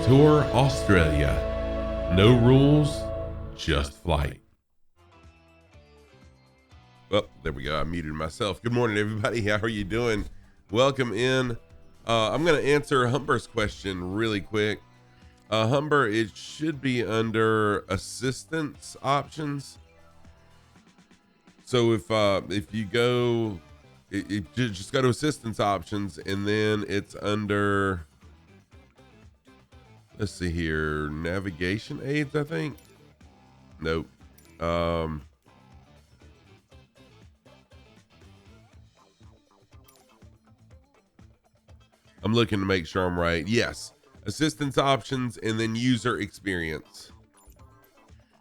Tour Australia. No rules, just flight. Well, there we go. I muted myself. Good morning, everybody. How are you doing? Welcome in. I'm going to answer Humber's question really quick. Humber, it should be under assistance options. So if you go, you just go to assistance options, and then it's under, let's see here, navigation aids, I think. Nope. I'm looking to make sure I'm right. Yes. Assistance options and then user experience.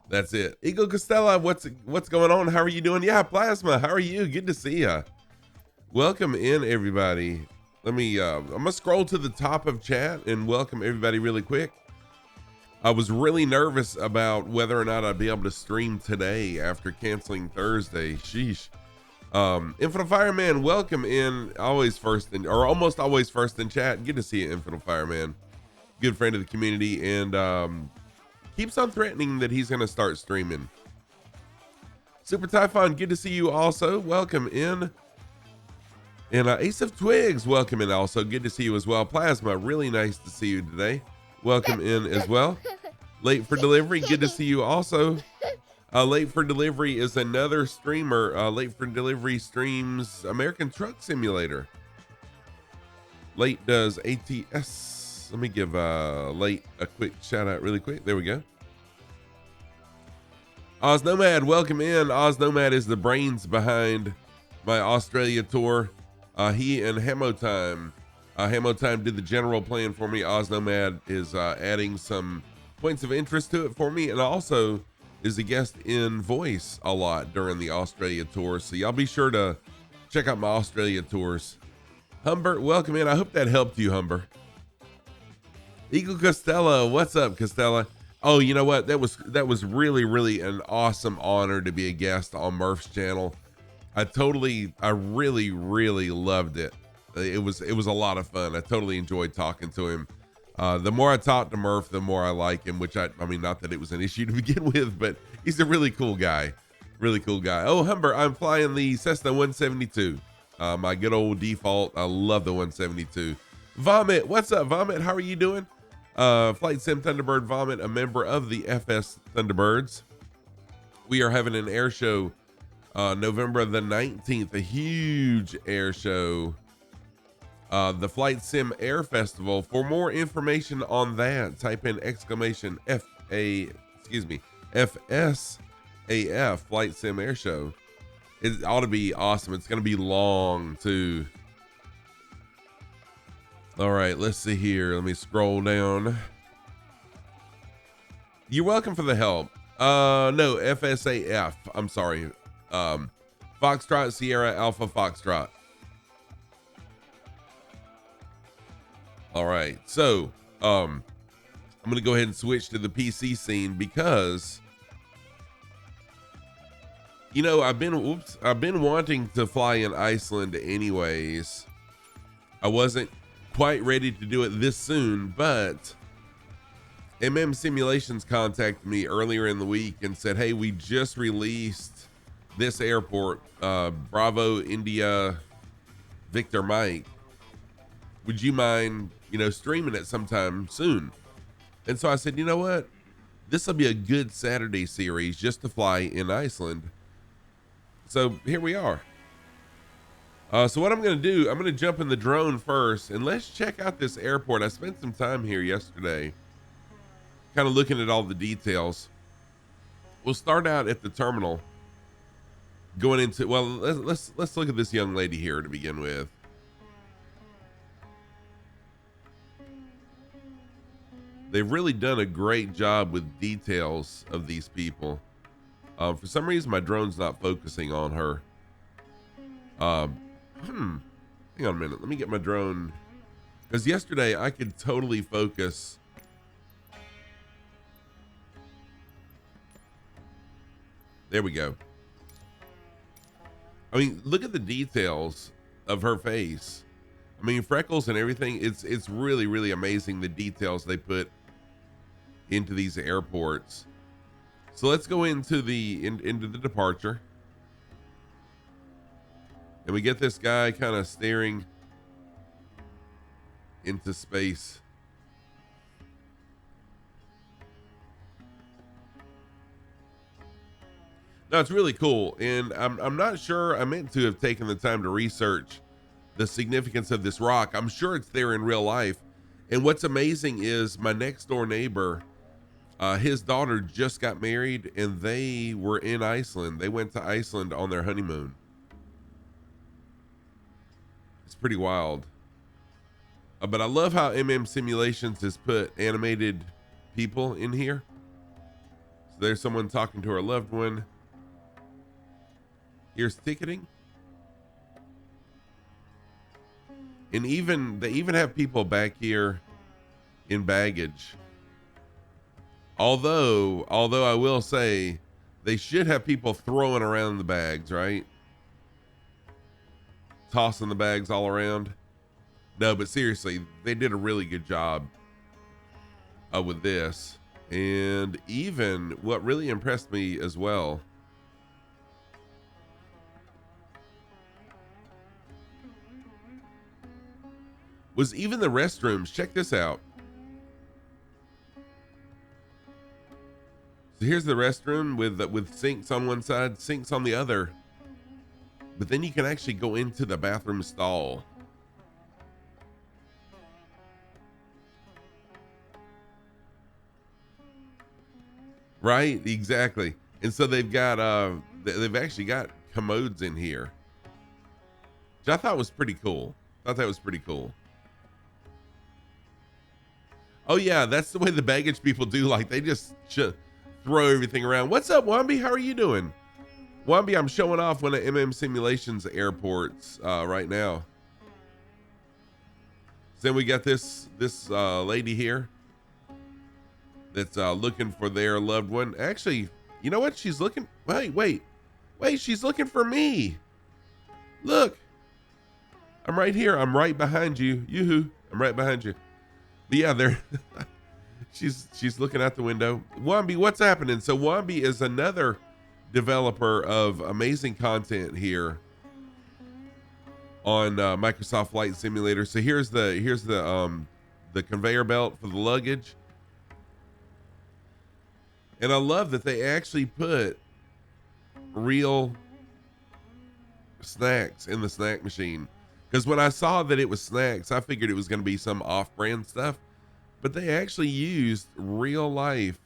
That's it. Eagle Costella, what's going on? How are you doing? Yeah, Plasma, how are you? Good to see ya. Welcome in, everybody. Let me, I'm gonna scroll to the top of chat and welcome everybody really quick. I was really nervous about whether or not I'd be able to stream today after canceling Thursday. Sheesh. Infinite Fireman, welcome in. Always first in, or almost always first in chat. Good to see you, Infinite Fireman. Good friend of the community, and keeps on threatening that he's gonna start streaming. Super Typhon, good to see you also. Welcome in. And Ace of Twigs, welcome in also. Good to see you as well. Plasma, really nice to see you today. Welcome in as well. Late for Delivery, good to see you also. Late for Delivery is another streamer. Late for Delivery streams American Truck Simulator. Late does ATS. Let me give Late a quick shout out really quick. There we go. Oz Nomad, welcome in. Oz Nomad is the brains behind my Australia tour. He and Hamo Time did the general plan for me. Oz Nomad is adding some points of interest to it for me, and also is a guest in voice a lot during the Australia tour. So y'all be sure to check out my Australia tours. Humber, welcome in. I hope that helped you, Humber. Eagle Costello, what's up, Costello? Oh, you know what? That was really, really an awesome honor to be a guest on Murph's channel. I really, really loved it. It was a lot of fun. I totally enjoyed talking to him. The more I talk to Murph, the more I like him, which I mean, not that it was an issue to begin with, but he's a really cool guy. Really cool guy. Oh, Humber, I'm flying the Cessna 172. My good old default. I love the 172. Vomit, what's up, Vomit? How are you doing? Flight Sim Thunderbird Vomit, a member of the FS Thunderbirds. We are having an air show November the 19th, a huge air show. The Flight Sim Air Festival. For more information on that, type in exclamation FSAF, Flight Sim Air Show. It ought to be awesome. It's going to be long too. All right, let's see here. Let me scroll down. You're welcome for the help. No, FSAF. I'm sorry. Foxtrot Sierra Alpha Foxtrot. All right, so I'm gonna go ahead and switch to the PC scene because, you know, I've been wanting to fly in Iceland anyways. I wasn't quite ready to do it this soon, but Simulations contacted me earlier in the week and said, hey, we just released this airport, Bravo India Victor Mike. Would you mind, you know, streaming it sometime soon? And so I said, you know what? This will be a good Saturday series just to fly in Iceland. So here we are. So what I'm going to do, I'm going to jump in the drone first and let's check out this airport. I spent some time here yesterday, kind of looking at all the details. We'll start out at the terminal going into, well, let's look at this young lady here to begin with. They've really done a great job with details of these people. For some reason, my drone's not focusing on her. Hang on a minute. Let me get my drone. Because yesterday I could totally focus. There we go. I mean, look at the details of her face. I mean, freckles and everything. It's really, really amazing the details they put into these airports. So let's go into into the departure. And we get this guy kind of staring into space. No, it's really cool. And I'm not sure, I meant to have taken the time to research the significance of this rock. I'm sure it's there in real life. And what's amazing is my next door neighbor, his daughter just got married and they were in Iceland. They went to Iceland on their honeymoon. It's pretty wild. But I love how MM Simulations has put animated people in here. So there's someone talking to her loved one. Here's ticketing. And they even have people back here in baggage. Although I will say they should have people throwing around the bags, right? Tossing the bags all around. No, but seriously, they did a really good job with this. And even what really impressed me as well was even the restrooms. Check this out. So here's the restroom with sinks on one side, sinks on the other. But then you can actually go into the bathroom stall. Right, exactly. And so they've actually got commodes in here, which I thought was pretty cool. Oh yeah, that's the way the baggage people do. Like they just throw everything around. What's up, Wambi? How are you doing? Wambi, I'm showing off one of MM Simulations airports right now. So then we got this lady here that's looking for their loved one. Actually, you know what? She's looking. Wait. She's looking for me. Look, I'm right here. I'm right behind you. Yoo-hoo. I'm right behind you. But yeah, there. she's looking out the window. Wambi, what's happening? So Wambi is another developer of amazing content here on Microsoft Flight Simulator. So here's the conveyor belt for the luggage. And I love that they actually put real snacks in the snack machine. Because when I saw that it was snacks, I figured it was going to be some off-brand stuff. But they actually used real life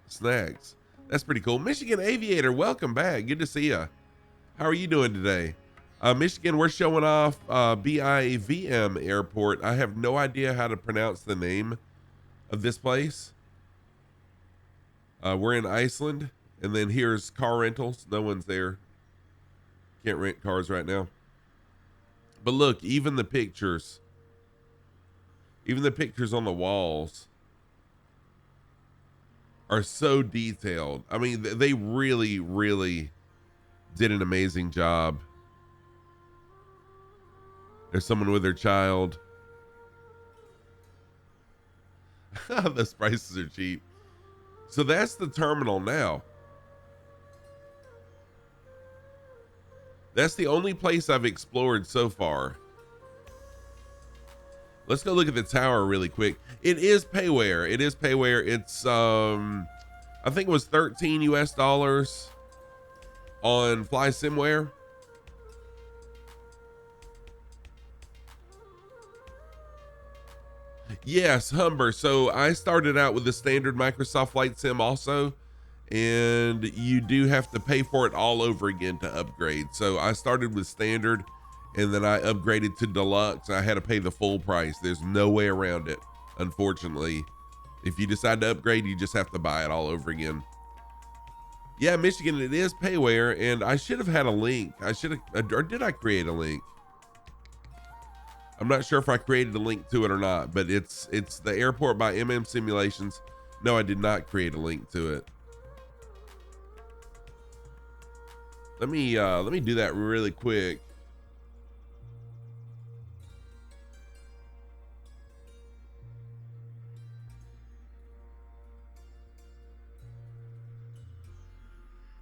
snacks. That's pretty cool. Michigan Aviator, welcome back. Good to see you. How are you doing today? Michigan, we're showing off BIVM Airport. I have no idea how to pronounce the name of this place. We're in Iceland, and then here's car rentals. No one's there. Can't rent cars right now. But look, even the pictures on the walls are so detailed. I mean, they really, really did an amazing job. There's someone with their child. Those prices are cheap. So that's the terminal now. That's the only place I've explored so far. Let's go look at the tower really quick. It is payware. It's I think it was $13 US on Fly Simware. Yes, Humber. So I started out with the standard Microsoft Flight Sim also, and you do have to pay for it all over again to upgrade. So I started with standard, and then I upgraded to deluxe. I had to pay the full price. There's no way around it, unfortunately. If you decide to upgrade, you just have to buy it all over again. Yeah, Michigan, it is payware, and I should have had a link. Or did I create a link? I'm not sure if I created a link to it or not, but it's the airport by MM Simulations. No, I did not create a link to it. Let me do that really quick.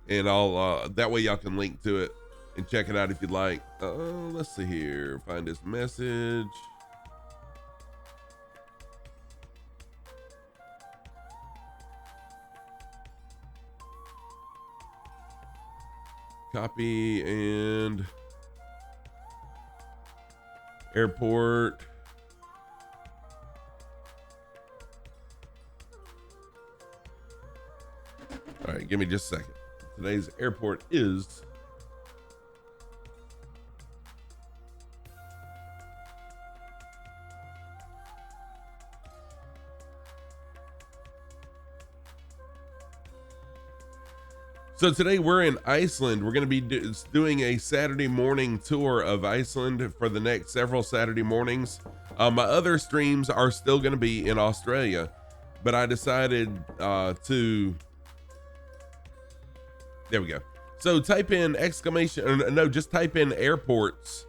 and I'll that way y'all can link to it and check it out if you'd like. Let's see here, find this message. Copy and airport. All right, give me just a second. Today's airport is so today we're in Iceland. We're going to be doing a Saturday morning tour of Iceland for the next several Saturday mornings. My other streams are still going to be in Australia, but I decided to, there we go. So type in just type in airports.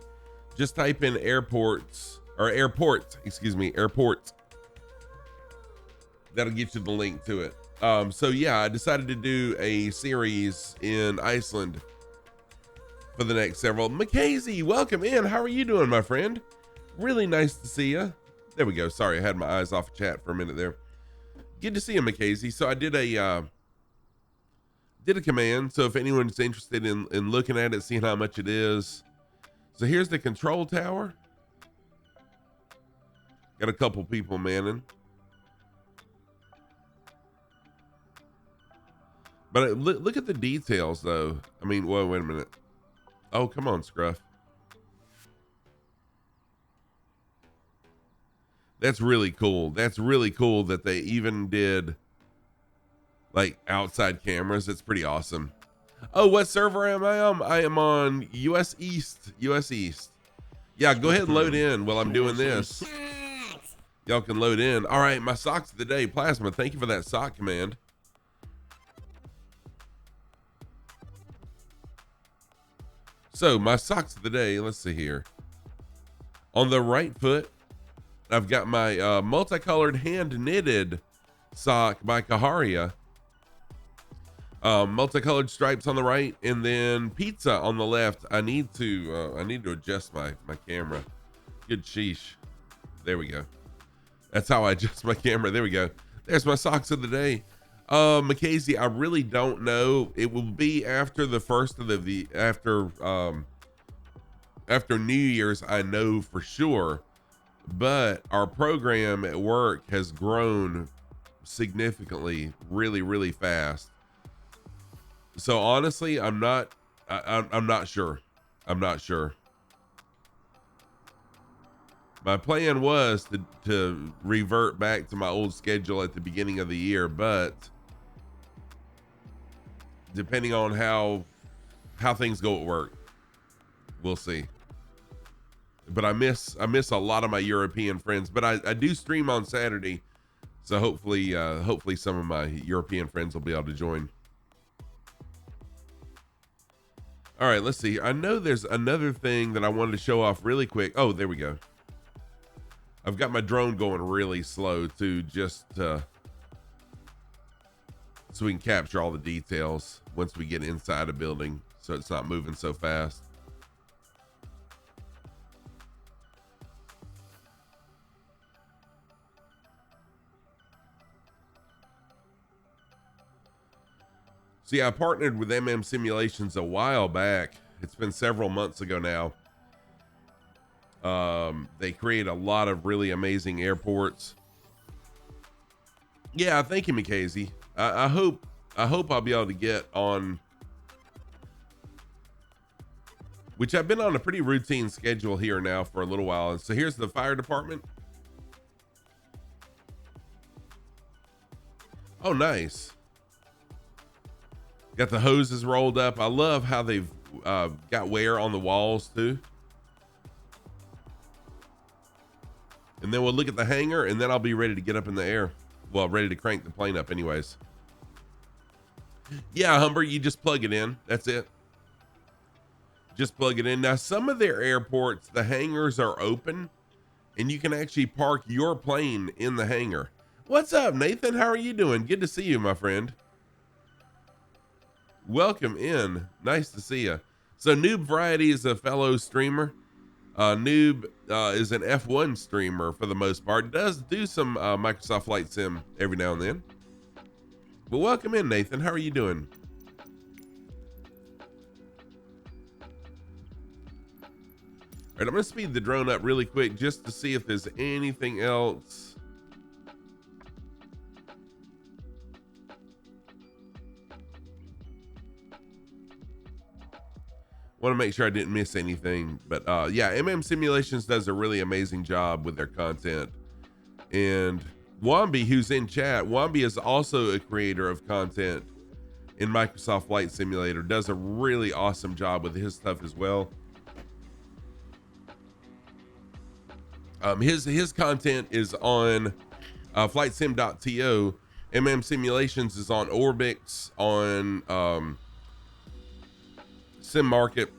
Just type in airports or airport, excuse me, airport. That'll get you the link to it. So yeah, I decided to do a series in Iceland for the next several. Mackenzie, welcome in. How are you doing, my friend? Really nice to see you. There we go. Sorry, I had my eyes off chat for a minute there. Good to see you, Mackenzie. So I did a command. So if anyone's interested in looking at it, seeing how much it is. So here's the control tower. Got a couple people manning. But look at the details, though. I mean, whoa, wait a minute. Oh, come on, Scruff. That's really cool. That's really cool that they even did, like, outside cameras. That's pretty awesome. Oh, what server am I on? I am on US East. US East. Yeah, go ahead and load in while I'm doing this. Y'all can load in. All right, my socks of the day. Plasma, thank you for that sock command. So my socks of the day, let's see here. On the right foot, I've got my multicolored hand knitted sock by Kaharia. Multicolored stripes on the right, and then pizza on the left. I need to adjust my camera. Good sheesh. There we go. That's how I adjust my camera. There we go. There's my socks of the day. Mackenzie, I really don't know. It will be after the first of the after New Year's, I know for sure. But our program at work has grown significantly, really, really fast. So honestly, I'm not sure. I'm not sure. My plan was to revert back to my old schedule at the beginning of the year, but depending on how things go at work, we'll see. But I miss a lot of my European friends, but I do stream on Saturday, so hopefully some of my European friends will be able to join. All right, let's see. I know there's another thing that I wanted to show off really quick. Oh, there we go. I've got my drone going really slow too, just so we can capture all the details once we get inside a building, so it's not moving so fast. See, I partnered with MM Simulations a while back. It's been several months ago now. They create a lot of really amazing airports. Yeah, thank you, Mackenzie. I hope I'll be able to get on, which I've been on a pretty routine schedule here now for a little while. And so here's the fire department. Oh, nice. Got the hoses rolled up. I love how they've got wear on the walls too. And then we'll look at the hangar, and then I'll be ready to get up in the air. Well, ready to crank the plane up anyways. Yeah, Humber, you just plug it in. That's it. Just plug it in. Now, some of their airports, the hangars are open, and you can actually park your plane in the hangar. What's up, Nathan? How are you doing? Good to see you, my friend. welcome in. Nice to see you. So Noob Variety is a fellow streamer. Noob is an F1 streamer for the most part. Does do some Microsoft Flight Sim every now and then. But welcome in, Nathan. How are you doing? All right, I'm going to speed the drone up really quick just to see if there's anything else. Want to make sure I didn't miss anything. But yeah, Simulations does a really amazing job with their content. And Wombi, who's in chat, Wombi is also a creator of content in Microsoft Flight Simulator, does a really awesome job with his stuff as well. His content is on flightsim.to. Simulations is on ORBX, on Sim Market,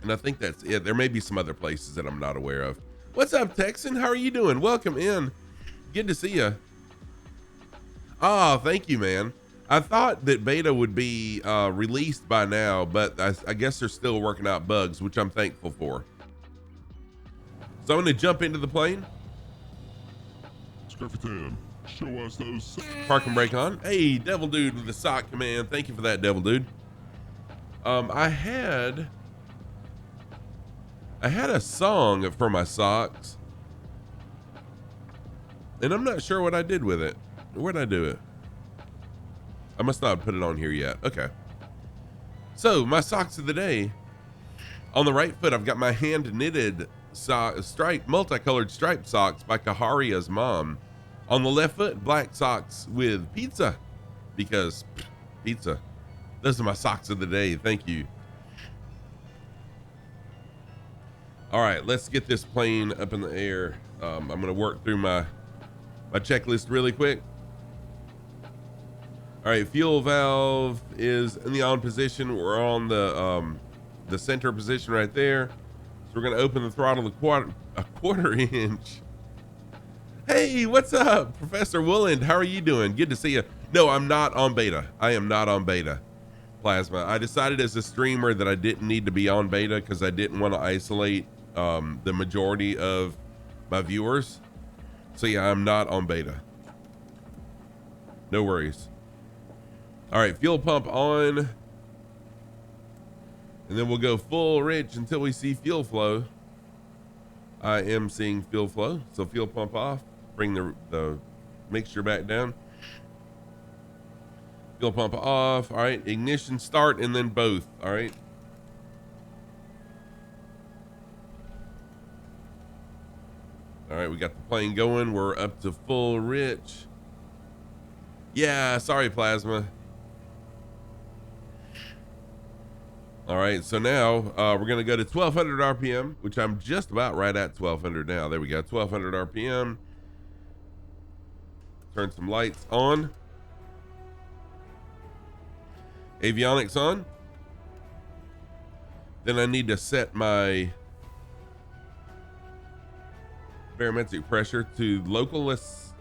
and I think that's it. There may be some other places that I'm not aware of. What's up, Texan? How are you doing? Welcome in. Good to see you. Ah, thank you, man. I thought that beta would be released by now, but I guess they're still working out bugs, which I'm thankful for. So I'm going to jump into the plane. Scruffy, show us those. Park and brake on. Hey, Devil Dude with the sock command. Thank you for that, Devil Dude. I had a song for my socks, and I'm not sure what I did with it. Where'd I do it? I must not have put it on here yet. Okay. So my socks of the day. On the right foot, I've got my hand knitted multicolored striped socks by Kaharia's mom. On the left foot, black socks with pizza, because pizza. Those are my socks of the day. Thank you. All right, let's get this plane up in the air. I'm going to work through my checklist really quick. All right, fuel valve is in the on position. We're on the center position right there. So we're going to open the throttle a quarter inch. Hey, what's up, Professor Wooland? How are you doing? Good to see you. No, I'm not on beta. I am not on beta. Plasma. I decided as a streamer that I didn't need to be on beta because I didn't want to isolate the majority of my viewers. So yeah, I'm not on beta. No worries. All right, fuel pump on. And then we'll go full rich until we see fuel flow. I am seeing fuel flow. So fuel pump off. Bring the mixture back down. Fuel pump off. All right, ignition start, and then both. All right. All right, we got the plane going. We're up to full rich. Yeah, sorry, Plasma. All right, so now we're going to go to 1200 RPM, which I'm just about right at 1200 now. There we go, 1200 RPM. Turn some lights on. Avionics on. Then I need to set my barometric pressure to local. Let's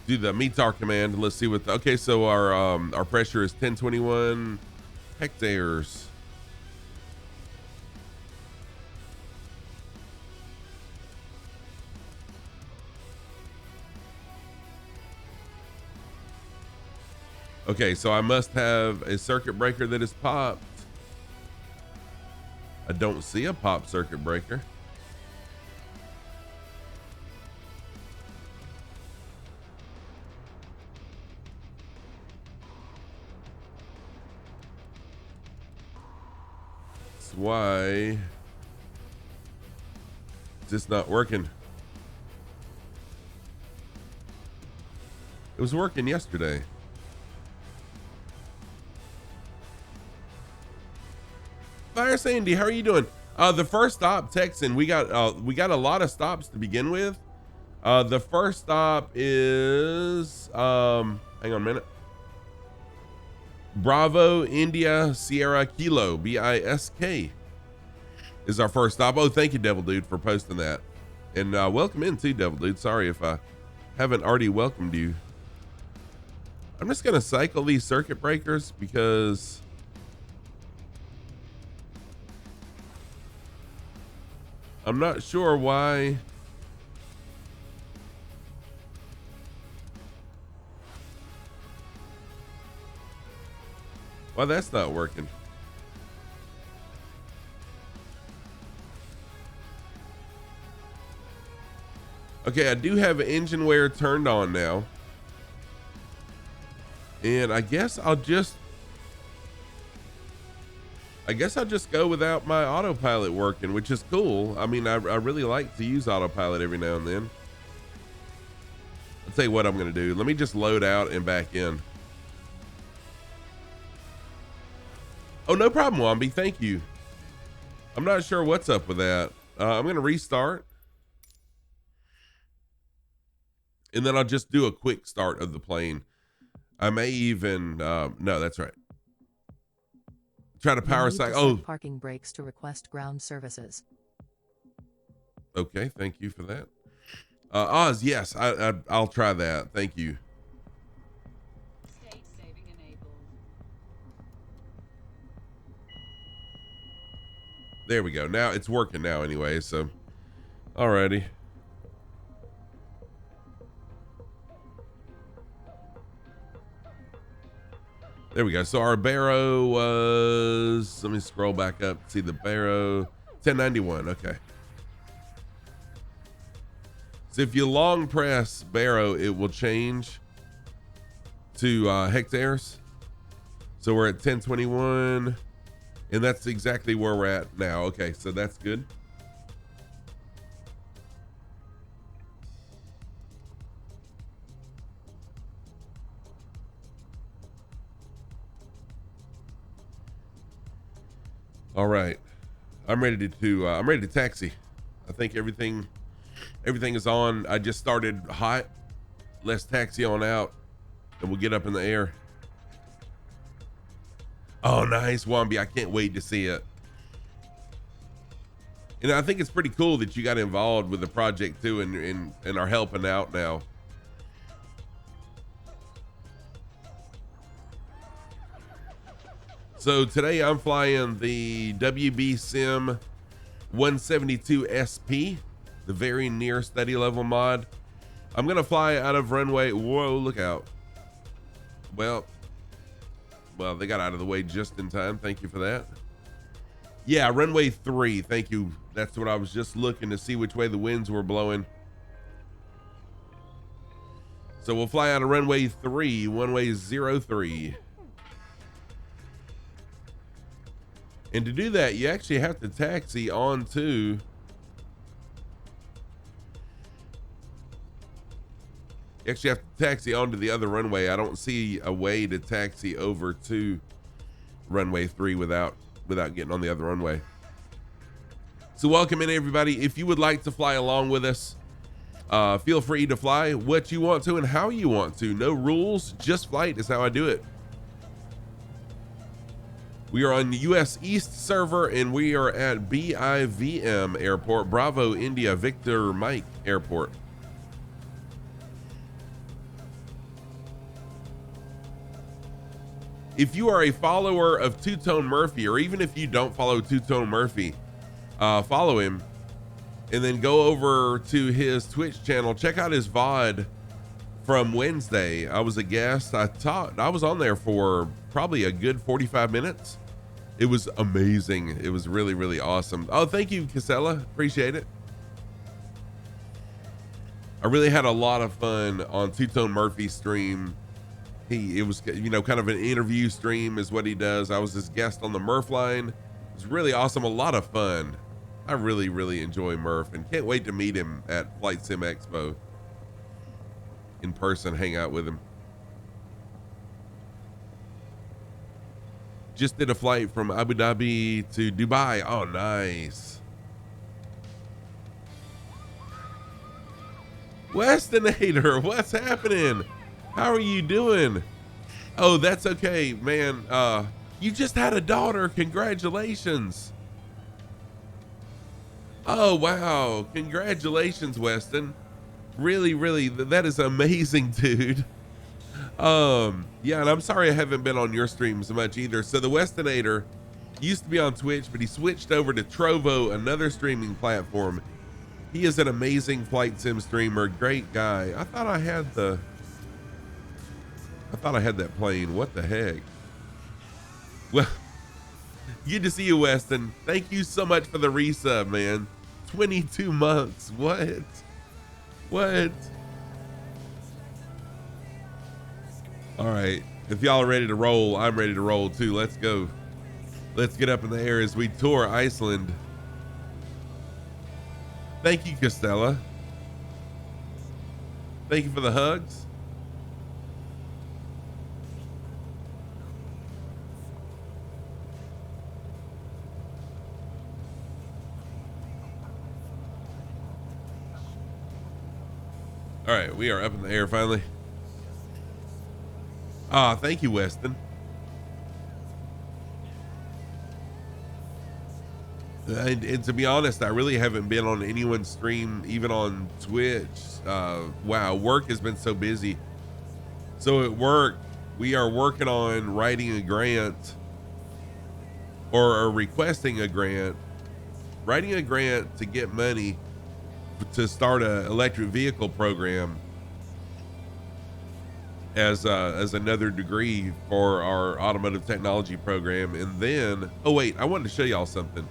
do the METAR command. Let's see what okay, so our pressure is 1021 hectares. Okay, so I must have a circuit breaker that is popped. I don't see a pop circuit breaker. That's why it's just not working. It was working yesterday. Fire Sandy, how are you doing? The first stop, Texan, we got a lot of stops to begin with. The first stop is hang on a minute. Bravo India Sierra Kilo, BISK is our first stop. Oh, thank you, Devil Dude, for posting that. And welcome in too, Devil Dude. Sorry if I haven't already welcomed you. I'm just going to cycle these circuit breakers because I'm not sure why. Why that's not working. Okay, I do have engine wear turned on now. And I guess I'll just go without my autopilot working, which is cool. I mean, I really like to use autopilot every now and then. I'll tell you what I'm going to do. Let me just load out and back in. Oh, no problem, Wombi. Thank you. I'm not sure what's up with that. I'm going to restart. And then I'll just do a quick start of the plane. I may even, no, that's right. Try to power cycle. Oh, parking brakes to request ground services. Okay, thank you for that. Oz, yes, I'll try that. Thank you. State saving enabled. There we go. Now it's working now anyway, so alrighty. There we go. So our Barrow was, let me scroll back up, see the Barrow, 1091. Okay. So if you long press Barrow, it will change to hectares. So we're at 1021, and that's exactly where we're at now. Okay, so that's good. All right, I'm ready to taxi. I think everything is on. I just started hot. Let's taxi on out, and we'll get up in the air. Oh, nice, Wombi. I can't wait to see it. And I think it's pretty cool that you got involved with the project too, and are helping out now. So today I'm flying the WB Sim 172 SP, the very near steady level mod. I'm gonna fly out of runway. Whoa, look out. Well, they got out of the way just in time. Thank you for that. Yeah, runway 3. Thank you. That's what I was just looking to see which way the winds were blowing. So we'll fly out of runway 3, runway 03. And to do that, you actually have to taxi onto the other runway. I don't see a way to taxi over to runway 3 without getting on the other runway. So welcome in, everybody. If you would like to fly along with us, feel free to fly what you want to and how you want to. No rules, just flight is how I do it. We are on the US East server, and we are at BIVM Airport, Bravo India Victor Mike Airport. If you are a follower of Two Tone Murphy, or even if you don't follow Two Tone Murphy, follow him and then go over to his Twitch channel. Check out his VOD from Wednesday. I was a guest. I was on there for probably a good 45 minutes. It was amazing. It was really, really awesome. Oh, thank you, Casella. Appreciate it. I really had a lot of fun on Two Tone Murphy's stream. It was, kind of an interview stream is what he does. I was his guest on the Murph line. It was really awesome. A lot of fun. I really, really enjoy Murph and can't wait to meet him at Flight Sim Expo in person, hang out with him. Just did a flight from Abu Dhabi to Dubai. Oh, nice. Westonator, what's happening? How are you doing? Oh, that's okay, man. You just had a daughter. Congratulations. Oh, wow. Congratulations, Weston. Really, really, that is amazing, dude. Yeah, and I'm sorry I haven't been on your streams much either. So the Westinator used to be on Twitch, but he switched over to Trovo, another streaming platform. He is an amazing flight sim streamer, great guy. I thought I had that plane. What the heck? Well, good to see you, Weston. Thank you so much for the resub, man. 22 months. What? All right. If y'all are ready to roll, I'm ready to roll too. Let's go. Let's get up in the air as we tour Iceland. Thank you, Costella. Thank you for the hugs. All right, we are up in the air finally. Ah, thank you, Weston. And to be honest, I really haven't been on anyone's stream, even on Twitch. Wow, work has been so busy. So at work, we are working on writing a grant or requesting a grant, writing a grant to get money to start a electric vehicle program as another degree for our automotive technology program. And then, oh wait, I wanted to show y'all something.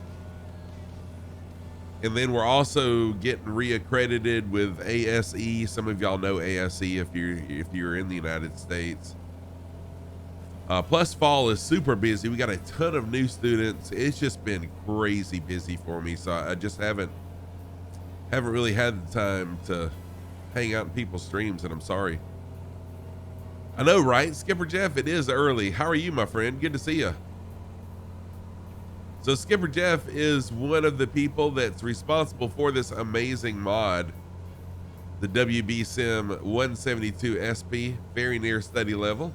And then we're also getting reaccredited with ASE. Some of y'all know ASE if you're in the United States. Plus fall is super busy. We got a ton of new students. It's just been crazy busy for me. So I just haven't really had the time to hang out in people's streams, and I'm sorry. I know, right? Skipper Jeff, it is early. How are you, my friend? Good to see you. So Skipper Jeff is one of the people that's responsible for this amazing mod, the WB Sim 172 SP, very near study level.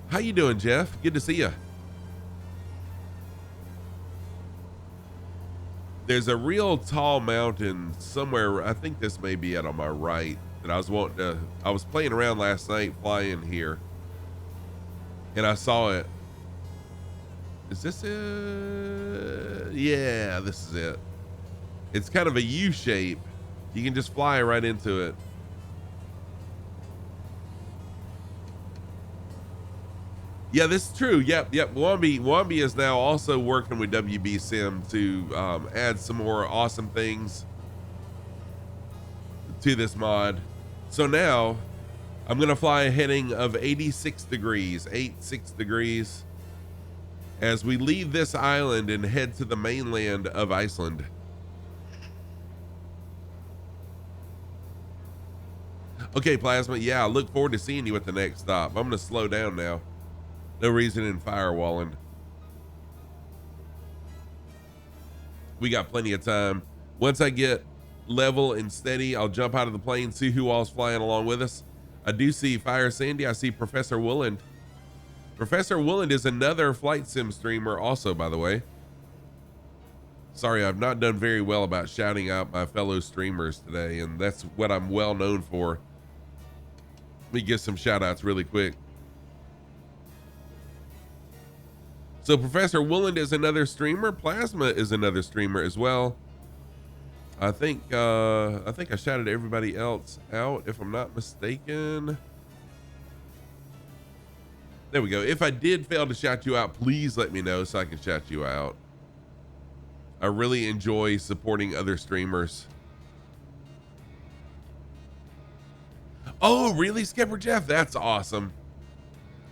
How you doing, Jeff? Good to see you. There's a real tall mountain somewhere. I think this may be out on my right that I was playing around last night flying here, and I saw it. Is this it? Yeah, this is it. It's kind of a U shape. You can just fly right into it. Yeah, this is true. Yep. Wombi is now also working with WB Sim to add some more awesome things to this mod. So now I'm going to fly a heading of 86 degrees, 86 degrees, as we leave this island and head to the mainland of Iceland. Okay, Plasma. Yeah, I look forward to seeing you at the next stop. I'm going to slow down now. No reason in firewalling. We got plenty of time. Once I get level and steady, I'll jump out of the plane, see who all's flying along with us. I do see Fire Sandy. I see Professor Wooland. Professor Wooland is another flight sim streamer also, by the way. Sorry, I've not done very well about shouting out my fellow streamers today, and that's what I'm well known for. Let me give some shout outs really quick. So Professor Wooland is another streamer. Plasma is another streamer as well. I think I shouted everybody else out, if I'm not mistaken. There we go. If I did fail to shout you out, please let me know so I can shout you out. I really enjoy supporting other streamers. Oh, really, Skipper Jeff? That's awesome.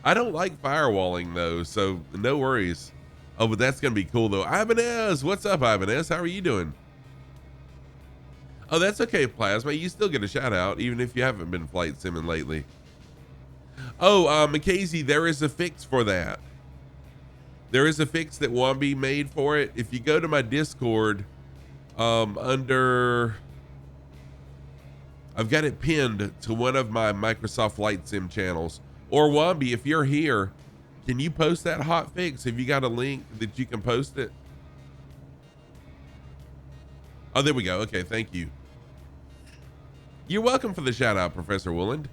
I don't like firewalling though, so no worries. Oh, but that's gonna be cool though. Ibanez, what's up, Ibanez? How are you doing? Oh, that's okay, Plasma. You still get a shout out, even if you haven't been flight simming lately. Oh, Mackenzie, there is a fix for that. There is a fix that Wombi made for it. If you go to my Discord, under, I've got it pinned to one of my Microsoft Flight Sim channels. Or Wombi, if you're here, can you post that hot fix? Have you got a link that you can post it? Oh, there we go. Okay, thank you. You're welcome for the shout out, Professor Wooland.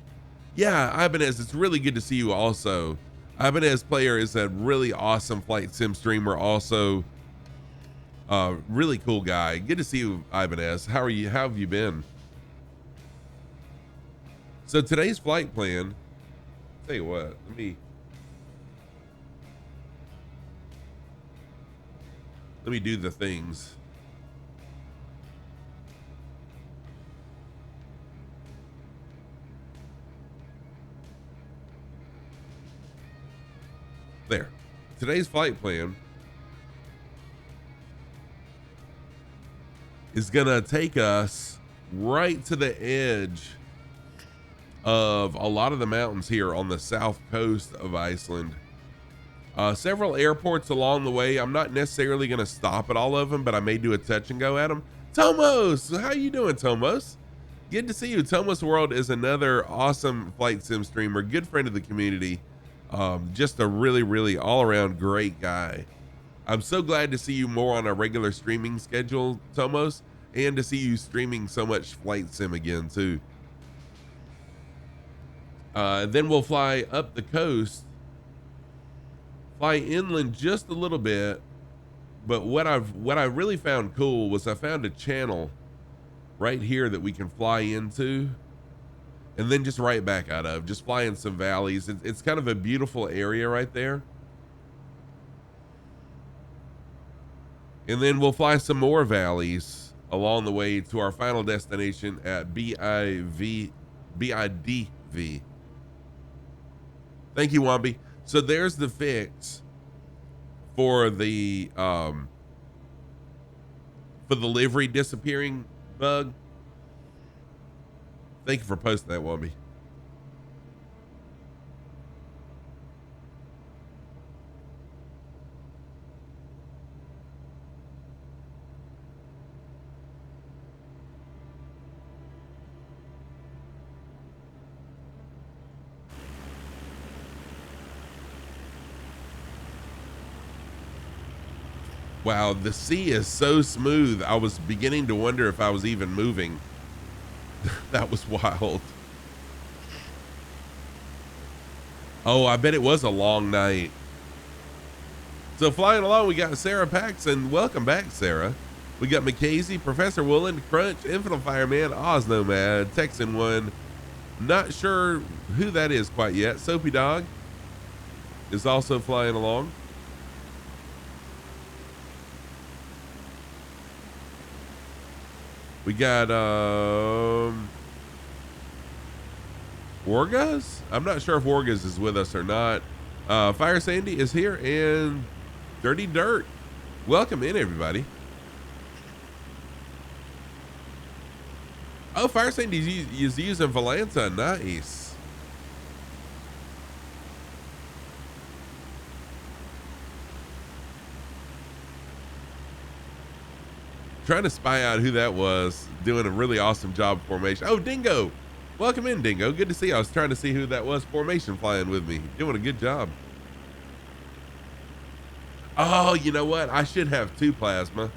Yeah, Ibanez, it's really good to see you also. Ibanez Player is a really awesome flight sim streamer, also really cool guy. Good to see you, Ibanez. How are you? How have you been? So today's flight plan, tell you what, let me do the things. There. Today's flight plan is gonna take us right to the edge of a lot of the mountains here on the south coast of Iceland. Several airports along the way. I'm not necessarily going to stop at all of them, but I may do a touch and go at them. Tomos, how you doing, Tomos? Good to see you. Tomos World is another awesome flight sim streamer, good friend of the community. Just a really, really all-around great guy. I'm so glad to see you more on a regular streaming schedule, Tomos, and to see you streaming so much flight sim again too. Then we'll fly up the coast, fly inland just a little bit. But what I really found cool was I found a channel right here that we can fly into and then just right back out of, just fly in some valleys. It's kind of a beautiful area right there. And then we'll fly some more valleys along the way to our final destination at BIDV. Thank you, Wambi. So there's the fix for the livery disappearing bug. Thank you for posting that, Wambi. Wow, the sea is so smooth. I was beginning to wonder if I was even moving. That was wild. Oh, I bet it was a long night. So flying along, we got Sarah Paxson. Welcome back, Sarah. We got Mackenzie, Professor Woolen, Crunch, Infinite Fireman, Oz Nomad, Texan One. Not sure who that is quite yet. Soapy Dog is also flying along. We got Wargas? I'm not sure if Wargas is with us or not. Fire Sandy is here, and Dirty Dirt. Welcome in, everybody. Oh, Fire Sandy is using Valanta. Nice. Trying to spy out who that was, doing a really awesome job of formation. Oh, Dingo. Welcome in, Dingo. Good to see you. I was trying to see who that was. Formation flying with me. Doing a good job. Oh, you know what? I should have two plasma.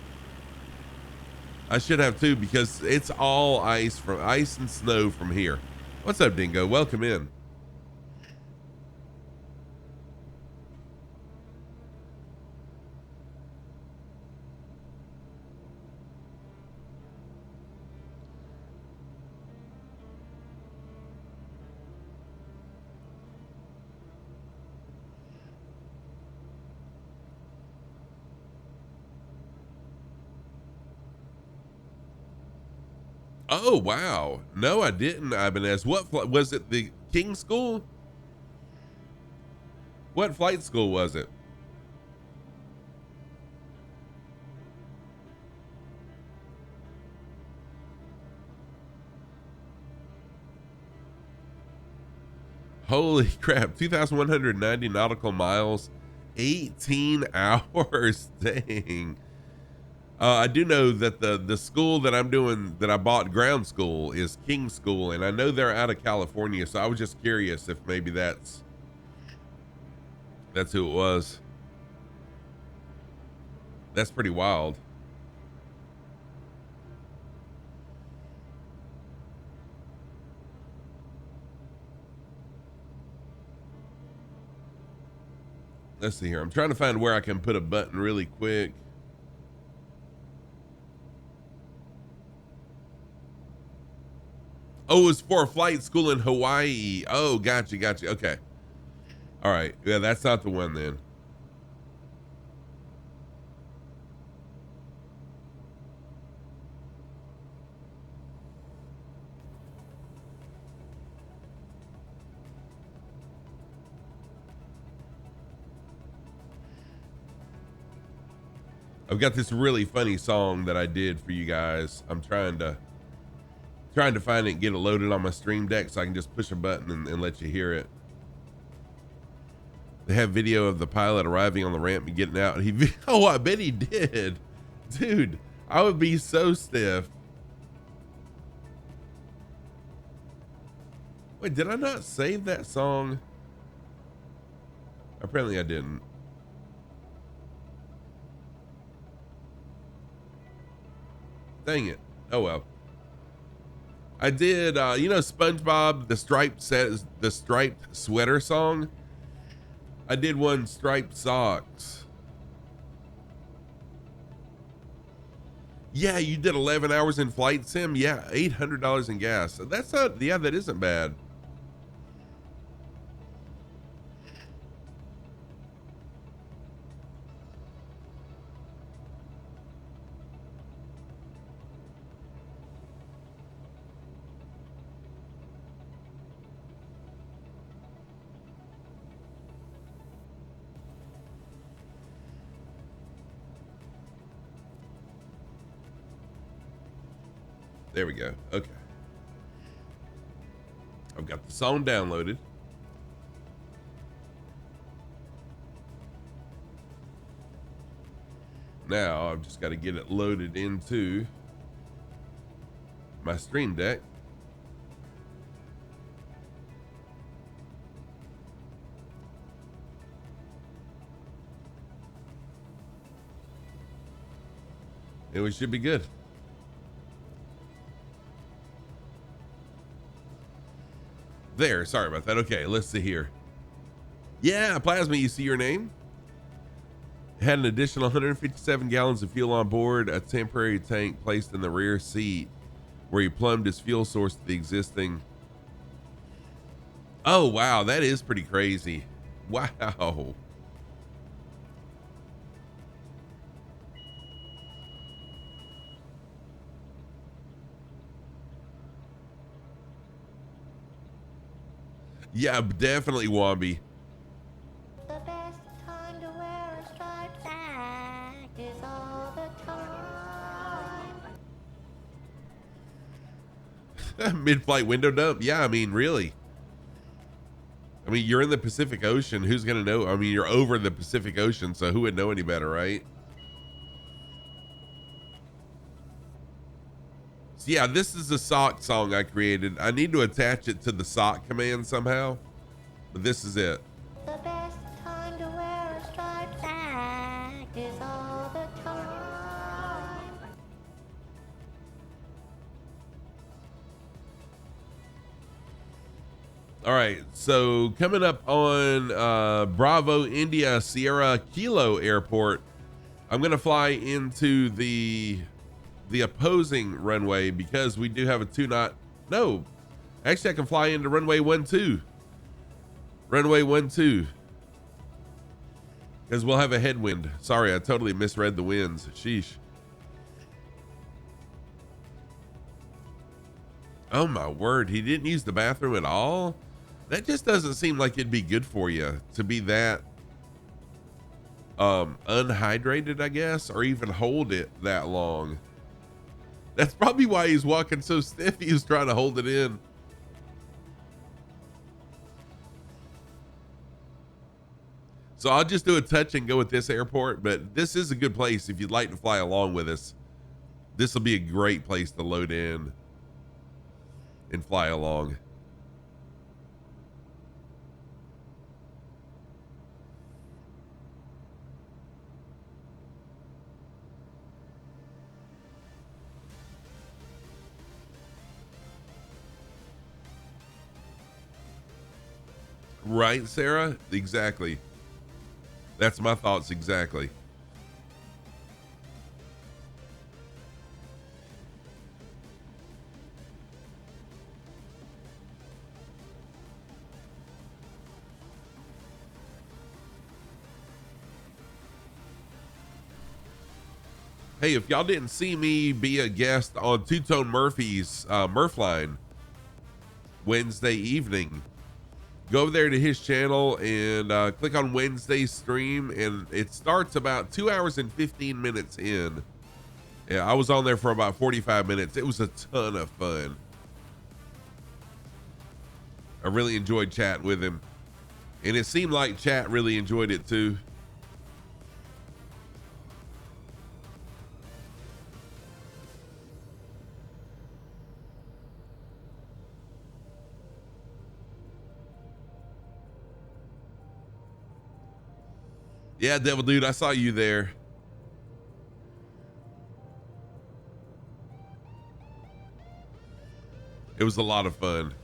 I should have two because it's all ice and snow from here. What's up, Dingo? Welcome in. Oh, wow. No, I didn't, Ibanez. What was it? The King School? What flight school was it? Holy crap. 2,190 nautical miles, 18 hours. Dang. I do know that the school that I'm doing, that I bought, ground school, is King School, and I know they're out of California, so I was just curious if maybe that's who it was. That's pretty wild. Let's see here. I'm trying to find where I can put a button really quick. Oh, it's for a flight school in Hawaii. Oh, gotcha. Okay. All right. Yeah, that's not the one then. I've got this really funny song that I did for you guys. I'm trying to find it and get it loaded on my stream deck so I can just push a button and let you hear it. They have video of the pilot arriving on the ramp and getting out. Oh, I bet he did. Dude, I would be so stiff. Wait, did I not save that song? Apparently I didn't. Dang it. Oh well. I did you know SpongeBob, the striped sweater song? I did one striped socks. Yeah, you did 11 hours in flight sim. Yeah, $800 in gas. That's not, yeah, that isn't bad. There we go. Okay. I've got the song downloaded. Now I've just got to get it loaded into my stream deck. And we should be good. There, sorry about that. Okay, let's see here. Yeah, Plasma, you see your name? Had an additional 157 gallons of fuel on board, a temporary tank placed in the rear seat where he plumbed his fuel source to the existing. Oh, wow, that is pretty crazy. Wow. Yeah, definitely Wombi. The best time to wear a striped sack is all the time. Mid-flight window dump. Yeah, I mean, really. I mean, you're in the Pacific Ocean. Who's going to know? I mean, you're over the Pacific Ocean, so who would know any better, right? So yeah, this is a sock song I created. I need to attach it to the sock command somehow, but this is it. The best time to wear a striped sack is all the time. All right, so coming up on Bravo India Sierra Kilo Airport, I'm gonna fly into the opposing runway because we do have a 2-knot. No, actually I can fly into runway 12. Runway 12. Because we'll have a headwind. Sorry, I totally misread the winds. Sheesh. Oh my word, he didn't use the bathroom at all? That just doesn't seem like it'd be good for you to be that unhydrated, I guess, or even hold it that long. That's probably why he's walking so stiff. He was trying to hold it in. So I'll just do a touch and go with this airport, but this is a good place if you'd like to fly along with us. This will be a great place to load in and fly along. Right, Sarah? Exactly. That's my thoughts exactly. Hey, if y'all didn't see me be a guest on Two Tone Murphy's Murphline Wednesday evening, go over there to his channel and click on Wednesday's stream, and it starts about 2 hours and 15 minutes in. Yeah, I was on there for about 45 minutes. It was a ton of fun. I really enjoyed chatting with him, and it seemed like chat really enjoyed it too. Yeah, Devil Dude, I saw you there. It was a lot of fun.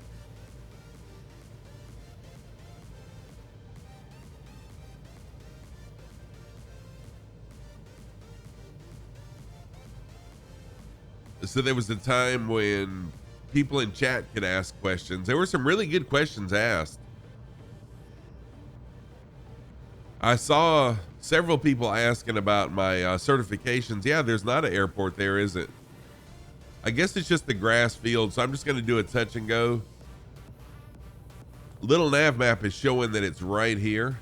So there was a time when people in chat could ask questions. There were some really good questions asked. I saw several people asking about my certifications. Yeah, there's not an airport there, is it? I guess it's just the grass field, so I'm just going to do a touch and go. Little nav map is showing that it's right here.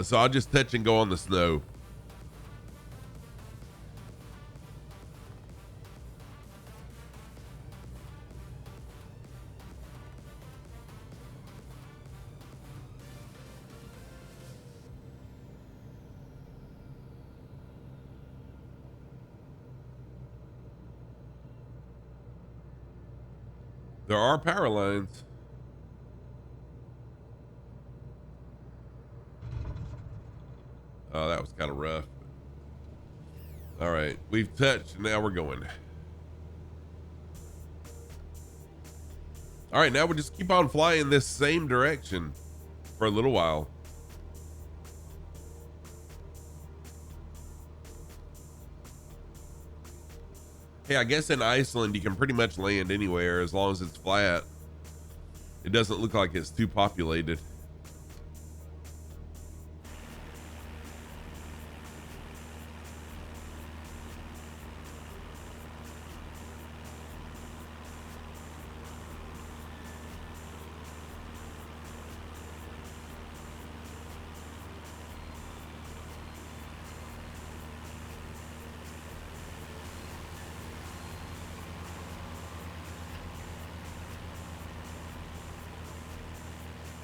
So I'll just touch and go on the snow. There are power lines. Oh, that was kind of rough. All right, we've touched, and now we're going. All right, now we'll just keep on flying this same direction for a little while. Hey, I guess in Iceland, you can pretty much land anywhere as long as it's flat. It doesn't look like it's too populated.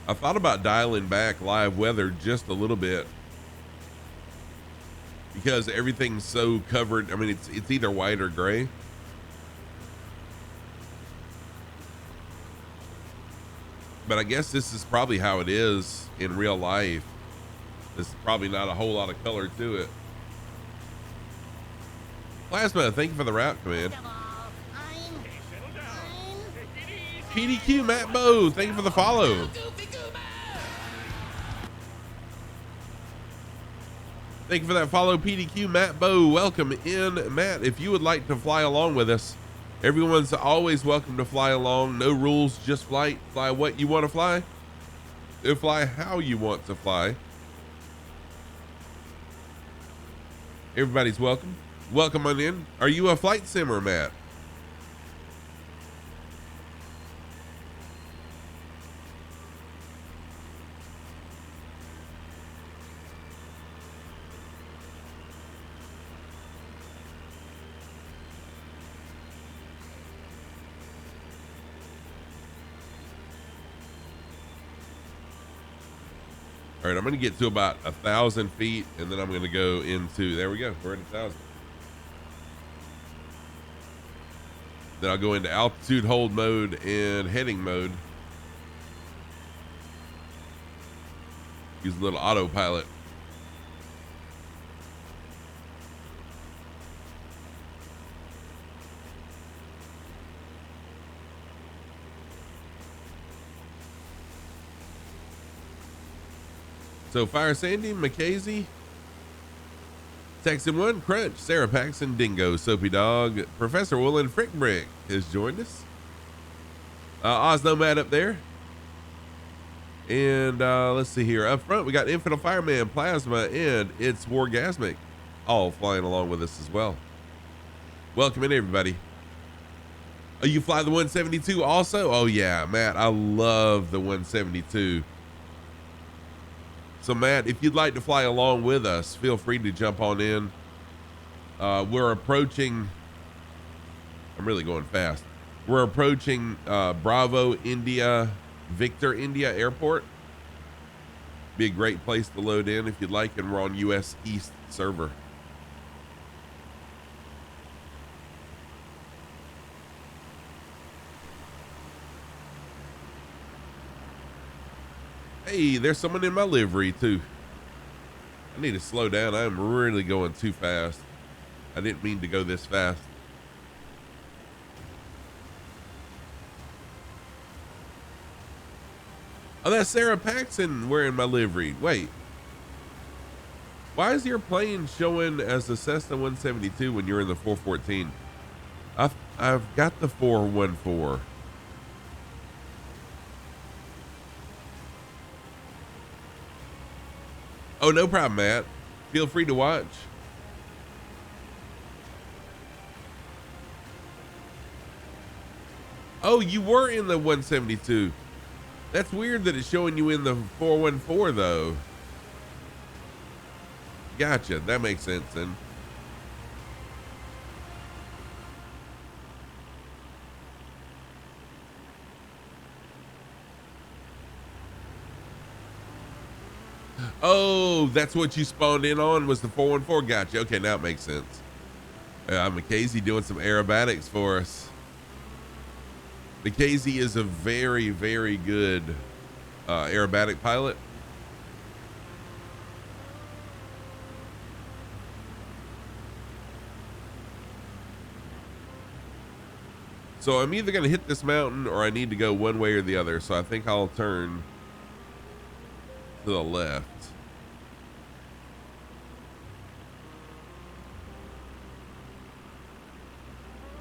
I thought about dialing back live weather just a little bit because everything's so covered. I mean, it's either white or gray. But I guess this is probably how it is in real life. There's probably not a whole lot of color to it. Plasma, thank you for the route command. PDQ Matt Bow, thank you for the follow. Thank you for that follow, PDQ Matt Bow. Welcome in, Matt. If you would like to fly along with us, everyone's always welcome to fly along. No rules, just flight. Fly what you want to fly. Fly how you want to fly. Everybody's welcome. Welcome on in. Are you a flight simmer, Matt? All right, I'm going to get to about 1,000 feet, and then I'm going to go into, there we go, we're at 1,000. Then I'll go into altitude hold mode and heading mode. Use a little autopilot. So Fire Sandy, McKaysey, Texan One, Crunch, Sarah Paxson, Dingo, Soapy Dog, Professor Woolen, Frick Brick has joined us. Oz Nomad up there. And let's see here. Up front, we got Infinite Fireman, Plasma, and It's Wargasmic, all flying along with us as well. Welcome in, everybody. Oh, you fly the 172 also? Oh, yeah, Matt, I love the 172. So, Matt, if you'd like to fly along with us, feel free to jump on in. We're approaching, I'm really going fast. We're approaching Bravo India, Victor India Airport. Be a great place to load in if you'd like, and we're on US East server. Hey, there's someone in my livery too. I need to slow down. I'm really going too fast. I didn't mean to go this fast. Oh, that's Sarah Paxson wearing my livery. Wait. Why is your plane showing as a Cessna 172 when you're in the 414? I've got the 414. Oh, no problem, Matt. Feel free to watch. Oh, you were in the 172. That's weird that it's showing you in the 414 though. Gotcha. That makes sense then. Oh, that's what you spawned in on, was the 414. Gotcha. Okay, now it makes sense. McKaysey doing some aerobatics for us. McKaysey is a very, very good aerobatic pilot. So I'm either going to hit this mountain or I need to go one way or the other. So I think I'll turn to the left.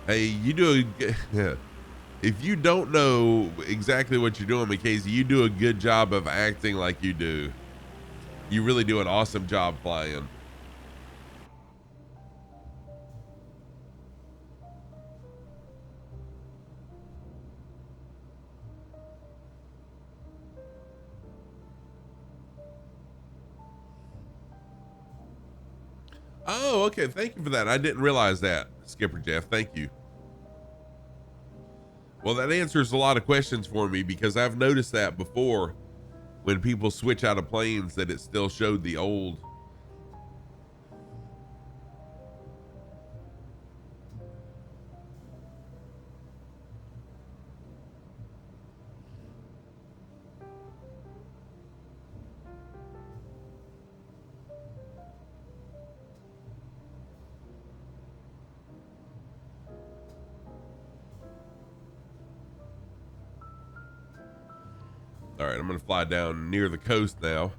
Hey, you do a if you don't know exactly what you're doing, McKaysey, you do a good job of acting like you do. You really do an awesome job flying. Oh, okay. Thank you for that. I didn't realize that, Skipper Jeff. Thank you. Well, that answers a lot of questions for me, because I've noticed that before when people switch out of planes that it still showed the old. All right, I'm going to fly down near the coast now.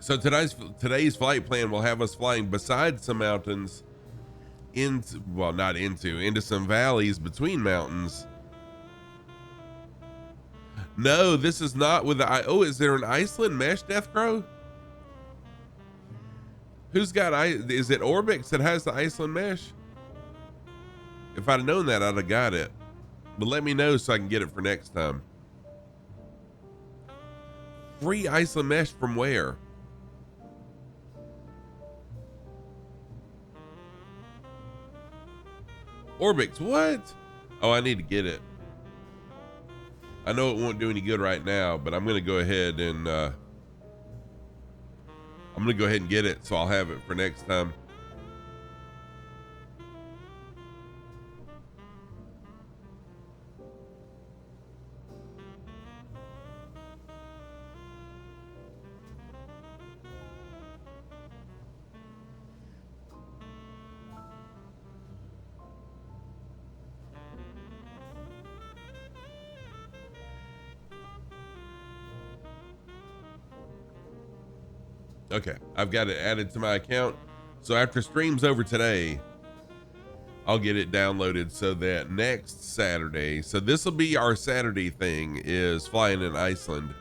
So today's flight plan will have us flying beside some mountains, into some valleys between mountains. No, this is not with the. Oh, is there an Iceland mesh, Death Crow? Who's got is it ORBX that has the Iceland mesh? If I'd have known that, I'd have got it. But let me know so I can get it for next time. Free Iceland mesh from where? ORBX, what? Oh, I need to get it. I know it won't do any good right now, but I'm going to go ahead and get it, so I'll have it for next time. Okay, I've got it added to my account. So after stream's over today, I'll get it downloaded so that next Saturday, so this will be our Saturday thing, is flying in Iceland.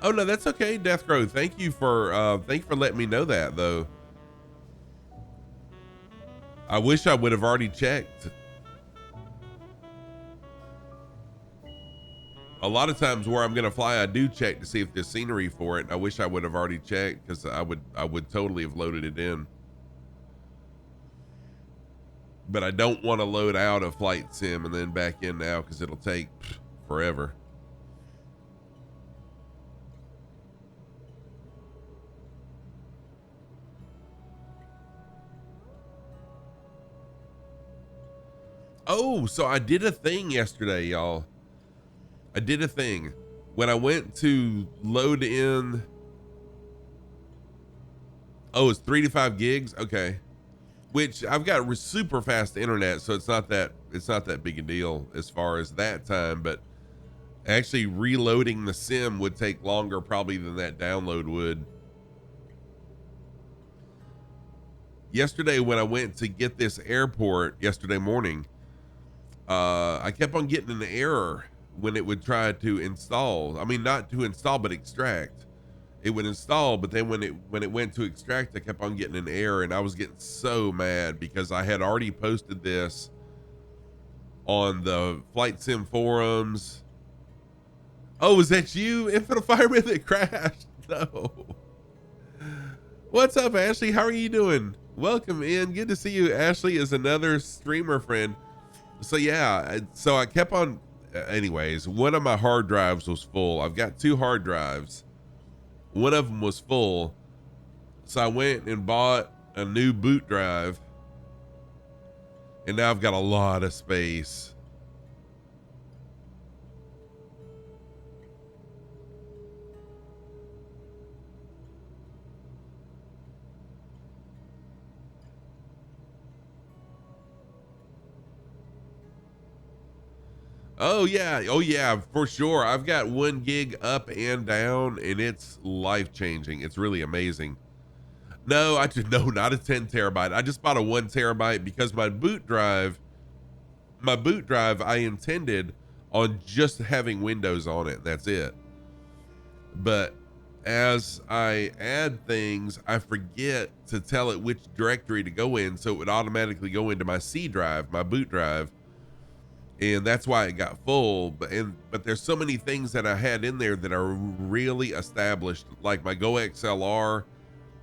Oh no, that's okay, Deathgrove. Thank you for letting me know that though. I wish I would have already checked. A lot of times where I'm gonna fly, I do check to see if there's scenery for it. I wish I would have already checked because I would totally have loaded it in. But I don't want to load out a flight sim and then back in now because it'll take forever. Oh, so I did a thing yesterday, y'all. I did a thing when I went to load in. Oh, it's 3 to 5 gigs. Okay. Which I've got super fast internet. So it's not that big a deal as far as that time, but actually reloading the sim would take longer probably than that download would. Yesterday, when I went to get this airport yesterday morning, I kept on getting an error when it would try to install. I mean, not to install, but extract. It would install, but then when it went to extract, I kept on getting an error, and I was getting so mad because I had already posted this on the flight sim forums. Oh, was that you, Infinite Fireman, that crashed? No. What's up, Ashley? How are you doing? Welcome in. Good to see you. Ashley is another streamer friend. So yeah, so I kept on, anyways, one of my hard drives was full. I've got 2 hard drives. One of them was full. So I went and bought a new boot drive. And now I've got a lot of space. Oh yeah, for sure. I've got 1 gig up and down, and it's life changing. It's really amazing. No, no, not a 10 terabyte. I just bought a 1 terabyte because my boot drive, I intended on just having Windows on it. That's it. But as I add things, I forget to tell it which directory to go in, so it would automatically go into my C drive, my boot drive. And that's why it got full. But there's so many things that I had in there that are really established, like my Go XLR.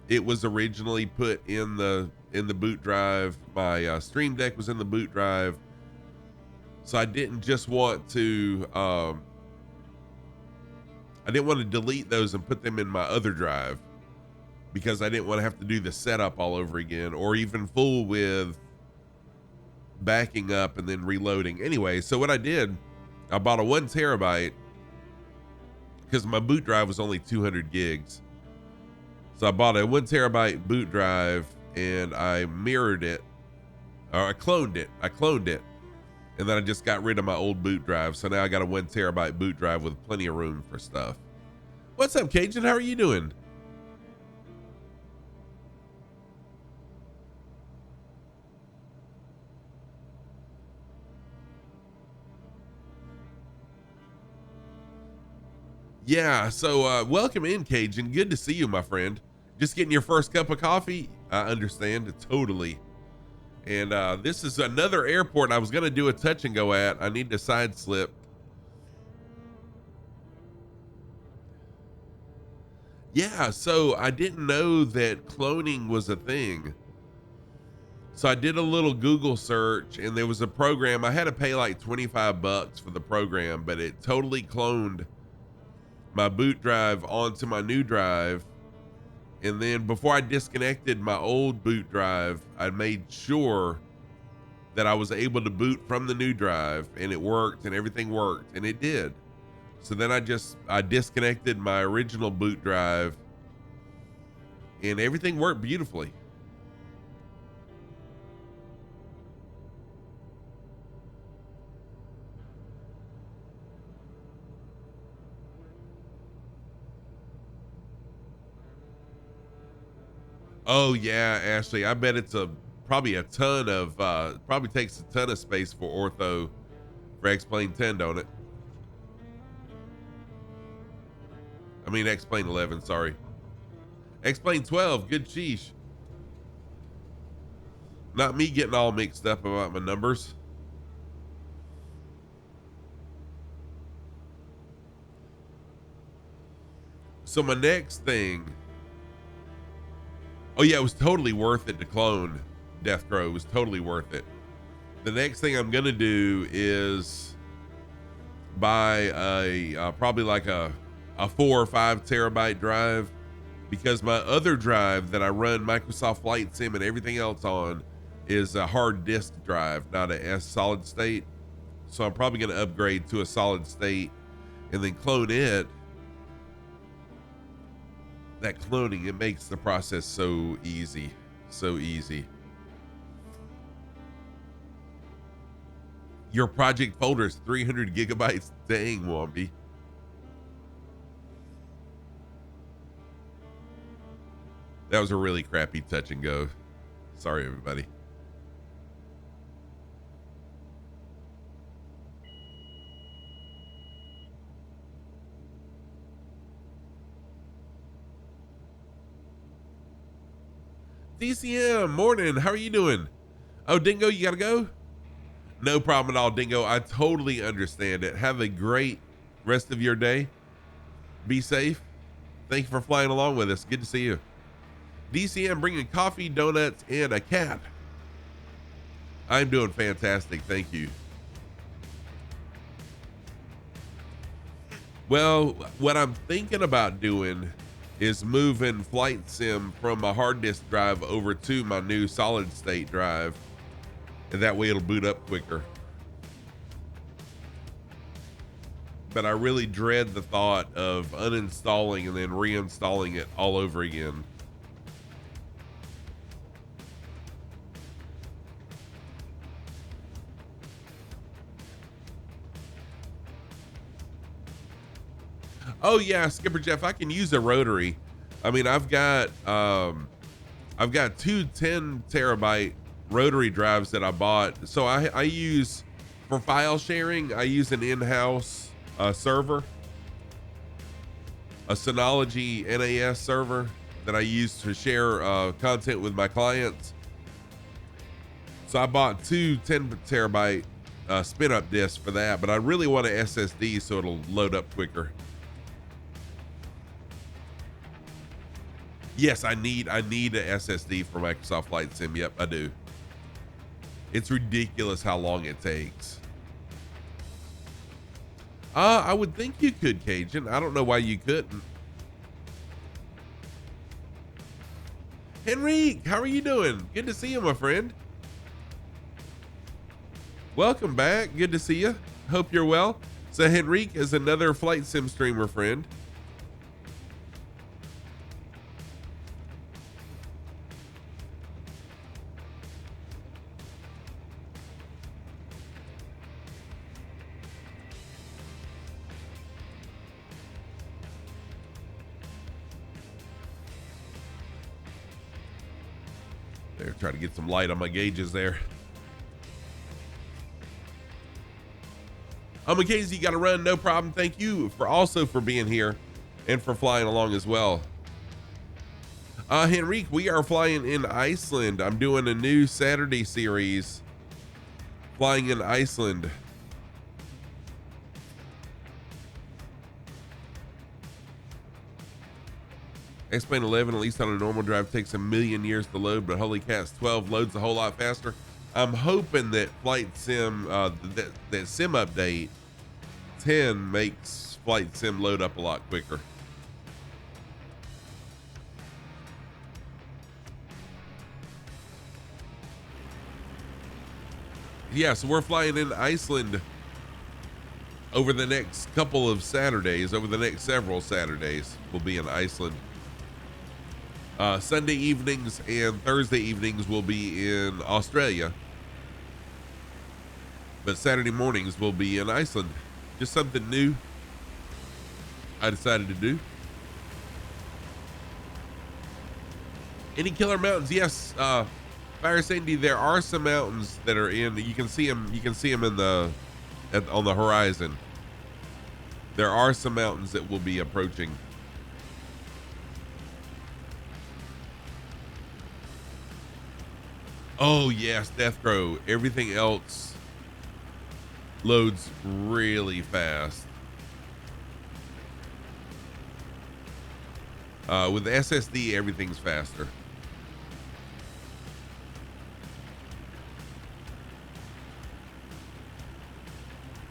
It was originally put in the boot drive. My Stream Deck was in the boot drive. So I didn't just want to I didn't want to delete those and put them in my other drive because I didn't want to have to do the setup all over again, or even fool with backing up and then reloading. Anyway, so what I did, I bought a 1 terabyte because my boot drive was only 200 gigs. So I bought a 1 terabyte boot drive and I mirrored it, or I cloned it. And then I just got rid of my old boot drive. So now I got a 1 terabyte boot drive with plenty of room for stuff. What's up, Cajun? How are you doing? Yeah, so welcome in, Cajun. Good to see you, my friend. Just getting your first cup of coffee? I understand, totally. And this is another airport I was going to do a touch and go at. I need to side slip. Yeah, so I didn't know that cloning was a thing. So I did a little Google search, and there was a program. I had to pay like 25 bucks for the program, but it totally cloned my boot drive onto my new drive. And then before I disconnected my old boot drive, I made sure that I was able to boot from the new drive, and it worked, and everything worked, and it did. So then I disconnected my original boot drive, and everything worked beautifully. Oh yeah, Ashley. I bet it's probably a ton of probably takes a ton of space for ortho for X-Plane 10, don't it? I mean X-Plane 11, sorry. X-Plane 12, good sheesh. Not me getting all mixed up about my numbers. So my next thing. Oh yeah, it was totally worth it to clone Death Crow. It was totally worth it. The next thing I'm gonna do is buy a probably like a 4 or 5 terabyte drive, because my other drive that I run Microsoft Flight Sim and everything else on is a hard disk drive, not a S solid state. So I'm probably gonna upgrade to a solid state and then clone it. That cloning, it makes the process so easy, so easy. Your project folder is 300 gigabytes. Dang, Womby. That was a really crappy touch and go. Sorry, everybody. DCM, morning. How are you doing? Oh, Dingo, you gotta go? No problem at all, Dingo. I totally understand it. Have a great rest of your day. Be safe. Thank you for flying along with us. Good to see you. DCM bringing coffee, donuts, and a cat. I'm doing fantastic. Thank you. Well, what I'm thinking about doing is moving Flight Sim from my hard disk drive over to my new solid state drive, and that way it'll boot up quicker. But I really dread the thought of uninstalling and then reinstalling it all over again. Oh yeah, Skipper Jeff, I can use a rotary. I mean, I've got 2 10 terabyte rotary drives that I bought. So I use, for file sharing, I use an in-house server, a Synology NAS server that I use to share content with my clients. So I bought 2 10 terabyte spin up discs for that, but I really want an SSD so it'll load up quicker. Yes, I need an SSD for Microsoft Flight Sim. Yep, I do. It's ridiculous how long it takes. I would think you could, Cajun. I don't know why you couldn't. Henrique, how are you doing? Good to see you, my friend. Welcome back. Good to see you. Hope you're well. So Henrique is another Flight Sim streamer friend. Try to get some light on my gauges there. Mackenzie, you got to run. No problem. Thank you for being here and for flying along as well. Henrique, we are flying in Iceland. I'm doing a new Saturday series flying in Iceland. X-Plane 11, at least on a normal drive, takes a million years to load, but holy cats, 12 loads a whole lot faster. I'm hoping that Flight Sim, that Sim update 10 makes Flight Sim load up a lot quicker. Yeah, so we're flying in Iceland over the next couple of Saturdays. Over the next several Saturdays, we'll be in Iceland. Sunday evenings and Thursday evenings will be in Australia, but Saturday mornings will be in Iceland. Just something new I decided to do. Any killer mountains? Yes. Fire Sandy, there are some mountains that are in. You can see them. You can see them in on the horizon. There are some mountains that will be approaching. Oh yes, Death Crow. Everything else loads really fast. With the SSD, everything's faster.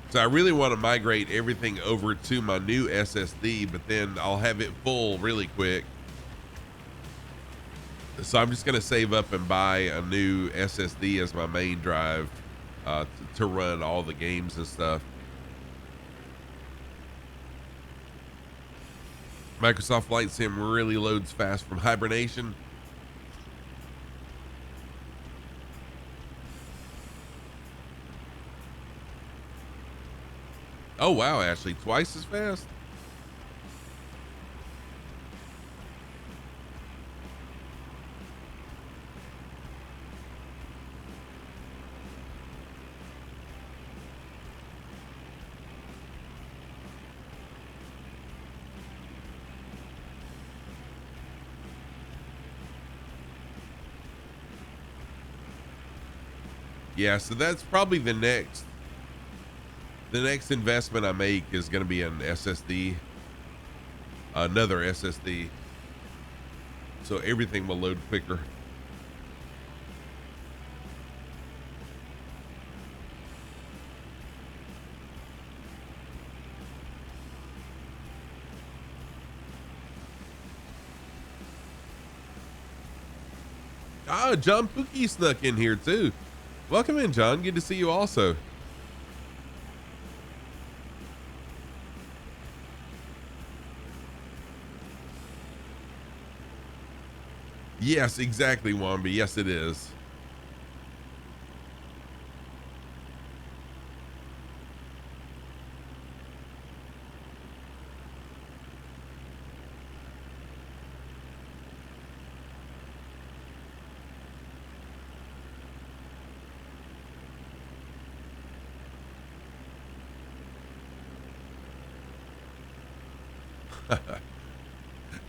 So I really want to migrate everything over to my new SSD, but then I'll have it full really quick. So I'm just going to save up and buy a new SSD as my main drive to run all the games and stuff. Microsoft Flight Sim really loads fast from hibernation. Oh wow, Ashley, twice as fast? Yeah, so that's probably the next investment I make is going to be an SSD, another SSD. So everything will load quicker. Ah, John Pookie snuck in here too. Welcome in, John. Good to see you also. Yes, exactly, Womby. Yes, it is.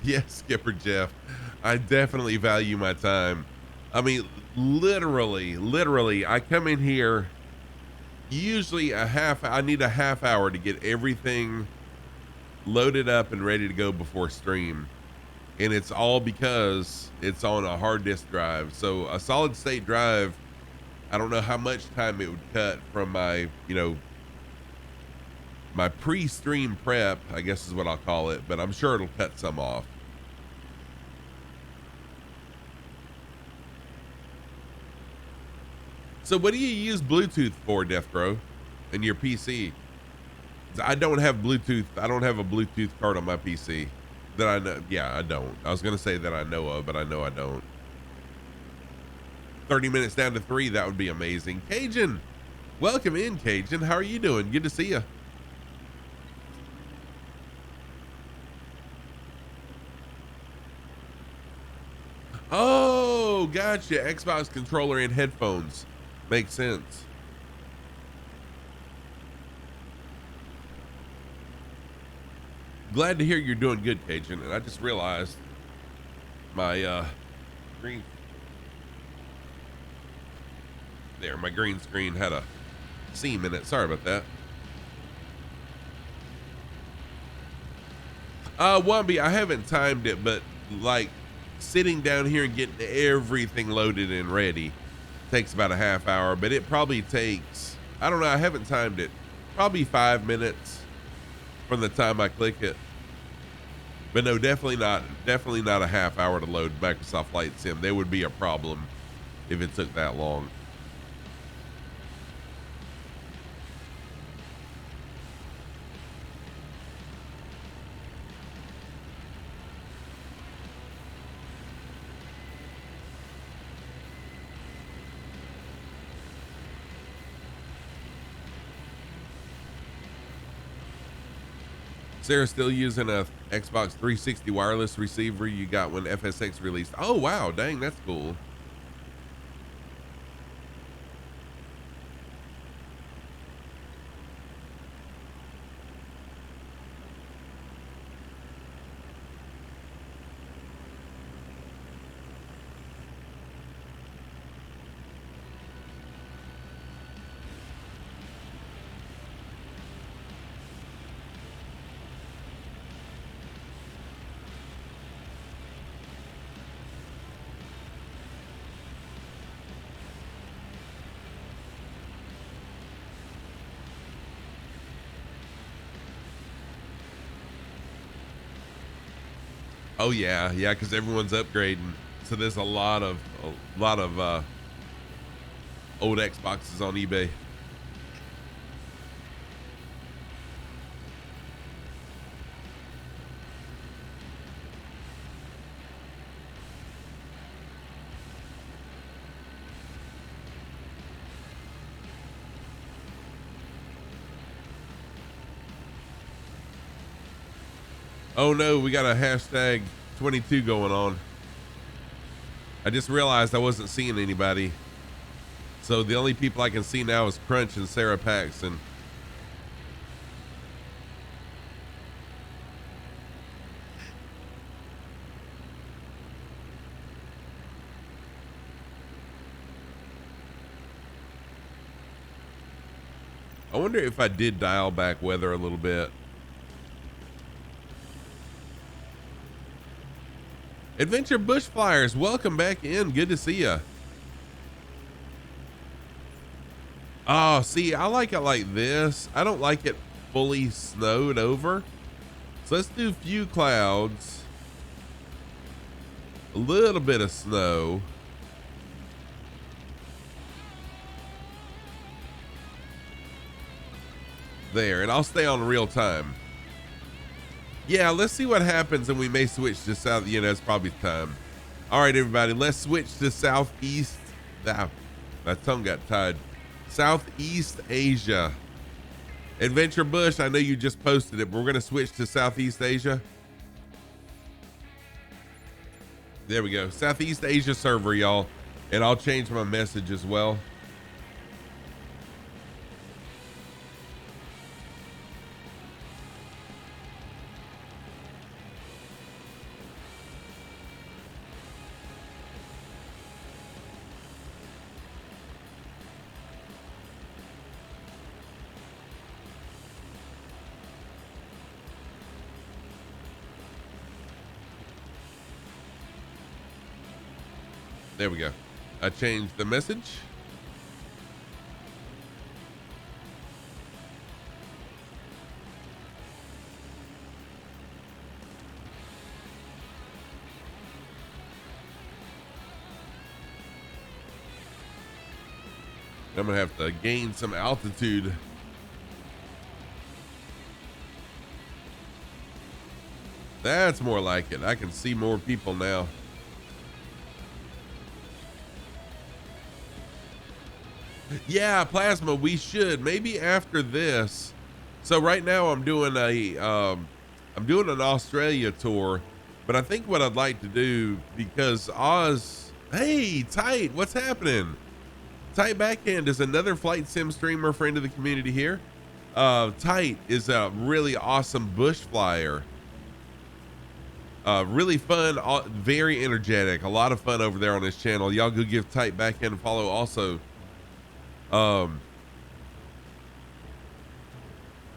Yes, Skipper Jeff. I definitely value my time. I mean, literally, I come in here usually I need a half hour to get everything loaded up and ready to go before stream. And it's all because it's on a hard disk drive. So a solid state drive, I don't know how much time it would cut from my, my pre-stream prep, I guess is what I'll call it, but I'm sure it'll cut some off. So what do you use Bluetooth for, Deathbro, in your PC? I don't have Bluetooth. I don't have a Bluetooth card on my PC that I know. Yeah, I don't. I was going to say that I know of, but I know I don't. 30 minutes down to 3. That would be amazing. Cajun, welcome in, Cajun. How are you doing? Good to see you. Oh, gotcha. Xbox controller and headphones. Makes sense. Glad to hear you're doing good, Cajun. And I just realized my green there, my green screen had a seam in it. Sorry about that. Womby, I haven't timed it, but like sitting down here and getting everything loaded and ready takes about a half hour, but it probably takes, I don't know, I haven't timed it, probably 5 minutes from the time I click it. But no, definitely not a half hour to load Microsoft Flight Sim. There would be a problem if it took that long. Sarah's still using a Xbox 360 wireless receiver you got when FSX released. Oh, wow. Dang, that's cool. Oh yeah, yeah, because everyone's upgrading. So there's a lot of old Xboxes on eBay. Oh no, we got a hashtag 22 going on. I just realized I wasn't seeing anybody. So the only people I can see now is Crunch and Sarah Paxton. I wonder if I did dial back weather a little bit. Adventure Bush Flyers, welcome back in. Good to see you. Oh, see, I like it like this. I don't like it fully snowed over. So let's do few clouds, a little bit of snow. There, and I'll stay on real time. Yeah, let's see what happens, and we may switch to south. You know, it's probably time. All right, everybody, let's switch to southeast. Ah, my tongue got tied. Southeast Asia. Adventure Bush, I know you just posted it, but we're going to switch to Southeast Asia. There we go. Southeast Asia server, y'all. And I'll change my message as well. There we go. I changed the message. I'm gonna have to gain some altitude. That's more like it. I can see more people now. Yeah, Plasma, we should maybe after this. So right now I'm doing an Australia tour, but I think what I'd like to do, because Oz, hey, Tight, what's happening? Tight Backhand is another flight sim streamer, friend of the community here. Tight is a really awesome bush flyer. Really fun, very energetic, a lot of fun over there on his channel. Y'all go give Tight Backhand a follow also.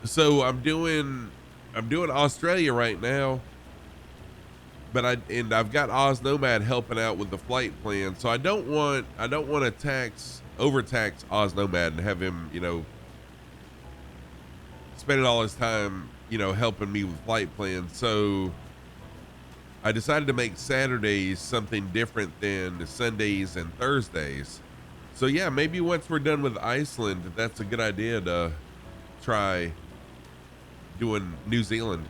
So I'm doing Australia right now, but I've got Oz Nomad helping out with the flight plan. So I don't want to overtax Oz Nomad and have him, you know, spending all his time, you know, helping me with flight plans. So I decided to make Saturdays something different than Sundays and Thursdays. So yeah, maybe once we're done with Iceland, that's a good idea to try doing New Zealand.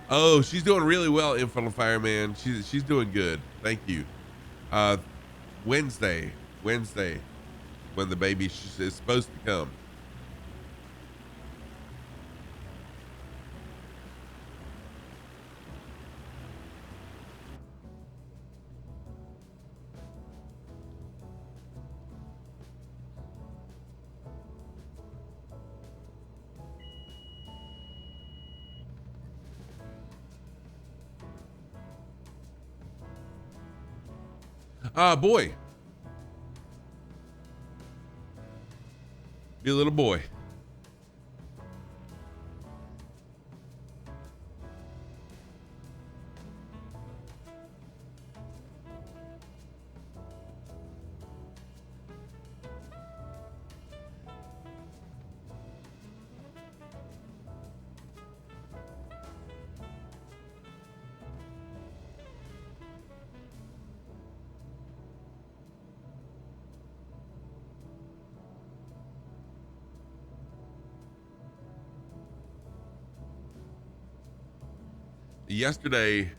Oh, she's doing really well, Infinite Fireman. She's doing good. Thank you. Wednesday, when the baby is supposed to come. Boy. Be a little boy. Yesterday,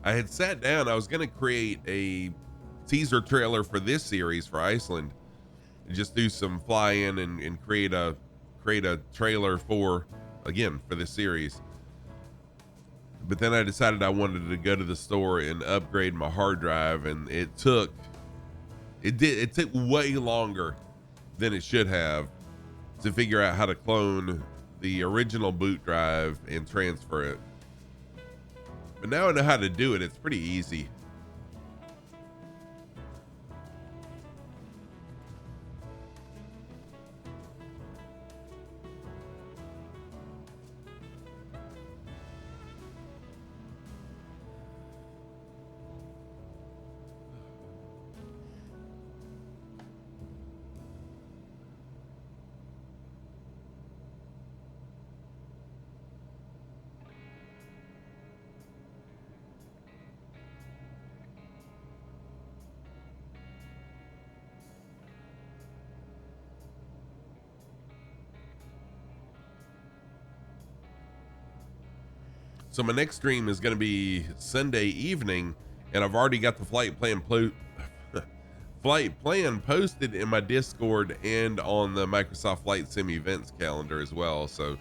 I had sat down. I was going to create a teaser trailer for this series for Iceland, and just do some fly-in and create a trailer for this series. But then I decided I wanted to go to the store and upgrade my hard drive, and it took way longer than it should have to figure out how to clone the original boot drive and transfer it. But now I know how to do it. It's pretty easy. So my next stream is going to be Sunday evening, and I've already got the flight plan posted in my Discord and on the Microsoft Flight Sim events calendar as well. So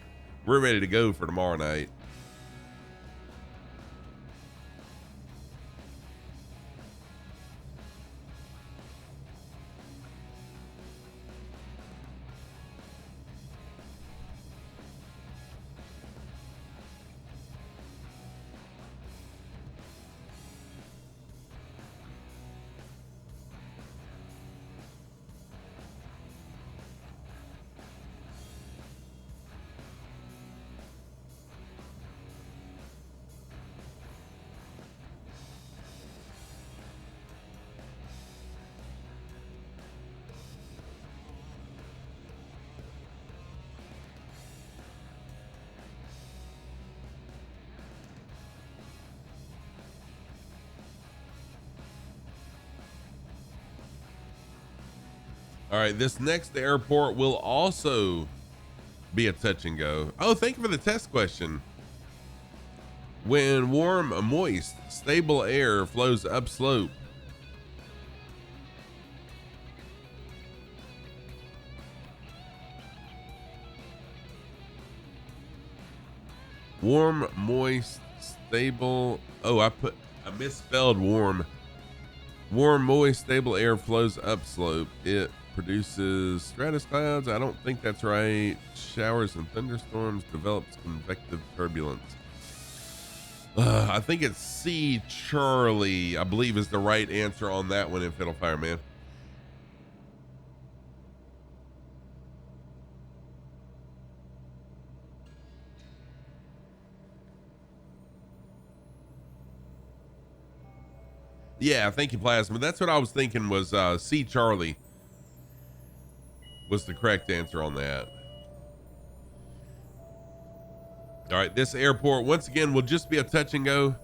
we're ready to go for tomorrow night. All right, this next airport will also be a touch and go. Oh, thank you for the test question. When warm, moist, stable air flows upslope, warm, moist, stable. Oh, I misspelled warm. Warm, moist, stable air flows upslope. It produces stratus clouds. I don't think that's right. Showers and thunderstorms, develops convective turbulence. I think it's C Charlie, I believe, is the right answer on that one in Fiddle Fireman. Yeah, thank you, Plasma. That's what I was thinking was C Charlie was the correct answer on that. All right, this airport, once again, will just be a touch and go.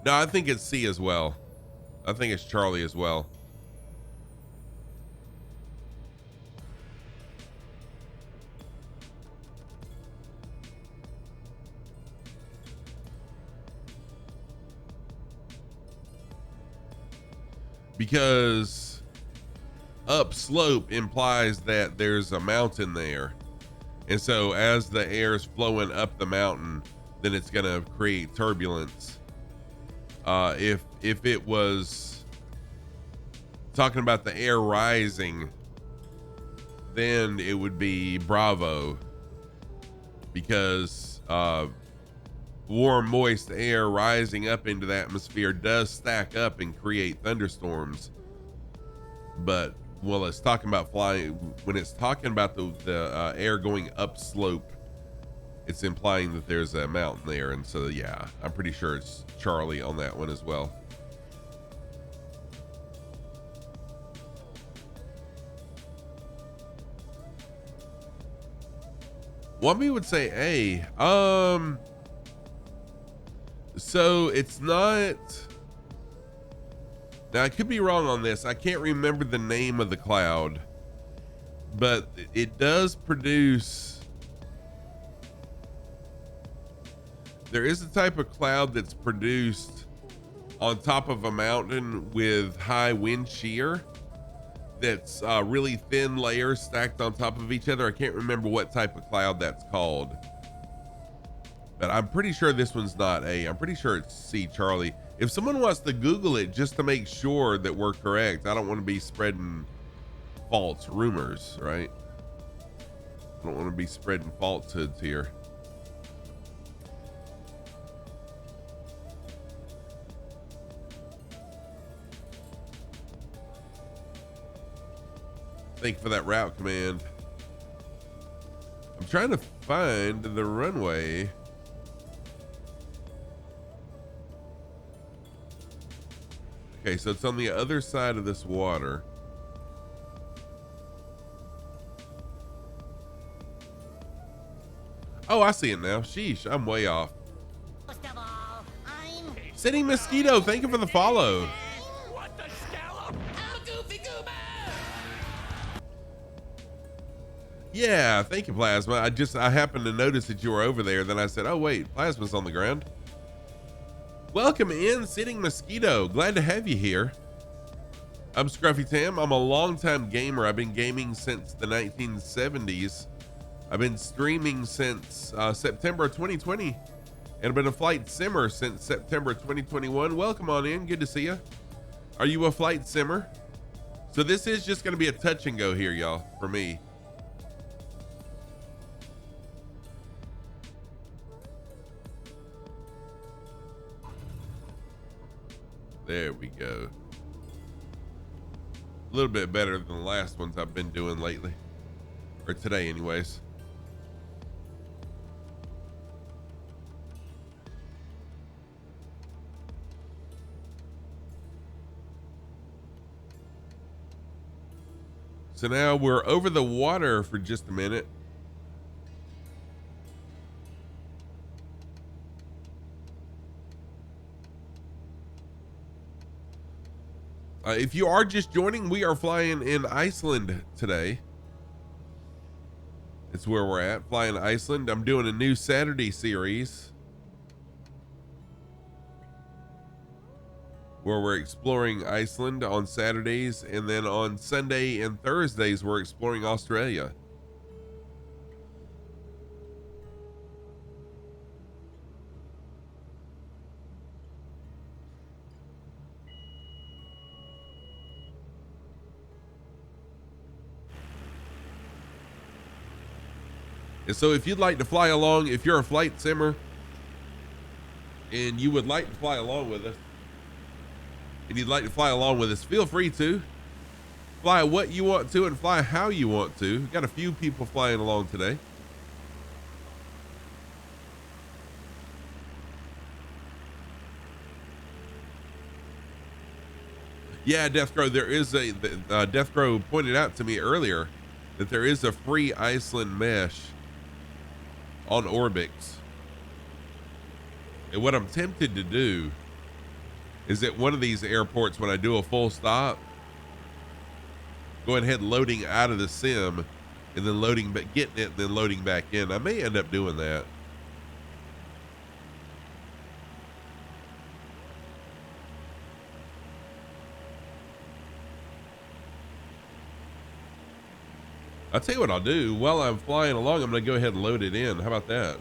No, I think it's C as well. I think it's Charlie as well. Because upslope implies that there's a mountain there. And so as the air is flowing up the mountain, then it's going to create turbulence. If it was talking about the air rising, then it would be Bravo, because warm, moist air rising up into the atmosphere does stack up and create thunderstorms. But when it's talking about the air going upslope, it's implying that there's a mountain there. And so, yeah, I'm pretty sure it's Charlie on that one as well. One me would say A. So it's not. Now I could be wrong on this. I can't remember the name of the cloud, but it does produce. There is a type of cloud that's produced on top of a mountain with high wind shear. That's really thin layers stacked on top of each other. I can't remember what type of cloud that's called, but I'm pretty sure this one's not A. I'm pretty sure it's C, Charlie. If someone wants to Google it just to make sure that we're correct, I don't want to be spreading false rumors, right? I don't want to be spreading falsehoods here. Thank you for that route command. I'm trying to find the runway. Okay, so it's on the other side of this water. Oh, I see it now. Sheesh, I'm way off. First of all, I'm Sitting Mosquito, thank you for the follow. what the scallop? I'm a goofy goober. Yeah, thank you, Plasma. I happened to notice that you were over there. Then I said, oh wait, Plasma's on the ground. Welcome in, Sitting Mosquito. Glad to have you here. I'm Scruffy Tam. I'm a longtime gamer. I've been gaming since the 1970s. I've been streaming since September 2020, and I've been a flight simmer since September 2021. Welcome on in. Good to see you. Are you a flight simmer? So this is just going to be a touch and go here, y'all, for me. There we go. A little bit better than the last ones I've been doing lately, or today anyways. So now we're over the water for just a minute. If you are just joining, we are flying in Iceland today. It's where we're at, flying Iceland. I'm doing a new Saturday series where we're exploring Iceland on Saturdays, and then on Sunday and Thursdays we're exploring Australia. And so if you'd like to fly along, if you're a flight simmer and you would like to fly along with us, feel free to fly what you want to and fly how you want to. We've got a few people flying along today. Yeah, Deathcrow, there is Deathcrow pointed out to me earlier that there is a free Iceland mesh on ORBX. And what I'm tempted to do is at one of these airports, when I do a full stop, go ahead and loading out of the sim and then loading, but getting it and then loading back in. I may end up doing that. I'll tell you what I'll do. While I'm flying along, I'm going to go ahead and load it in. How about that?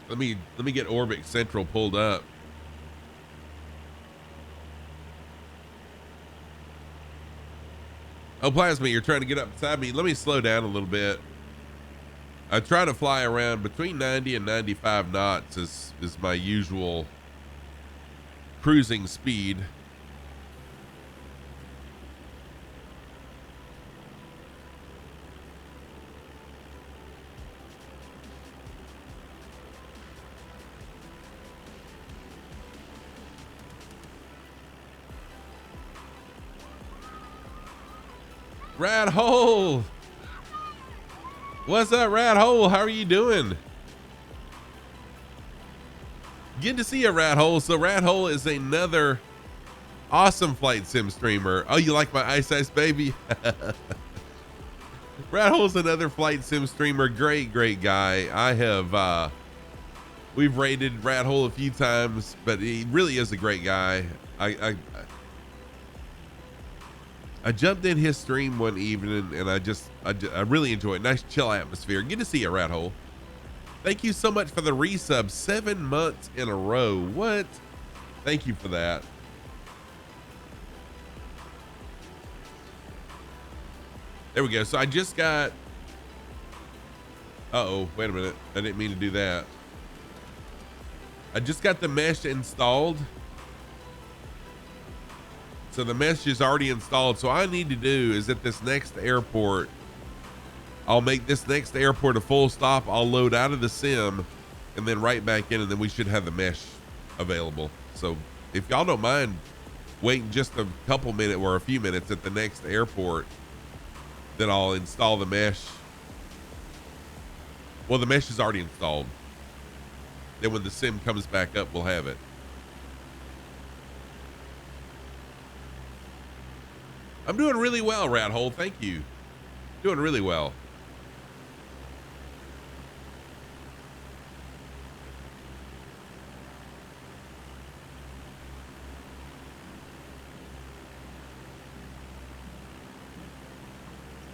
Let me get ORBX Central pulled up. Oh, Plasma, you're trying to get up beside me. Let me slow down a little bit. I try to fly around between 90 and 95 knots is my usual cruising speed. Rat Hole! What's up, Rat Hole? How are you doing? Good to see you, Rat Hole. So Rat Hole is another awesome flight sim streamer. Oh, you like my Ice Ice baby? Rat Hole's another flight sim streamer. Great guy. I have we've rated Rat Hole a few times, but he really is a great guy. I jumped in his stream one evening and I really enjoyed it. Nice chill atmosphere. Good to see you, Rat Hole. Thank you so much for the resub. 7 months in a row. What? Thank you for that. There we go. So I just got, uh-oh, wait a minute. I didn't mean to do that. I just got the mesh installed. So the mesh is already installed. So all I need to do is at this next airport, I'll make this next airport a full stop. I'll load out of the sim and then right back in, and then we should have the mesh available. So if y'all don't mind waiting just a couple minutes or a few minutes at the next airport, then I'll install the mesh. Well, the mesh is already installed. Then when the sim comes back up, we'll have it. I'm doing really well, Rat Hole. Thank you. Doing really well.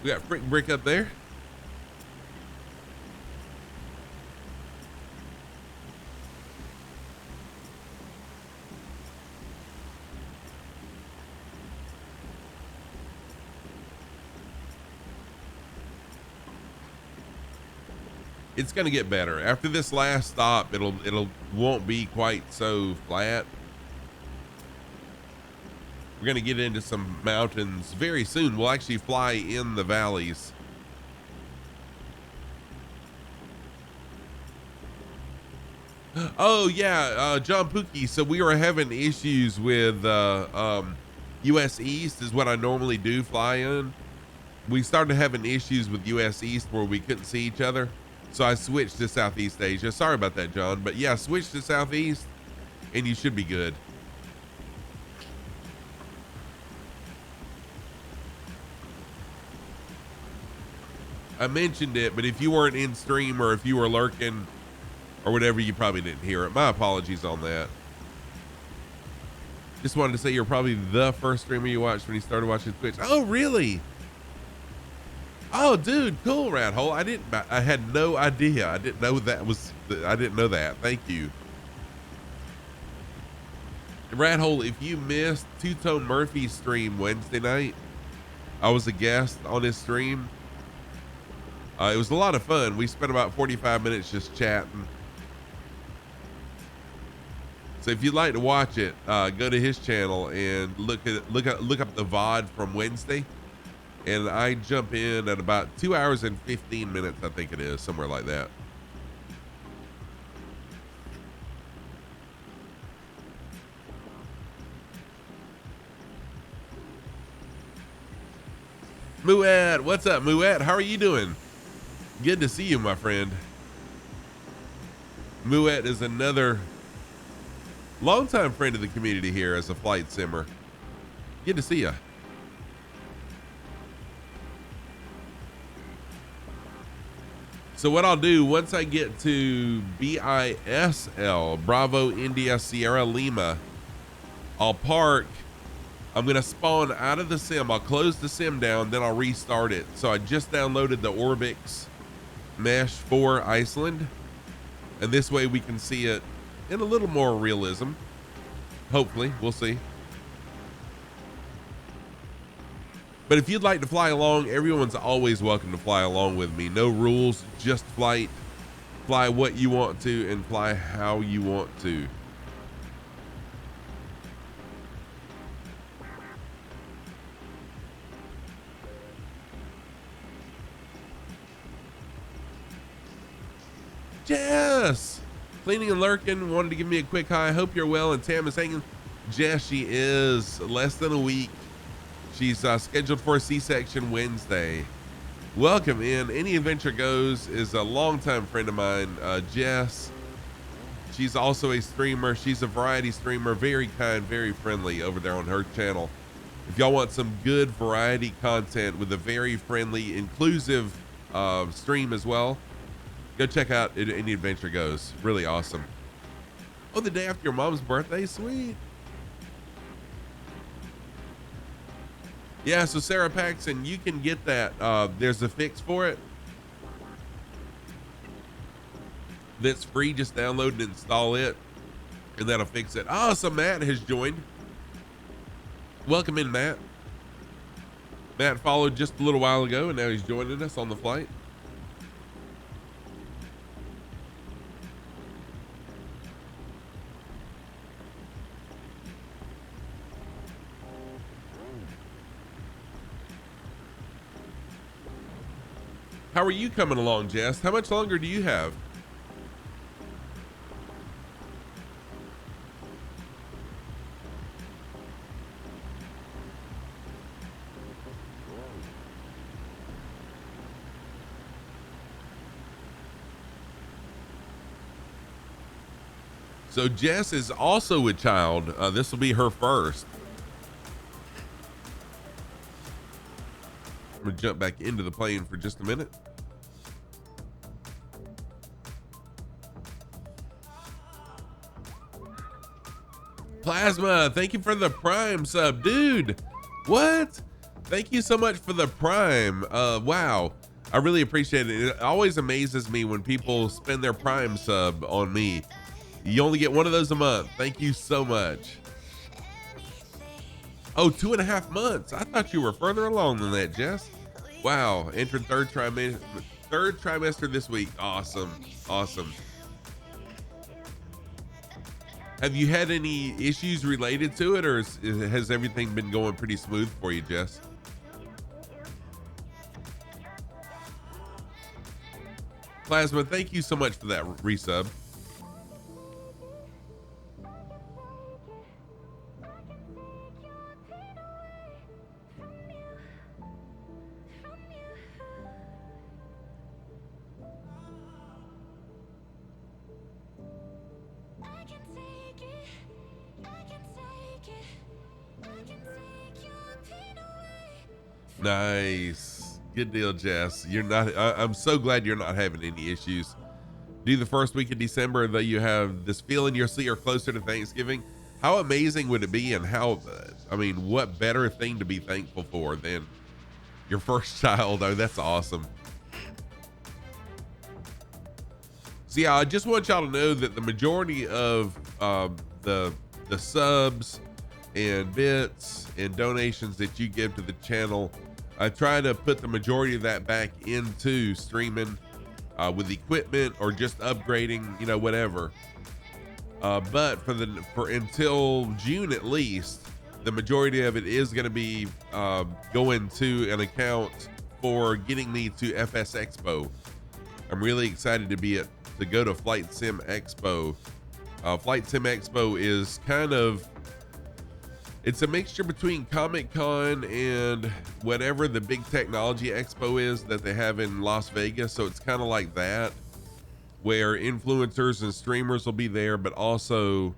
We got Frick Brick up there. It's gonna get better after this last stop. It'll won't be quite so flat. We're gonna get into some mountains very soon. We'll actually fly in the valleys. Oh yeah, John Pookie. So we were having issues with US East is what I normally do fly in. We started having issues with US East where we couldn't see each other. So I switched to Southeast Asia. Sorry about that, John. But yeah, switch to Southeast and you should be good. I mentioned it, but if you weren't in stream or if you were lurking or whatever, you probably didn't hear it. My apologies on that. Just wanted to say you're probably the first streamer you watched when you started watching Twitch. Oh, really? Oh, dude, cool, Rat Hole. I had no idea. I didn't know that. Thank you. Rat Hole, if you missed Two-Tone Murphy's stream Wednesday night, I was a guest on his stream. It was a lot of fun. We spent about 45 minutes just chatting. So if you'd like to watch it, go to his channel and look up the VOD from Wednesday. And I jump in at about 2 hours and 15 minutes, I think it is, somewhere like that. Muad, what's up, Muad? How are you doing? Good to see you, my friend. Muad is another longtime friend of the community here as a flight simmer. Good to see you. So what I'll do once I get to BISL, Bravo India Sierra Lima, I'll park. I'm going to spawn out of the sim. I'll close the sim down, then I'll restart it. So I just downloaded the ORBX mesh for Iceland. And this way we can see it in a little more realism. Hopefully, we'll see. But if you'd like to fly along, everyone's always welcome to fly along with me. No rules, just flight. Fly what you want to and fly how you want to. Jess, cleaning and lurking, wanted to give me a quick hi. Hope you're well. And Tam is hanging. Jess, she is less than a week. She's scheduled for a C-section Wednesday. Welcome in. Any Adventure Goes is a longtime friend of mine, Jess. She's also a streamer. She's a variety streamer, very kind, very friendly over there on her channel. If y'all want some good variety content with a very friendly, inclusive stream as well, go check out Any Adventure Goes. Really awesome. Oh, the day after your mom's birthday? Sweet. Yeah, so Sarah Paxson, you can get that. There's a fix for it that's free. Just download and install it, and that'll fix it. Oh, so Matt has joined. Welcome in, Matt. Matt followed just a little while ago, and now he's joining us on the flight. How are you coming along, Jess? How much longer do you have? So Jess is also a child. This will be her first. I'm gonna jump back into the plane for just a minute. Plasma, thank you for the Prime sub, dude. What? Thank you so much for the Prime. Wow, I really appreciate it. It always amazes me when people spend their Prime sub on me. You only get one of those a month. Thank you so much. Oh, 2.5 months. I thought you were further along than that, Jess. Wow, entered third trimester this week. Awesome, awesome. Have you had any issues related to it, or has everything been going pretty smooth for you, Jess? Plasma, thank you so much for that resub. Nice. Good deal, Jess. You're not, I'm so glad you're not having any issues. Do the first week of December that you have this feeling you're closer to Thanksgiving. How amazing would it be, and how, I mean, what better thing to be thankful for than your first child? Oh, that's awesome. So yeah, I just want y'all to know that the majority of the subs and bits and donations that you give to the channel, I try to put the majority of that back into streaming with equipment or just upgrading, you know, whatever. But for until June at least, the majority of it is going to be going to an account for getting me to FS Expo. I'm really excited to go to Flight Sim Expo. Flight Sim Expo is kind of, it's a mixture between Comic-Con and whatever the big technology expo is that they have in Las Vegas. So it's kind of like that, where influencers and streamers will be there, but also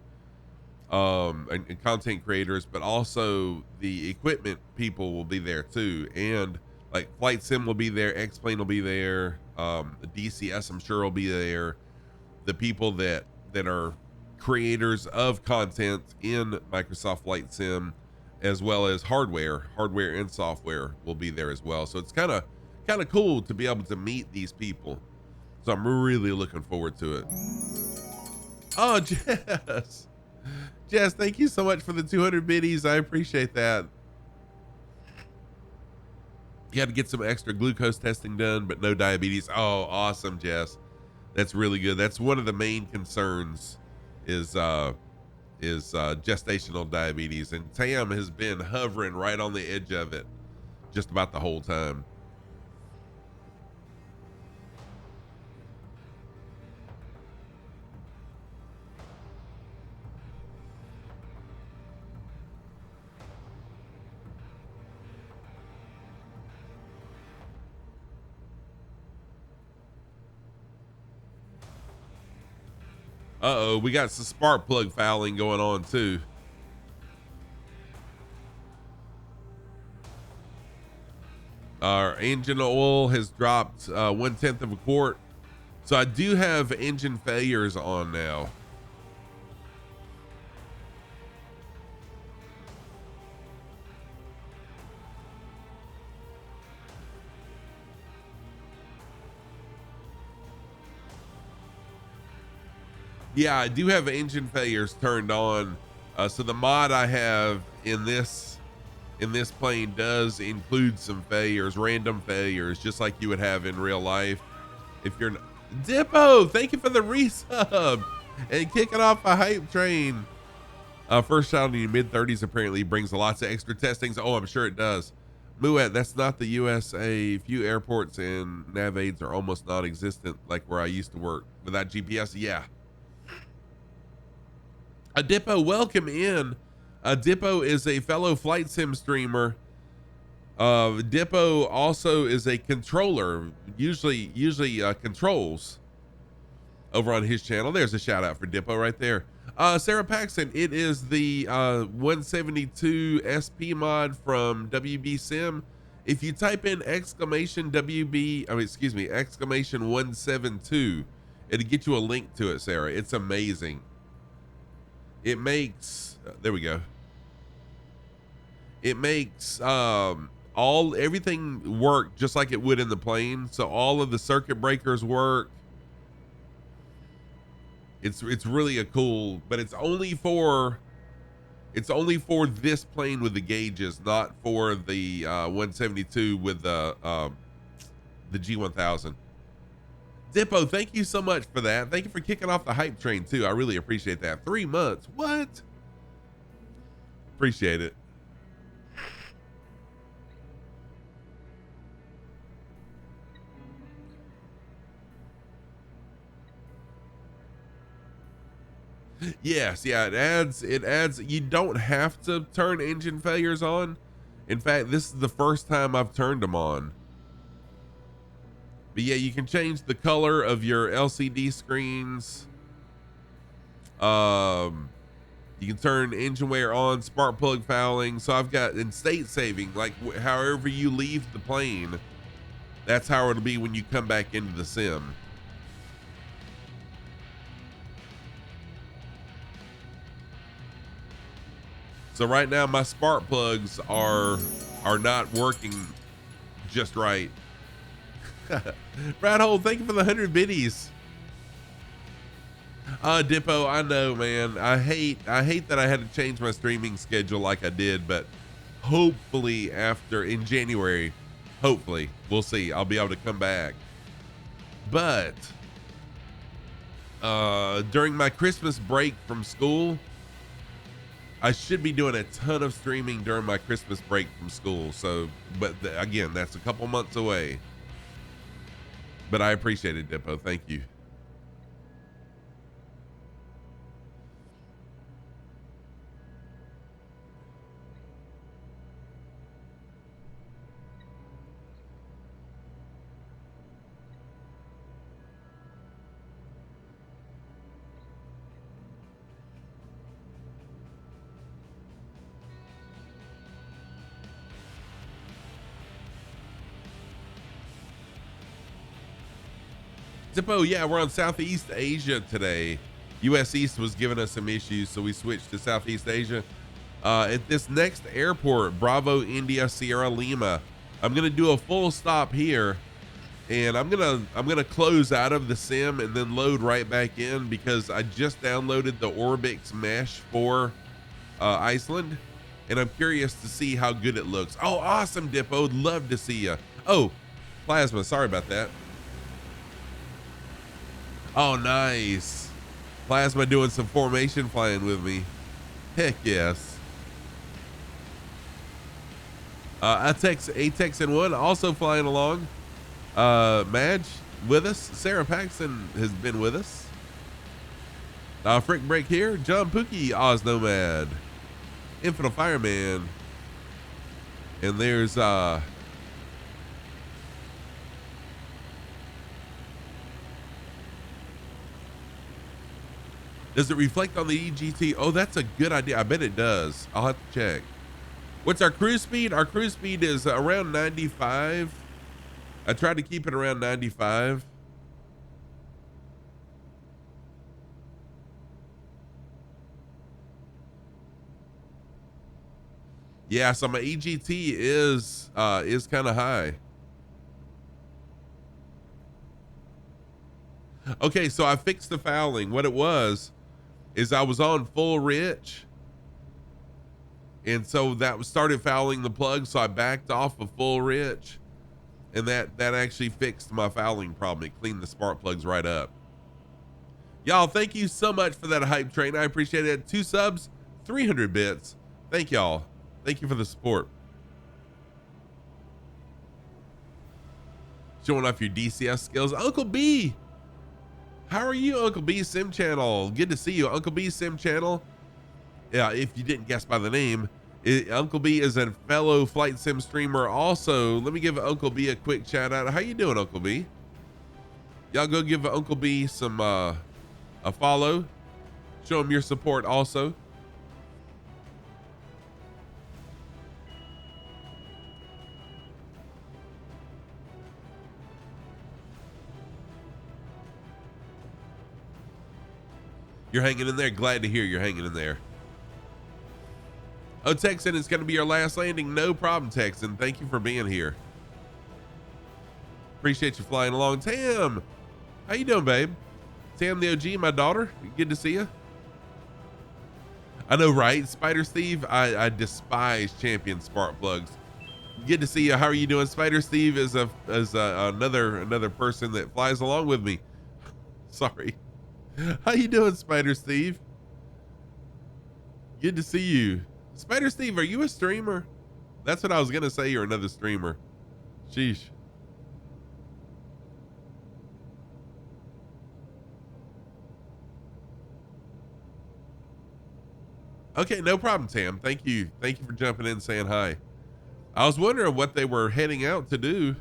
and content creators, but also the equipment people will be there too. And like Flight Sim will be there, X-Plane will be there, the DCS I'm sure will be there. The people that are creators of content in Microsoft Flight Sim, as well as hardware and software will be there as well. So it's kind of cool to be able to meet these people. So I'm really looking forward to it. Oh, Jess, thank you so much for the 200 biddies. I appreciate that. You had to get some extra glucose testing done, but no diabetes. Oh, awesome, Jess. That's really good. That's one of the main concerns is gestational diabetes, and Tam has been hovering right on the edge of it just about the whole time. Uh-oh, we got some spark plug fouling going on too. Our engine oil has dropped 1/10 of a quart. So I do have engine failures on now. Yeah, I do have engine failures turned on. So the mod I have in this plane does include some failures, random failures, just like you would have in real life. If you're not, Dippo, thank you for the resub and kicking off a hype train. First child in your mid-30s apparently brings lots of extra testings. Oh, I'm sure it does. Muet, that's not the USA. Few airports and nav aids are almost non-existent, like where I used to work without GPS. Yeah. Dippo, welcome in. Dippo is a fellow flight sim streamer. Dippo also is a controller, usually controls over on his channel. There's a shout out for Dippo right there. Sarah Paxton, it is the 172 SP mod from WB Sim. If you type in exclamation 172, it'll get you a link to it, Sarah. It's amazing. It makes, there we go. It makes everything work just like it would in the plane. So all of the circuit breakers work. It's really a cool, but it's only for this plane with the gauges, not for the 172 with the G1000. Dippo, thank you so much for that. Thank you for kicking off the hype train too. I really appreciate that. 3 months. What? Appreciate it. Yes, yeah, it adds, you don't have to turn engine failures on. In fact, this is the first time I've turned them on. But yeah, you can change the color of your LCD screens. You can turn engine wear on, spark plug fouling. So I've got in state saving, like however you leave the plane, that's how it'll be when you come back into the sim. So right now my spark plugs are not working just right. Brad Hole, thank you for the 100 biddies. Dippo, I know, man. I hate that I had to change my streaming schedule like I did, but hopefully in January, hopefully, we'll see. I'll be able to come back. But during my Christmas break from school, I should be doing a ton of streaming during my Christmas break from school. So, but again, that's a couple months away. But I appreciate it, Dippo. Thank you. Dippo, yeah, we're on Southeast Asia today. US East was giving us some issues, so we switched to Southeast Asia. At this next airport, Bravo India Sierra Lima, I'm gonna do a full stop here, and I'm gonna close out of the sim and then load right back in because I just downloaded the ORBX mesh for Iceland, and I'm curious to see how good it looks. Oh, awesome, Dippo. Love to see you. Oh, Plasma, sorry about that. Oh, nice. Plasma doing some formation flying with me. Heck yes. Atex and One also flying along. Madge with us. Sarah Paxton has been with us. Frick Break here. John Pookie, Oz Nomad, Infinite Fireman, and there's does it reflect on the EGT? Oh, that's a good idea. I bet it does. I'll have to check. What's our cruise speed? Our cruise speed is around 95. I try to keep it around 95. Yeah, so my EGT is kind of high. Okay, so I fixed the fouling. What it was is I was on full rich, and so that started fouling the plug, so I backed off of full rich, and that actually fixed my fouling problem. It cleaned the spark plugs right up. Y'all, thank you so much for that hype train. I appreciate it. 2 subs, 300 bits. Thank y'all. Thank you for the support. Showing off your DCS skills. Uncle B, how are you, Uncle B Sim Channel? Good to see you, Uncle B Sim Channel. Yeah, if you didn't guess by the name, Uncle B is a fellow flight sim streamer. Also, let me give Uncle B a quick shout out. How you doing, Uncle B? Y'all go give Uncle B some a follow. Show him your support also. You're hanging in there. Glad to hear you're hanging in there. Oh, Texan, it's going to be your last landing. No problem, Texan. Thank you for being here. Appreciate you flying along. Tam, how you doing, babe? Tam the OG, my daughter. Good to see you. I know, right? Spider Steve, I despise champion spark plugs. Good to see you. How are you doing? Spider Steve is another person that flies along with me. Sorry. How you doing, Spider Steve? Good to see you. Spider Steve, are you a streamer? That's what I was gonna say. You're another streamer. Sheesh. Okay, no problem, Tam. Thank you. Thank you for jumping in and saying hi. I was wondering what they were heading out to do.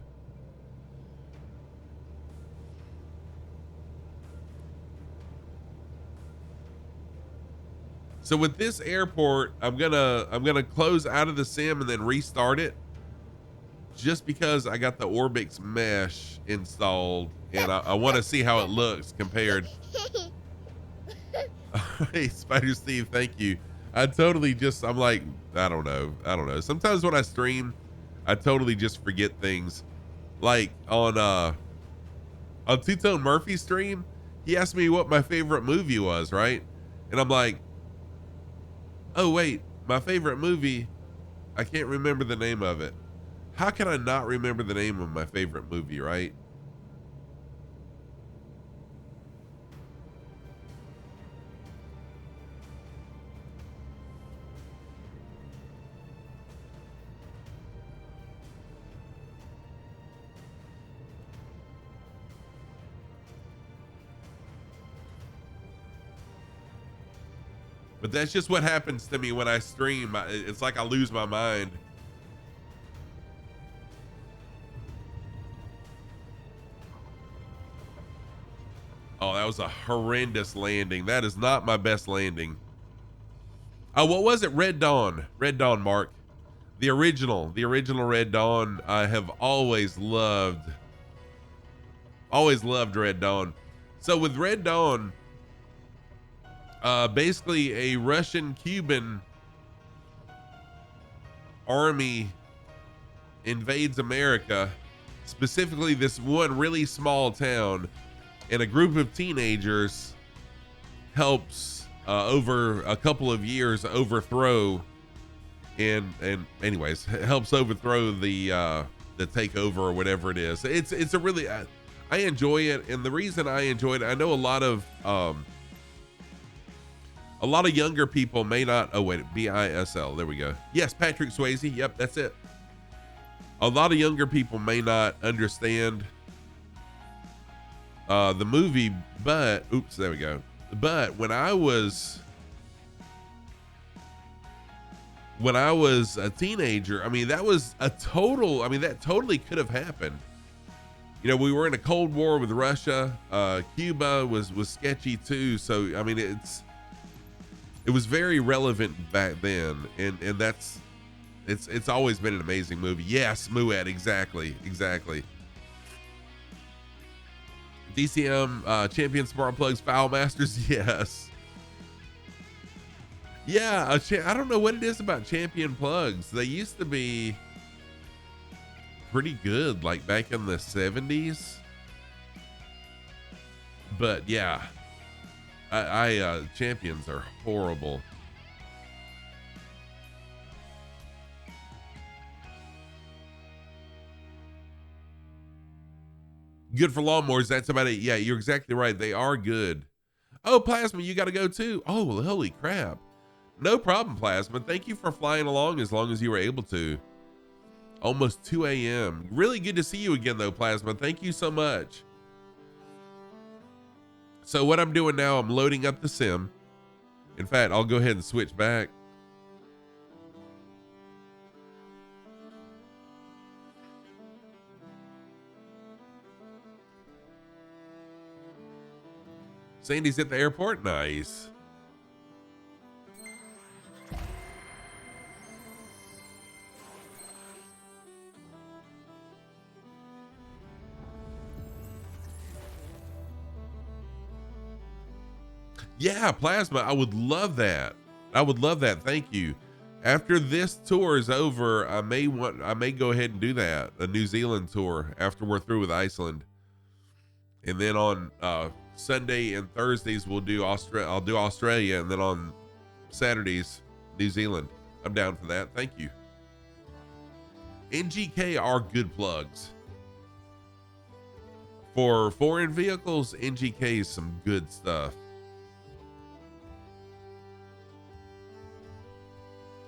So with this airport, I'm gonna close out of the sim and then restart it, just because I got the ORBX mesh installed and I want to see how it looks compared. Hey, Spider Steve, thank you. I'm like, I don't know. Sometimes when I stream, I totally just forget things. Like on Two-Tone Murphy's stream, he asked me what my favorite movie was, right? And I'm like, oh wait, my favorite movie, I can't remember the name of it. How can I not remember the name of my favorite movie, right? But that's just what happens to me when I stream. It's like I lose my mind. Oh, that was a horrendous landing. That is not my best landing. Oh, what was it? Red Dawn. Red Dawn, Mark. The original Red Dawn. I have always loved Red Dawn. So with Red Dawn, basically a Russian-Cuban army invades America, specifically this one really small town, and a group of teenagers helps over a couple of years overthrow and anyways, helps overthrow the takeover or whatever it is. It's a really I enjoy it, and the reason I enjoy it, I know a lot of younger people may not. Oh wait, BISL. There we go. Yes, Patrick Swayze. Yep, that's it. A lot of younger people may not understand the movie, but oops, there we go. But when I was a teenager, I mean, that was that totally could have happened. You know, we were in a Cold War with Russia. Cuba was sketchy too. So I mean, it was very relevant back then, and that's it's always been an amazing movie. Yes, Muad, exactly. DCM champion spark plugs, foul masters. Yes. Yeah, I don't know what it is about champion plugs. They used to be pretty good, like back in the 70s. But yeah, I champions are horrible. Good for lawnmowers. That's about it. Yeah, you're exactly right. They are good. Oh, Plasma, you got to go too. Oh, well, holy crap. No problem, Plasma. Thank you for flying along as long as you were able to. Almost 2 a.m. Really good to see you again, though, Plasma. Thank you so much. So what I'm doing now, I'm loading up the sim. In fact, I'll go ahead and switch back. Sandy's at the airport. Nice. Yeah, Plasma, I would love that. I would love that. Thank you. After this tour is over, I may go ahead and do that, a New Zealand tour after we're through with Iceland. And then on Sunday and Thursdays I'll do Australia, and then on Saturdays New Zealand. I'm down for that. Thank you. NGK are good plugs. For foreign vehicles, NGK is some good stuff.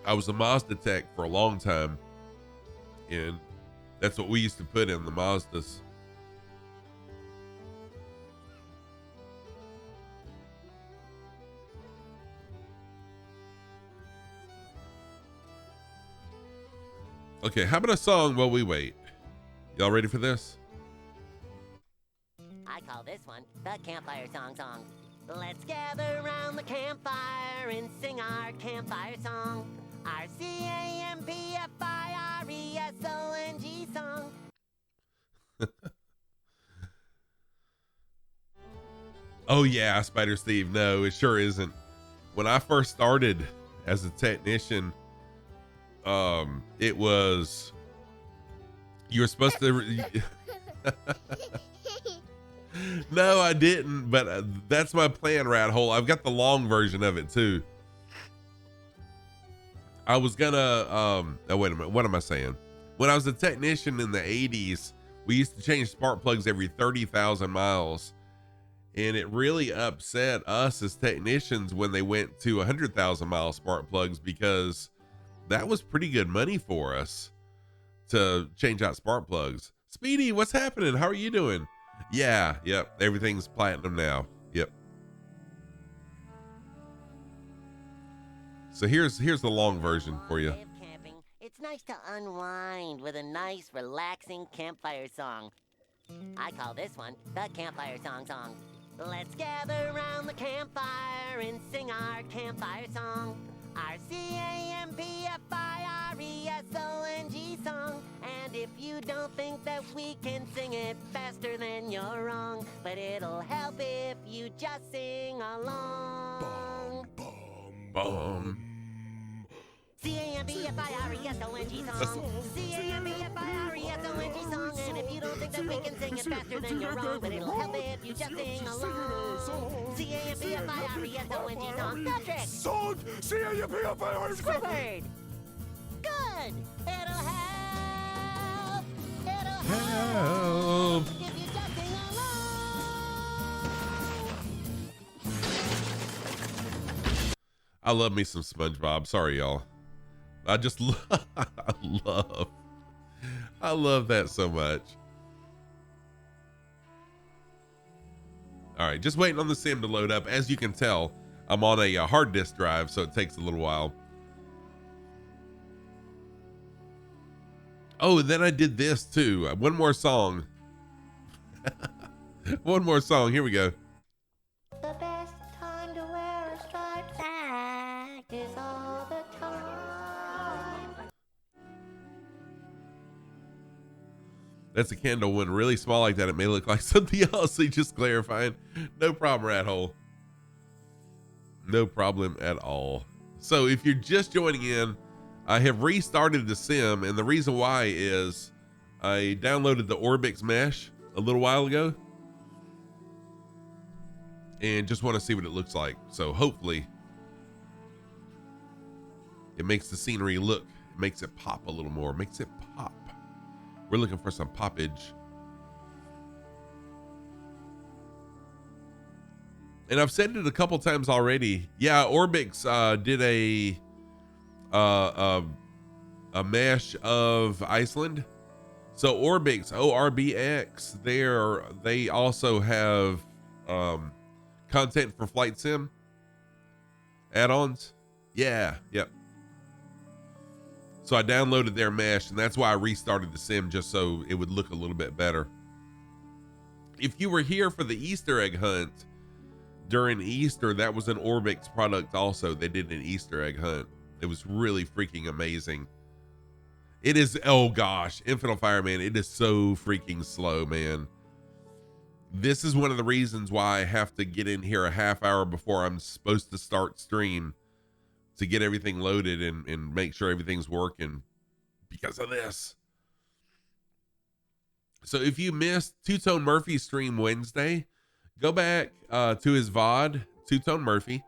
I was a Mazda tech for a long time, and that's what we used to put in the Mazdas. Okay, how about a song while we wait? Y'all ready for this? I call this one the campfire song. Let's gather around the campfire and sing our campfire song. Our CAMPFIRESONG song. Oh yeah, Spider Steve. No, it sure isn't. When I first started as a technician, it was, you were supposed to No, I didn't, but that's my plan, Rat Hole. I've got the long version of it too. I was gonna oh wait a minute, what am I saying? When I was a technician in the 80s, we used to change spark plugs every 30,000 miles, and it really upset us as technicians when they went to 100,000 mile spark plugs, because that was pretty good money for us to change out spark plugs. Speedy, what's happening? How are you doing? Yeah, yep, everything's platinum now. Yep. So here's the long version for you. Camping, it's nice to unwind with a nice, relaxing campfire song. I call this one the campfire song. Let's gather around the campfire and sing our campfire song. Our CAMPFIRESONG song. And if you don't think that we can sing it faster, then you're wrong. But it'll help if you just sing along. Boom. CAMPFIRESONG song. CAMPFIRESONG song. And if you don't think that we can sing it faster, then you're wrong. But it'll help if you just sing along. CAMPFIRESONG song. Patrick. Song. Squidward. good. It'll help. It'll Help. if you just sing along. I love me some SpongeBob. Sorry, y'all. I just I love that so much. All right, just waiting on the sim to load up. As you can tell, I'm on a hard disk drive, so it takes a little while. Oh, and then I did this too. One more song. One more song. Here we go. The best time to wear a striped act is all the time. That's a candle. When really small like that, it may look like something else. So just clarifying. No problem, rat hole. No problem at all. So if you're just joining in, I have restarted the sim, and the reason why is I downloaded the ORBX mesh a little while ago and just want to see what it looks like. So hopefully it makes the scenery look, it makes it pop a little more, makes it pop. We're looking for some poppage. And I've said it a couple times already. Yeah, ORBX did a mesh of Iceland. So ORBX, ORBX, they also have content for flight sim add-ons. Yeah, yep. So I downloaded their mesh, and that's why I restarted the sim, just so it would look a little bit better. If you were here for the Easter egg hunt during Easter, that was an ORBX product also. They did an Easter egg hunt. It was really freaking amazing. It is, oh gosh, Infinite Fire, man, it is so freaking slow, man. This is one of the reasons why I have to get in here a half hour before I'm supposed to start stream to get everything loaded and make sure everything's working because of this. So if you missed Two-Tone Murphy's stream Wednesday, go back to his VOD, Two-Tone Murphy,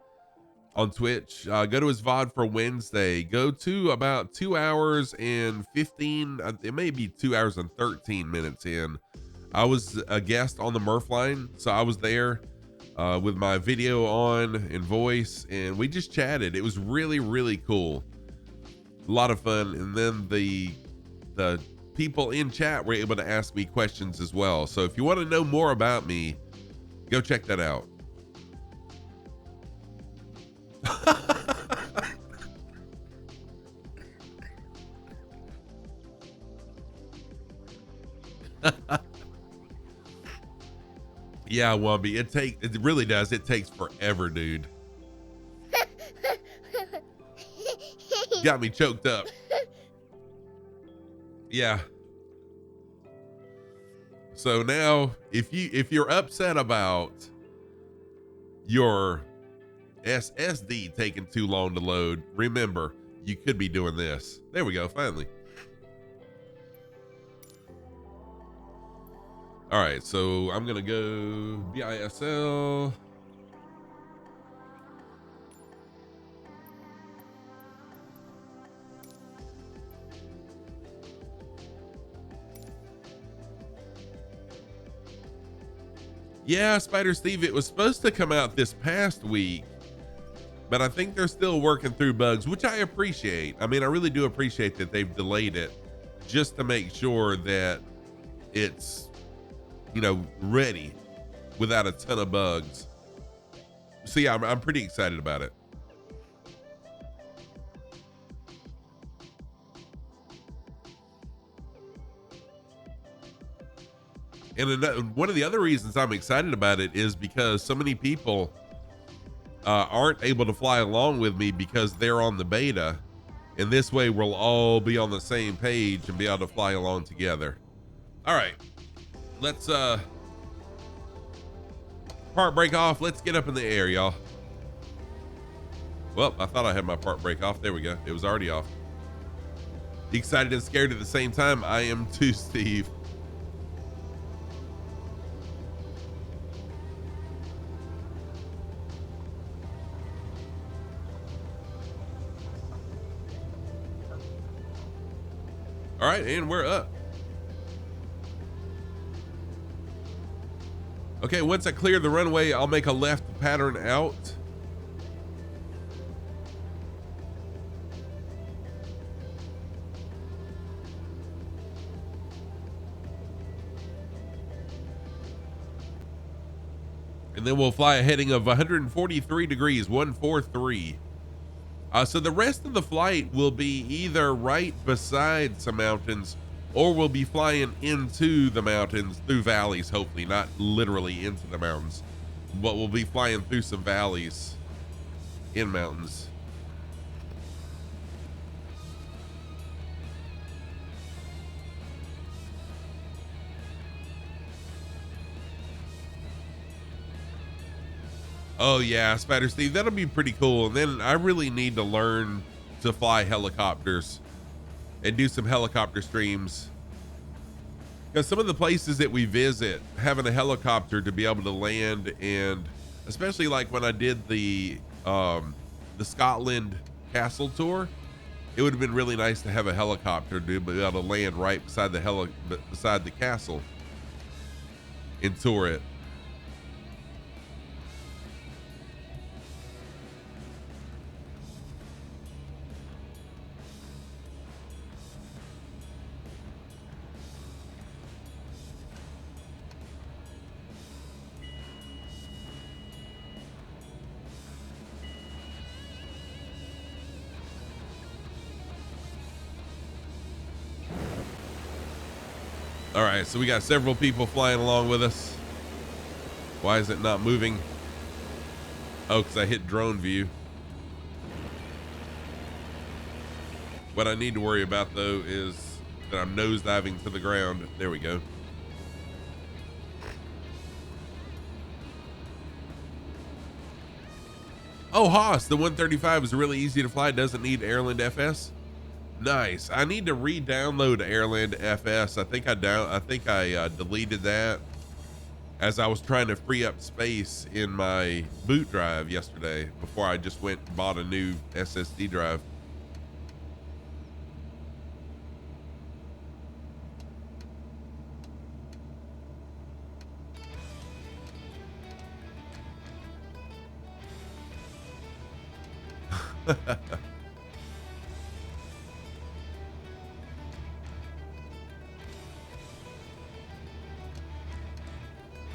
on Twitch. Go to his VOD for Wednesday. Go to about 2 hours and 15, it may be 2 hours and 13 minutes in. I was a guest on the Murph line, so I was there with my video on and voice, and we just chatted. It was really, really cool. A lot of fun. And then the people in chat were able to ask me questions as well. So if you want to know more about me, go check that out. Yeah, Wumby, it really does. It takes forever, dude. Got me choked up. Yeah. So now if you're upset about your SSD taking too long to load, remember you could be doing this. There we go, finally. All right, so I'm gonna go BISL. Yeah, Spider Steve, it was supposed to come out this past week, but I think they're still working through bugs, which I appreciate. I mean, I really do appreciate that they've delayed it just to make sure that it's, you know, ready without a ton of bugs. So yeah, I'm pretty excited about it. And one of the other reasons I'm excited about it is because so many people aren't able to fly along with me because they're on the beta, and this way we'll all be on the same page and be able to fly along together. All right, let's part break off. Let's get up in the air, y'all. Well, I thought I had my part break off. There we go. It was already off. Excited and scared at the same time. I am too, Steve. All right, and we're up. Okay, once I clear the runway, I'll make a left pattern out. And then we'll fly a heading of 143 degrees, 143. So the rest of the flight will be either right beside some mountains, or we'll be flying into the mountains through valleys, hopefully not literally into the mountains, but we'll be flying through some valleys in mountains. Oh yeah, Spider Steve, that'll be pretty cool. And then I really need to learn to fly helicopters and do some helicopter streams, because some of the places that we visit, having a helicopter to be able to land, and especially like when I did the Scotland castle tour, it would have been really nice to have a helicopter to be able to land right beside the castle and tour it. All right, so we got several people flying along with us. Why is it not moving? Oh, because I hit drone view. What I need to worry about, though, is that I'm nosediving to the ground. There we go. Oh, Haas, the 135 is really easy to fly. Doesn't need Airland FS. Nice. I need to re-download Airland FS. I think I deleted that as I was trying to free up space in my boot drive yesterday before I just went and bought a new SSD drive.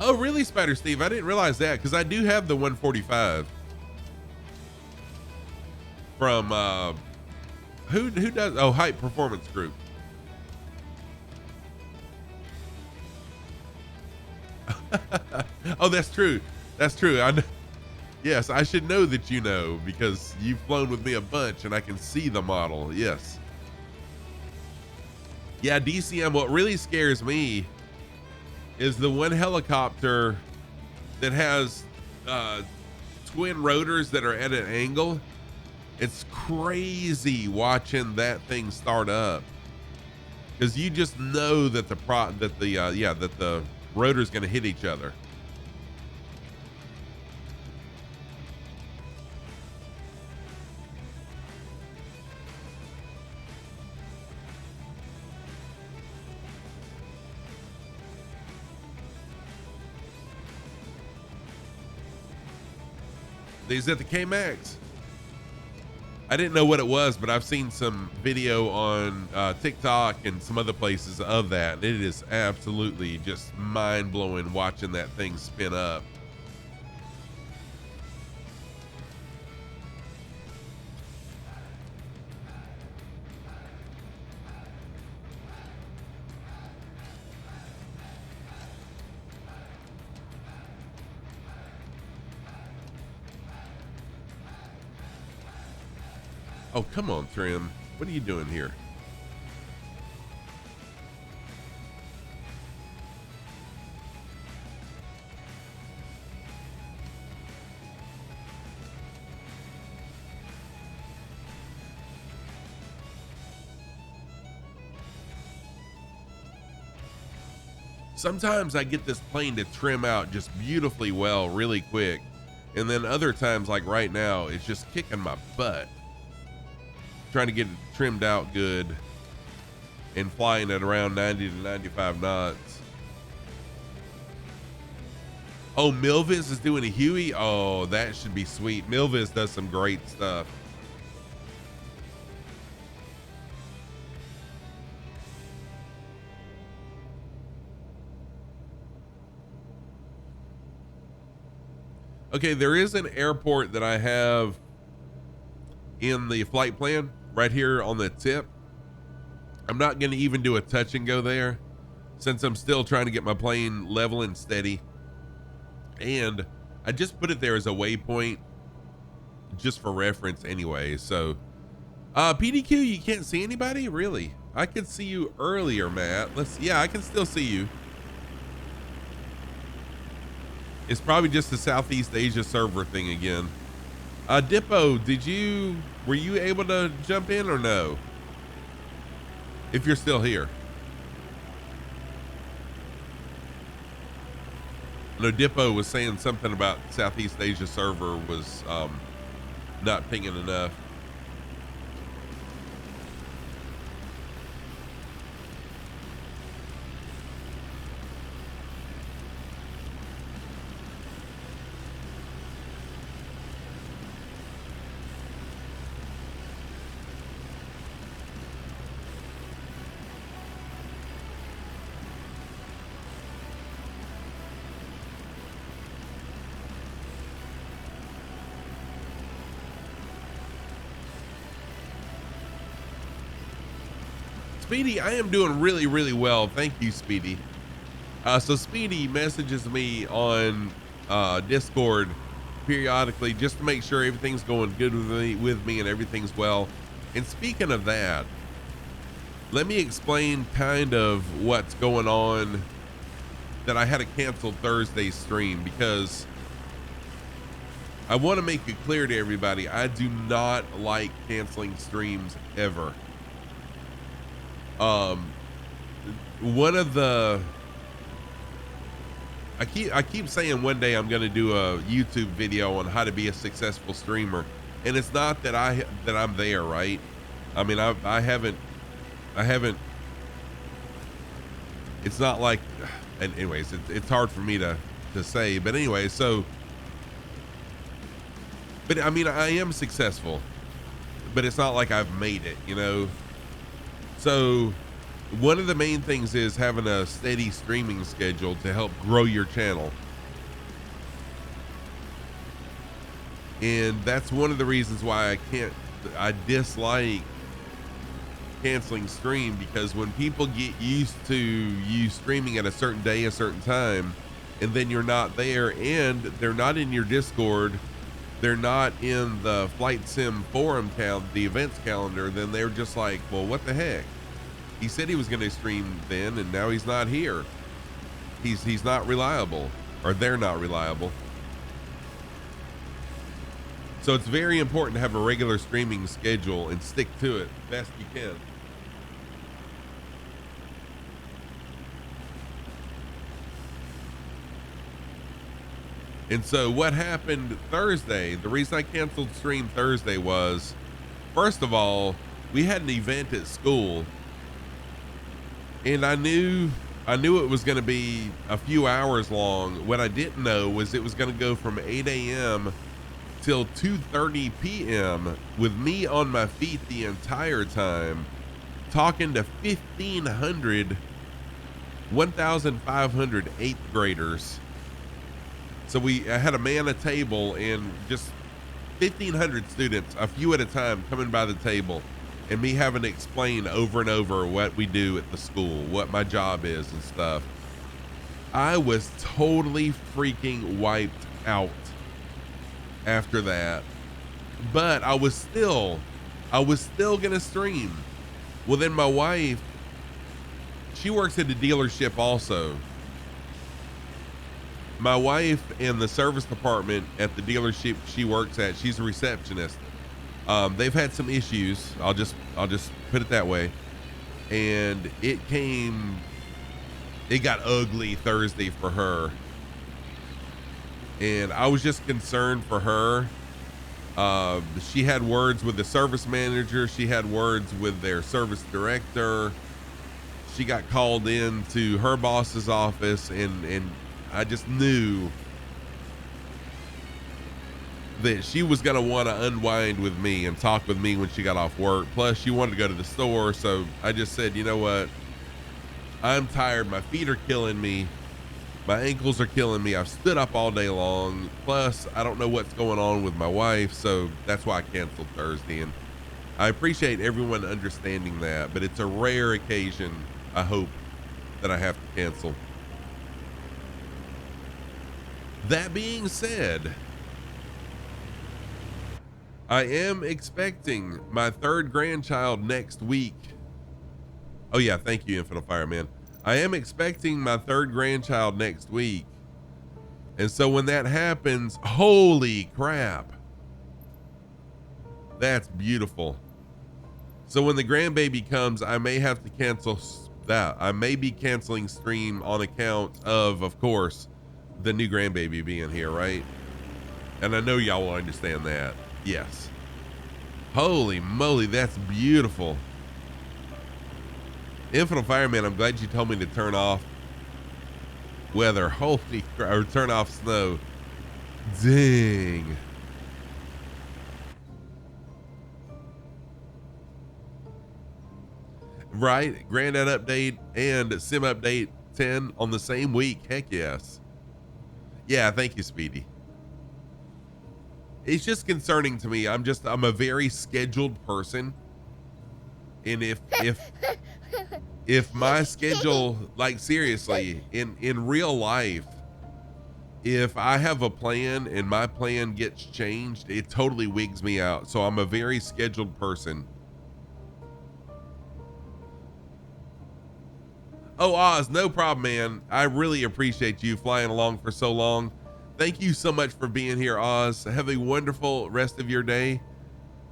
Oh, really, Spider Steve? I didn't realize that, because I do have the 145 from who does? Oh, Hype Performance Group. Oh, that's true. That's true. Yes, I should know that you know, because you've flown with me a bunch and I can see the model. Yes. Yeah, DCM, what really scares me is the one helicopter that has twin rotors that are at an angle. It's crazy watching that thing start up, because you just know that the rotor's going to hit each other. Is that the K-Max? I didn't know what it was, but I've seen some video on TikTok and some other places of that. It is absolutely just mind-blowing watching that thing spin up. Oh, come on, Trim. What are you doing here? Sometimes I get this plane to trim out just beautifully well, really quick. And then other times, like right now, it's just kicking my butt trying to get it trimmed out good. and flying at around 90 to 95 knots. Oh, Milvis is doing a Huey. Oh, that should be sweet. Milvis does some great stuff. Okay, there is an airport that I have in the flight plan right here on the tip. I'm not going to even do a touch and go there since I'm still trying to get my plane level and steady. And I just put it there as a waypoint just for reference anyway. So, PDQ, you can't see anybody? Really? I could see you earlier, Matt. Yeah, I can still see you. It's probably just the Southeast Asia server thing again. Dippo, were you able to jump in or no? If you're still here. No, Dippo was saying something about Southeast Asia server was not pinging enough. Speedy, I am doing really, really well. Thank you, Speedy. So Speedy messages me on Discord periodically just to make sure everything's going good with me and everything's well. And speaking of that, let me explain kind of what's going on that I had to cancel Thursday's stream, because I want to make it clear to everybody, I do not like canceling streams ever. One of the, I keep saying one day I'm going to do a YouTube video on how to be a successful streamer, and it's not that I'm there, right? I mean, I haven't, it's not like, and anyways, it's hard for me to say, but anyway, so, but I mean, I am successful, but it's not like I've made it, you know? So one of the main things is having a steady streaming schedule to help grow your channel. And that's one of the reasons why I dislike canceling stream, because when people get used to you streaming at a certain day, a certain time, and then you're not there and they're not in your Discord, they're not in the flight sim forum the events calendar, then they're just like, well, what the heck? He said he was going to stream then, and now he's not here. He's not reliable, or they're not reliable. So it's very important to have a regular streaming schedule and stick to it best you can. And so what happened Thursday, the reason I canceled stream Thursday was, first of all, we had an event at school, and I knew it was going to be a few hours long. What I didn't know was it was going to go from 8 a.m. till 2:30 p.m. with me on my feet the entire time, talking to 1,500 eighth graders. So I had a man a table and just 1,500 students, a few at a time, coming by the table, and me having to explain over and over what we do at the school, what my job is and stuff. I was totally freaking wiped out after that, but I was still gonna stream. Well, then my wife, she works at a dealership also. My wife in the service department at the dealership she works at, she's a receptionist. They've had some issues. I'll just put it that way. And it got ugly Thursday for her. And I was just concerned for her. She had words with the service manager. She had words with their service director. she got called in to her boss's office, and I just knew that she was going to want to unwind with me and talk with me when she got off work. Plus, she wanted to go to the store. So I just said, you know what? I'm tired. My feet are killing me. My ankles are killing me. I've stood up all day long. Plus, I don't know what's going on with my wife. So that's why I canceled Thursday. And I appreciate everyone understanding that, but it's a rare occasion, I hope, that I have to cancel. That being said, I am expecting my third grandchild next week. Oh yeah, thank you, Infinite Fireman. I am expecting my third grandchild next week. And so when that happens, holy crap. That's beautiful. So when the grandbaby comes, I may have to cancel that. I may be canceling stream on account of course, the new grandbaby being here, right? And I know y'all will understand that. Yes. Holy moly, that's beautiful. Infinite Fireman, I'm glad you told me to turn off weather. Holy crap, or turn off snow. Dang. Right? Granddad update and sim update 10 on the same week. Heck yes. Yeah, thank you, Speedy. It's just concerning to me. I'm a very scheduled person. And if my schedule, like seriously, in real life, if I have a plan and my plan gets changed, it totally wigs me out. So I'm a very scheduled person. Oh, Oz, no problem, man. I really appreciate you flying along for so long. Thank you so much for being here, Oz. Have a wonderful rest of your day.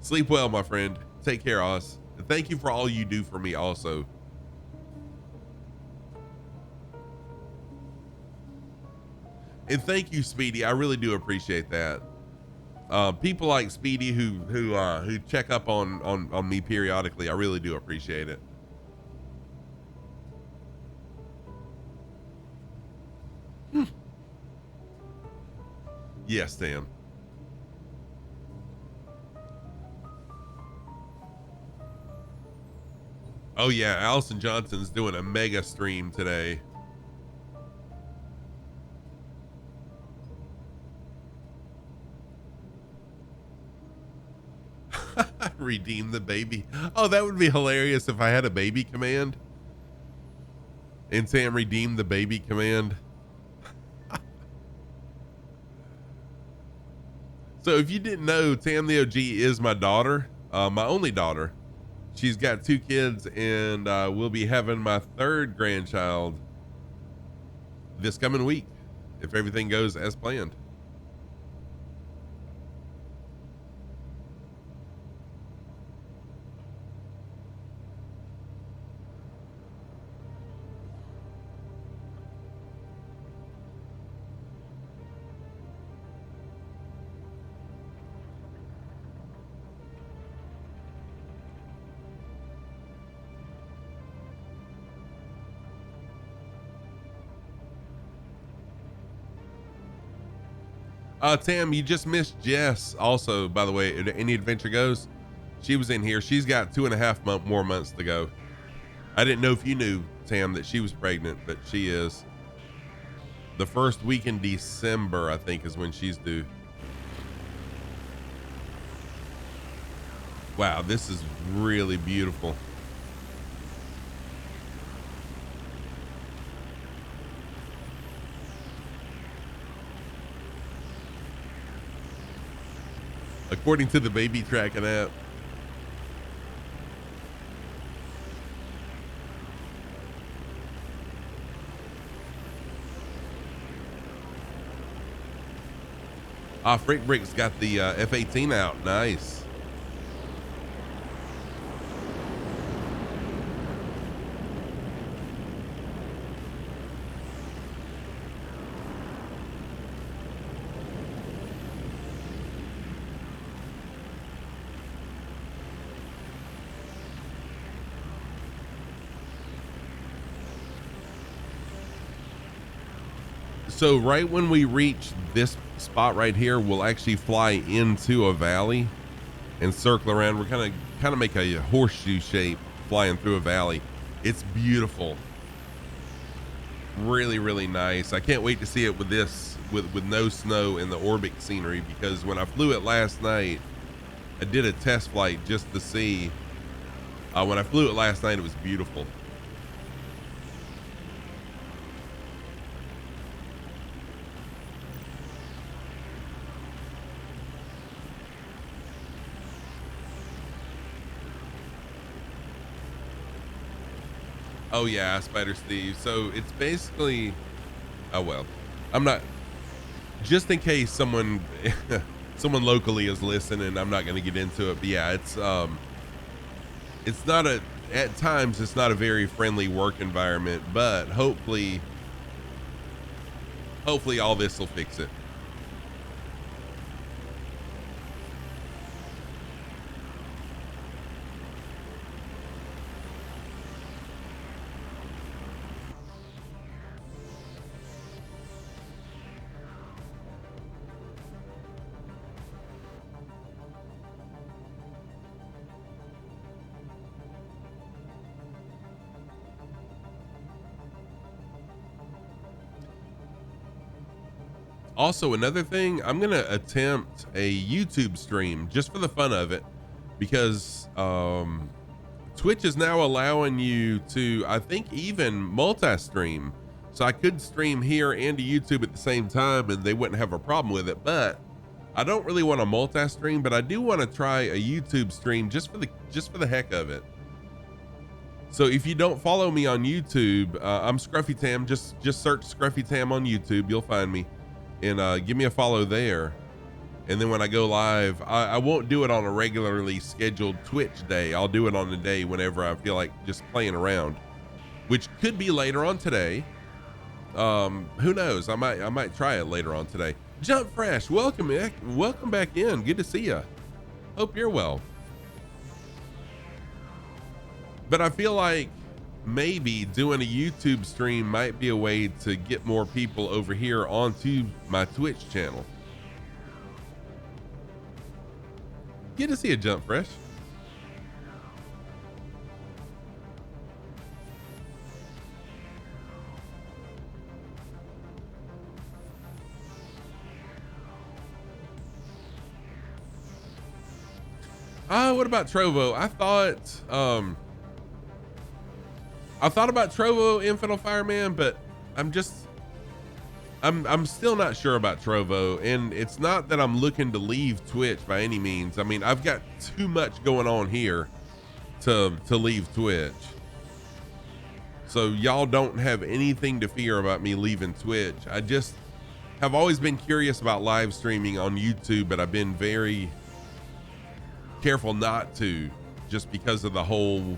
Sleep well, my friend. Take care, Oz. And thank you for all you do for me also. And thank you, Speedy. I really do appreciate that. People like Speedy who check up on me periodically, I really do appreciate it. Yes, Sam. Oh yeah, Allison Johnson's doing a mega stream today. Redeem the baby. Oh, that would be hilarious if I had a baby command. And Sam redeemed the baby command. So if you didn't know, Tam the OG is my daughter, my only daughter. She's got 2 kids, and we'll be having my third grandchild this coming week, if everything goes as planned. Tam, you just missed Jess also, by the way, at Any Adventure Goes. She was in here. She's got 2.5 more months to go. I didn't know if you knew, Tam, that she was pregnant, but she is. The first week in December, I think, is when she's due. Wow, this is really beautiful. According to the baby tracking app. Frick Brick's got the F-18 out. Nice. So right when we reach this spot right here, we'll actually fly into a valley and circle around. We're kind of make a horseshoe shape flying through a valley. It's beautiful. Really, really nice. I can't wait to see it with this, with no snow and the ORBX scenery, because when I flew it last night, I did a test flight just to see. When I flew it last night, it was beautiful. Oh yeah, Spider Steve. So it's basically, oh well, I'm not, just in case someone someone locally is listening, I'm not going to get into it, but yeah, it's not at times it's not a very friendly work environment, but hopefully all this will fix it. Also, another thing, I'm going to attempt a YouTube stream just for the fun of it, because Twitch is now allowing you to, I think, even multi-stream. So I could stream here and to YouTube at the same time and they wouldn't have a problem with it. But I don't really want to multi-stream, but I do want to try a YouTube stream just for the heck of it. So if you don't follow me on YouTube, I'm Scruffy Tam. Just search Scruffy Tam on YouTube. You'll find me. And give me a follow there. And then when I go live, I won't do it on a regularly scheduled Twitch day. I'll do it on a day whenever I feel like just playing around, which could be later on today. Who knows? I might try it later on today. Jump Fresh, welcome back in. Good to see you. Hope you're well. But I feel like maybe doing a YouTube stream might be a way to get more people over here onto my Twitch channel. Good to see you, Jump Fresh. What about Trovo? I thought about Trovo Infernal Fireman, but I'm still not sure about Trovo. And it's not that I'm looking to leave Twitch by any means. I mean, I've got too much going on here to leave Twitch. So y'all don't have anything to fear about me leaving Twitch. I just have always been curious about live streaming on YouTube, but I've been very careful not to, just because of the whole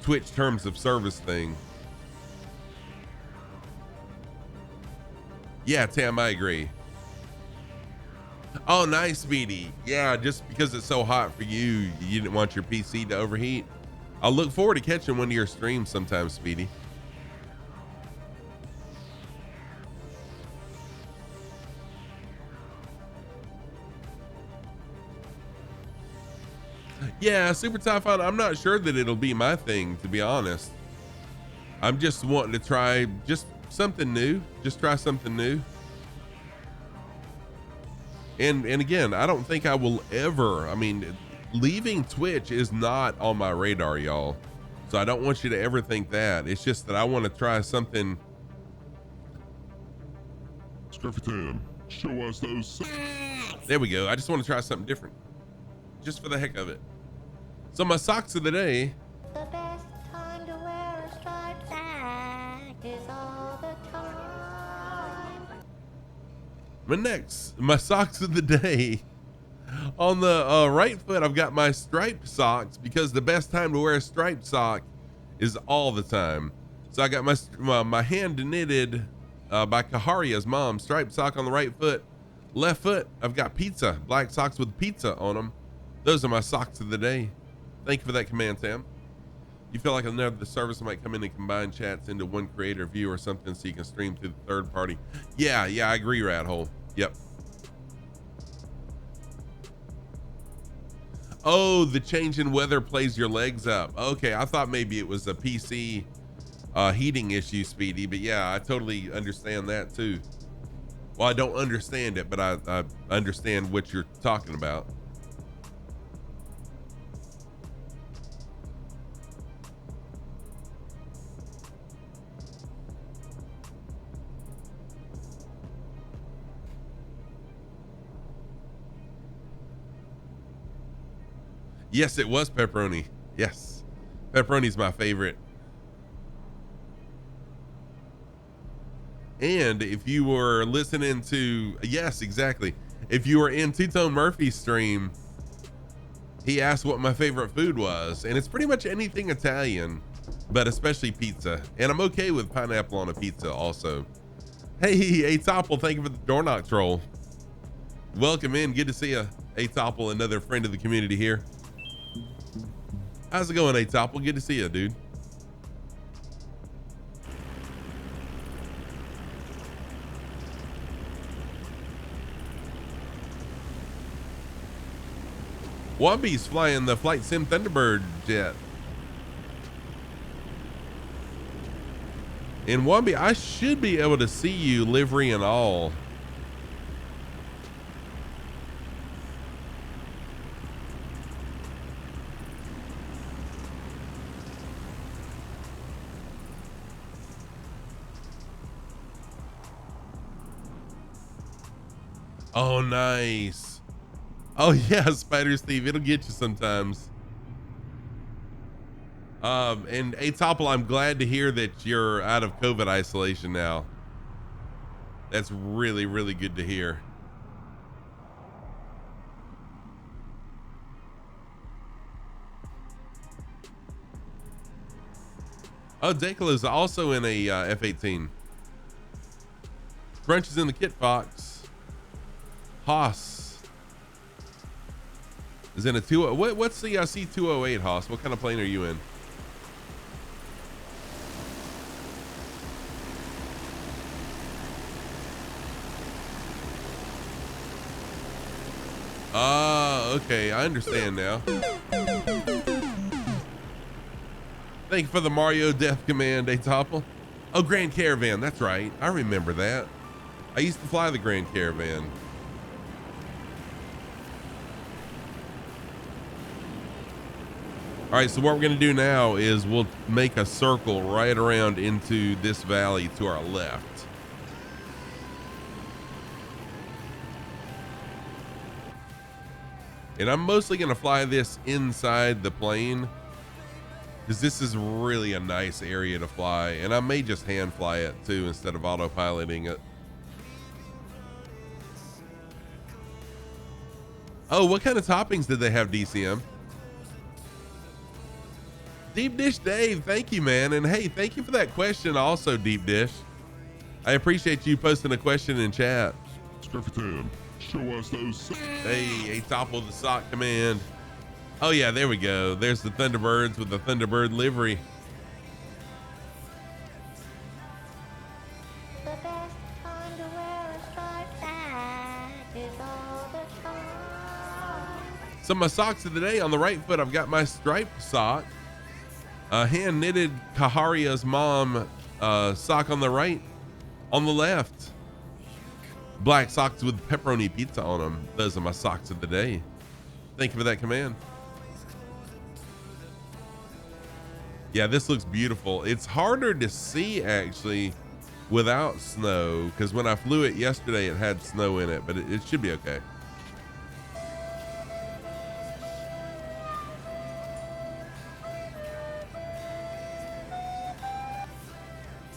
Twitch terms of service thing. Yeah, Tam, I agree. Oh, nice, Speedy. Yeah, just because it's so hot for you, you didn't want your PC to overheat. I'll look forward to catching one of your streams sometime, Speedy. Yeah, Super Typhon, I'm not sure that it'll be my thing, to be honest. I'm just wanting to try just something new. Just try something new. And again, I don't think I will ever, I mean, leaving Twitch is not on my radar, y'all. So I don't want you to ever think that. It's just that I want to try something. Scruffy Tam, show us those. There we go. I just want to try something different, just for the heck of it. So my socks of the day. The best time to wear a striped sock is all the time. My socks of the day. On the right foot, I've got my striped socks, because the best time to wear a striped sock is all the time. So I got my hand knitted by Kaharia's mom striped sock on the right foot. Left foot, I've got pizza, black socks with pizza on them. Those are my socks of the day. Thank you for that command, Sam. You feel like another service might come in and combine chats into one creator view or something so you can stream through the third party. Yeah, I agree, Rat Hole. Yep. Oh, the change in weather plays your legs up. Okay, I thought maybe it was a PC heating issue, Speedy, but yeah, I totally understand that too. Well, I don't understand it, but I understand what you're talking about. Yes, it was pepperoni. Yes, pepperoni's my favorite. And if you were listening to, yes, exactly. If you were in Two-Tone Murphy's stream, he asked what my favorite food was, and it's pretty much anything Italian, but especially pizza. And I'm okay with pineapple on a pizza also. Hey, Atopple, thank you for the door knock troll. Welcome in, good to see you. Atopple, another friend of the community here. How's it going, Atopple? Good to see you, dude. Womby's flying the Flight Sim Thunderbird jet. And Womby, I should be able to see you livery and all. Oh, nice. Oh yeah, Spider Steve, it'll get you sometimes. And Atopple, I'm glad to hear that you're out of COVID isolation now. That's really, really good to hear. Oh, BIKL is also in a F-18. Crunch is in the kit box. Haas is in a what's the C-208, Haas? What kind of plane are you in? Okay, I understand now. Thank you for the Mario Death Command, Atopple. Oh, Grand Caravan, that's right. I remember that. I used to fly the Grand Caravan. All right, so what we're gonna do now is we'll make a circle right around into this valley to our left. And I'm mostly gonna fly this inside the plane because this is really a nice area to fly. And I may just hand fly it too instead of autopiloting it. Oh, what kind of toppings did they have, DCM? Deep Dish Dave, thank you, man. And hey, thank you for that question also, Deep Dish. I appreciate you posting a question in chat. Scruffy Tam, show us those. Hey, Atopple the sock command. Oh yeah, there we go. There's the Thunderbirds with the Thunderbird livery. The best time to wear a striped hat is all the time. So my socks of the day, on the right foot, I've got my striped sock. Hand knitted Kaharia's mom sock on the right. On the left, black socks with pepperoni pizza on them. Those are my socks of the day. Thank you for that command. Yeah, this looks beautiful. It's harder to see actually without snow because when I flew it yesterday, it had snow in it, but it should be okay.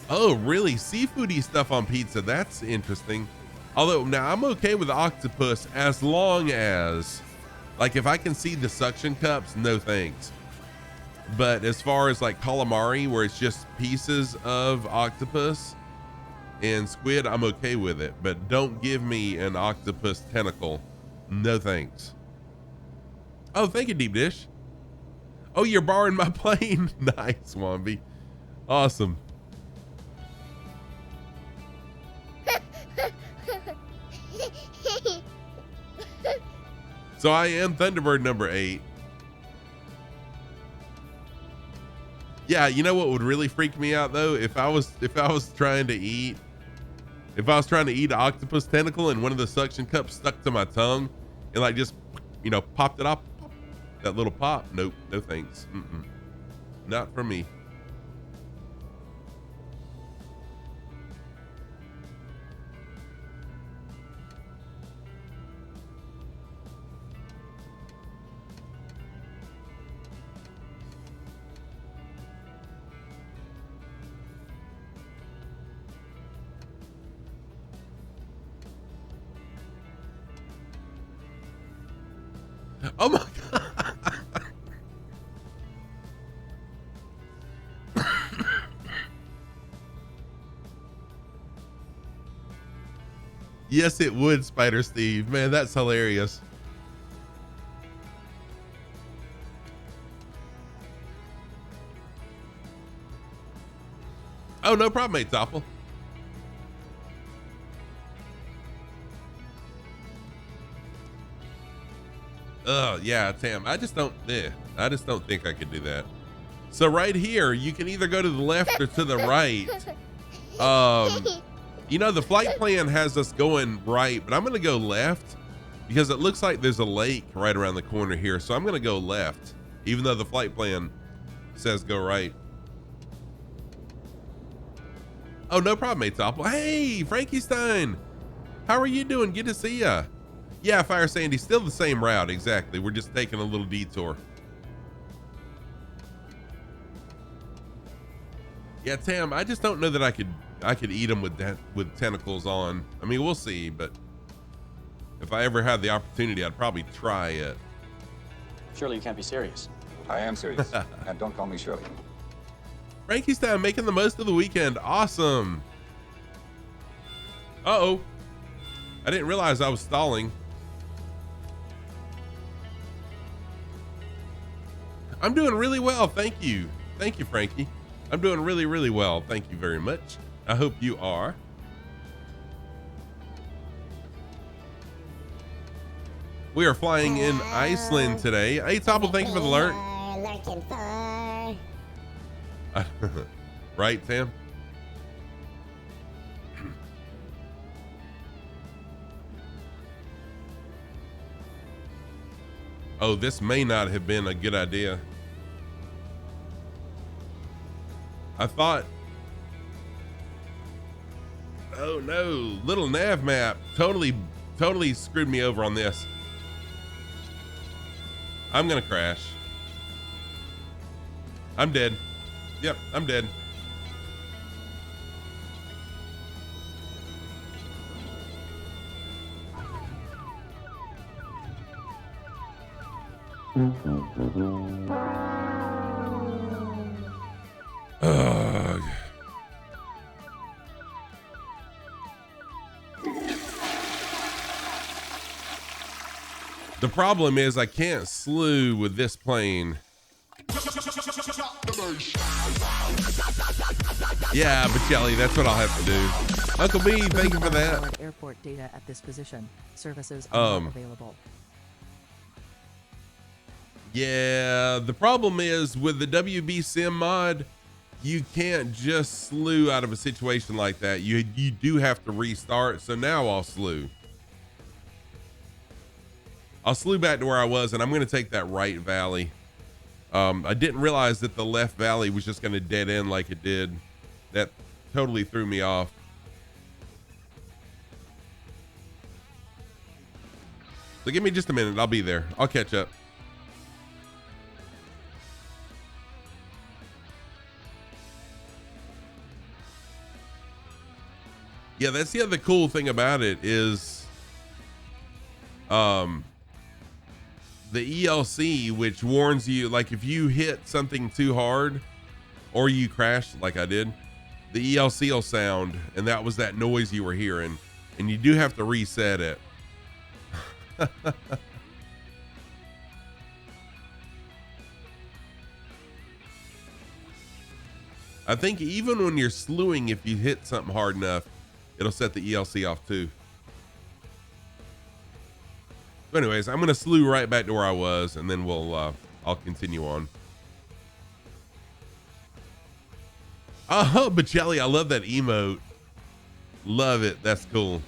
Oh, really? Seafoody stuff on pizza. That's interesting. Although now I'm okay with octopus as long as, like, if I can see the suction cups, no thanks. But as far as like calamari, where it's just pieces of octopus and squid, I'm okay with it. But don't give me an octopus tentacle. No thanks. Oh, thank you, Deep Dish. Oh, you're borrowing my plane. Nice, Womby. Awesome. So I am Thunderbird number 8. Yeah, you know what would really freak me out though? If I was trying to eat an octopus tentacle and one of the suction cups stuck to my tongue and like just, you know, popped it up, that little pop. Nope, no thanks. Not for me. Oh my God. Yes, it would, Spider Steve. Man, that's hilarious. Oh, no problem, mate, Toppel. Yeah, Tam. I just don't think I could do that. So right here, you can either go to the left or to the right. You know, the flight plan has us going right, but I'm gonna go left because it looks like there's a lake right around the corner here. So I'm gonna go left, even though the flight plan says go right. Oh, no problem, mate, Toppel. Hey, Frankie Stein. How are you doing? Good to see ya. Yeah, Fire Sandy, still the same route, exactly. We're just taking a little detour. Yeah, Tam, I just don't know that I could eat them with tentacles on. I mean, we'll see, but if I ever had the opportunity, I'd probably try it. Surely you can't be serious. I am serious. And don't call me Shirley. Frankie's Town making the most of the weekend. Awesome. Uh-oh. I didn't realize I was stalling. I'm doing really well. Thank you. Thank you, Frankie. I'm doing really, really well. Thank you very much. I hope you are. We are flying in Iceland today. Hey, Toppel, thank you for the alert. Lurking for. Right, Sam? Oh, this may not have been a good idea. I thought, oh no, little nav map totally screwed me over on this. I'm gonna crash. I'm dead. Yep, I'm dead. Ugh. The problem is I can't slew with this plane. Yeah, but Jelly, that's what I'll have to do. Uncle B, thank you for that. Airport data at this position. Services are not available. Yeah, the problem is with the WB Sim mod, you can't just slew out of a situation like that. You do have to restart. So now I'll slew. I'll slew back to where I was, and I'm going to take that right valley. I didn't realize that the left valley was just going to dead end like it did. That totally threw me off. So give me just a minute. I'll be there. I'll catch up. Yeah, that's the other cool thing about it is the ELC, which warns you, like if you hit something too hard or you crash like I did, the ELC will sound, and that was that noise you were hearing, and you do have to reset it. I think even when you're slewing, if you hit something hard enough, it'll set the ELC off too. But anyways, I'm gonna slew right back to where I was, and then I'll continue on. Oh, Bocelli, I love that emote. Love it. That's cool.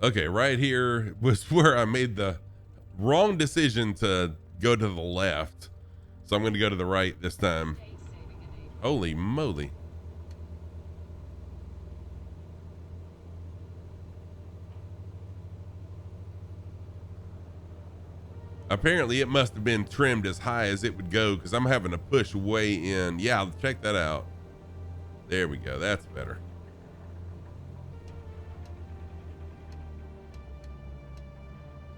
Okay, right here was where I made the wrong decision to go to the left. So I'm going to go to the right this time. Holy moly. Apparently it must have been trimmed as high as it would go because I'm having to push way in. Yeah, check that out. There we go. That's better.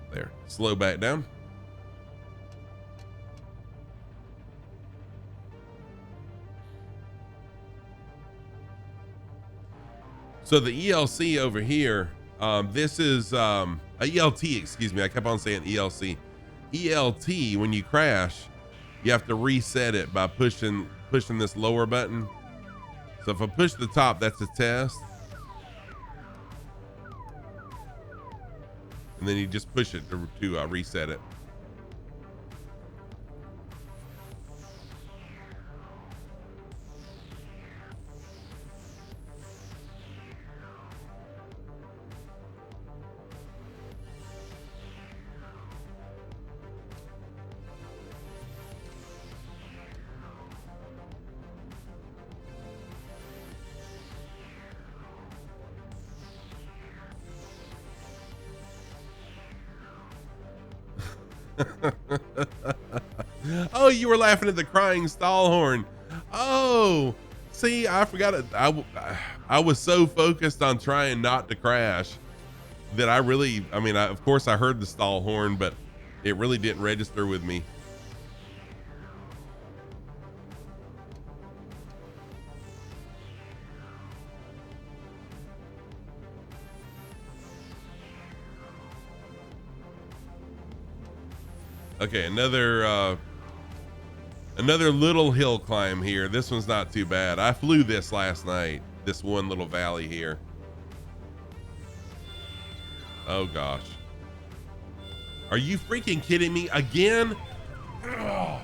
There, slow back down. So the ELC over here, this is a ELT, excuse me. I kept on saying ELC. ELT, when you crash, you have to reset it by pushing this lower button. So if I push the top, that's a test. And then you just push it to reset it. Oh, you were laughing at the crying stall horn. Oh, see, I forgot it. I was so focused on trying not to crash that I mean, of course I heard the stall horn, but it really didn't register with me. Okay, another little hill climb here. This one's not too bad. I flew this last night, this one little valley here. Oh gosh. Are you freaking kidding me again? Ugh.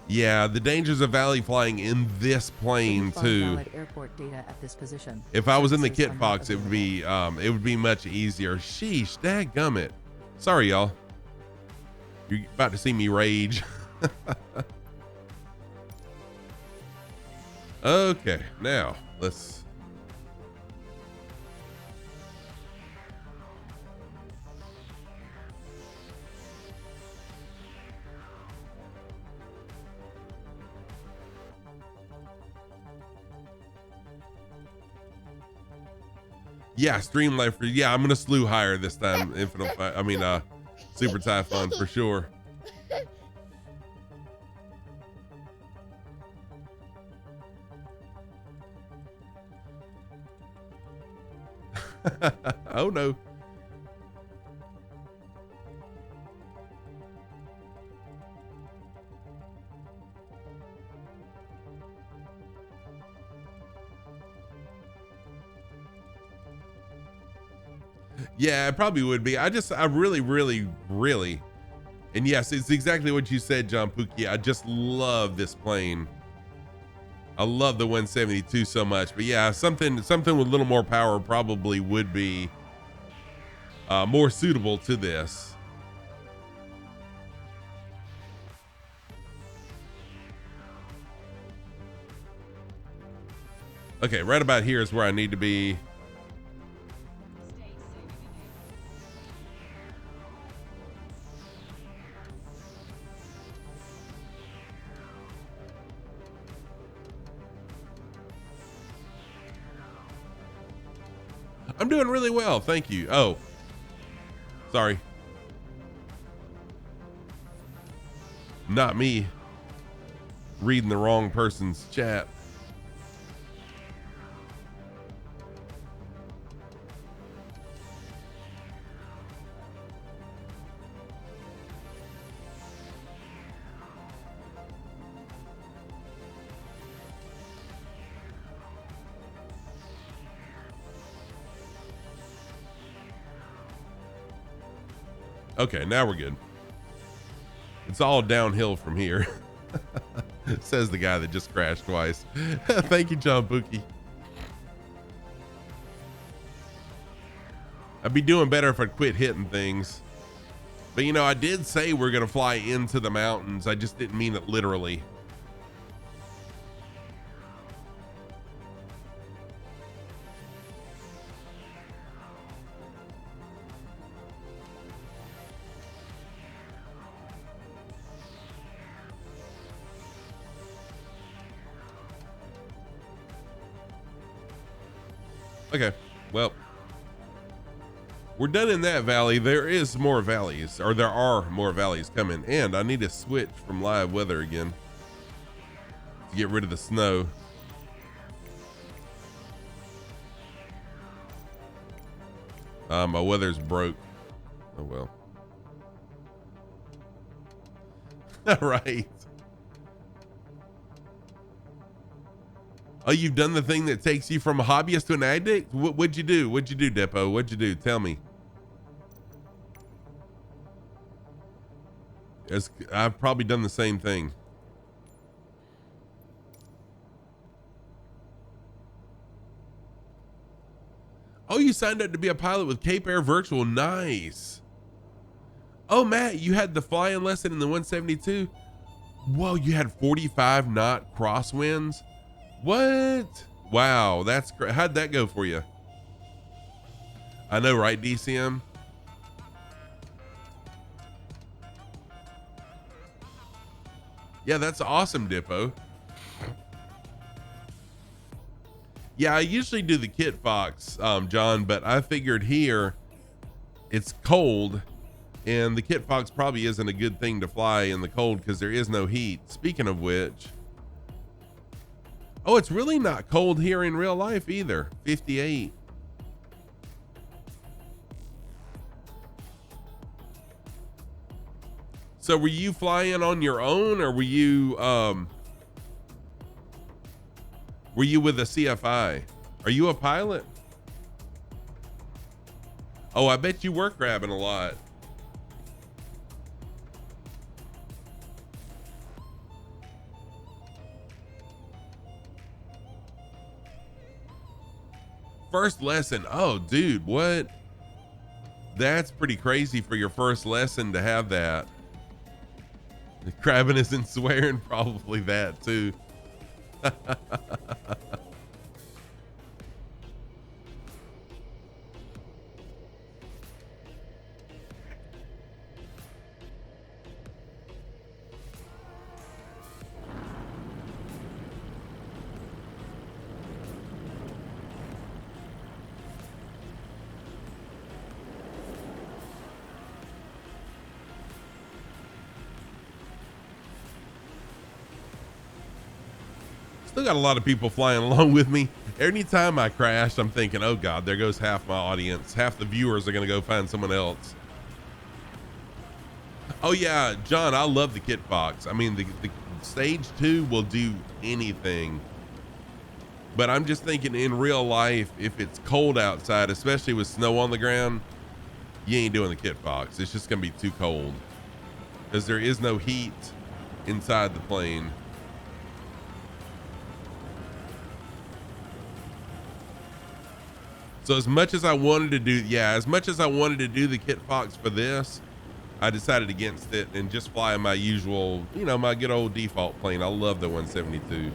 Yeah, the dangers of valley flying in this plane too. Airport data at this position. If I was in the Services kit are box, not it would be much easier. Sheesh, dadgummit. Sorry, y'all. You're about to see me rage. Okay, now let's. Yeah, stream life. Yeah, I'm gonna slew higher this time. Infinite. I mean, Super Typhon for sure. Oh no. Yeah, it probably would be. I really, and yes, it's exactly what you said, John Pookie. I just love this plane. I love the 172 so much, but yeah, something with a little more power probably would be more suitable to this. Okay, right about here is where I need to be. I'm doing really well, thank you. Oh, sorry. Not me reading the wrong person's chat. Okay, now we're good. It's all downhill from here. Says the guy that just crashed twice. Thank you, John Pookie. I'd be doing better if I'd quit hitting things. But you know, I did say we're gonna fly into the mountains. I just didn't mean it literally. Okay, well, we're done in that valley. There is more valleys, or there are more valleys coming, and I need to switch from live weather again to get rid of the snow. My weather's broke. Oh well. All right. Oh, you've done the thing that takes you from a hobbyist to an addict? What'd you do? What'd you do, Depot? What'd you do? Tell me. I've probably done the same thing. Oh, you signed up to be a pilot with Cape Air Virtual. Nice. Oh, Matt, you had the flying lesson in the 172. Whoa, you had 45 knot crosswinds. What? Wow, that's great. How'd that go for you? I know, right, DCM? Yeah, that's awesome, Dippo. Yeah, I usually do the Kit Fox, John, but I figured here it's cold and the Kit Fox probably isn't a good thing to fly in the cold because there is no heat. Speaking of which, oh, it's really not cold here in real life either. 58. So were you flying on your own, or were you with a CFI? Are you a pilot? Oh, I bet you were crabbing a lot. First lesson. Oh, dude, what? That's pretty crazy for your first lesson to have that. The crabbing isn't swearing, probably that too. Still got a lot of people flying along with me. Anytime I crash, I'm thinking, oh God, there goes half my audience. Half the viewers are going to go find someone else. Oh yeah, John, I love the Kit Fox. I mean, the stage 2 will do anything. But I'm just thinking in real life, if it's cold outside, especially with snow on the ground, you ain't doing the Kit Fox. It's just going to be too cold because there is no heat inside the plane. So as much as I wanted to do, the Kit Fox for this, I decided against it and just fly my usual, you know, my good old default plane. I love the 172.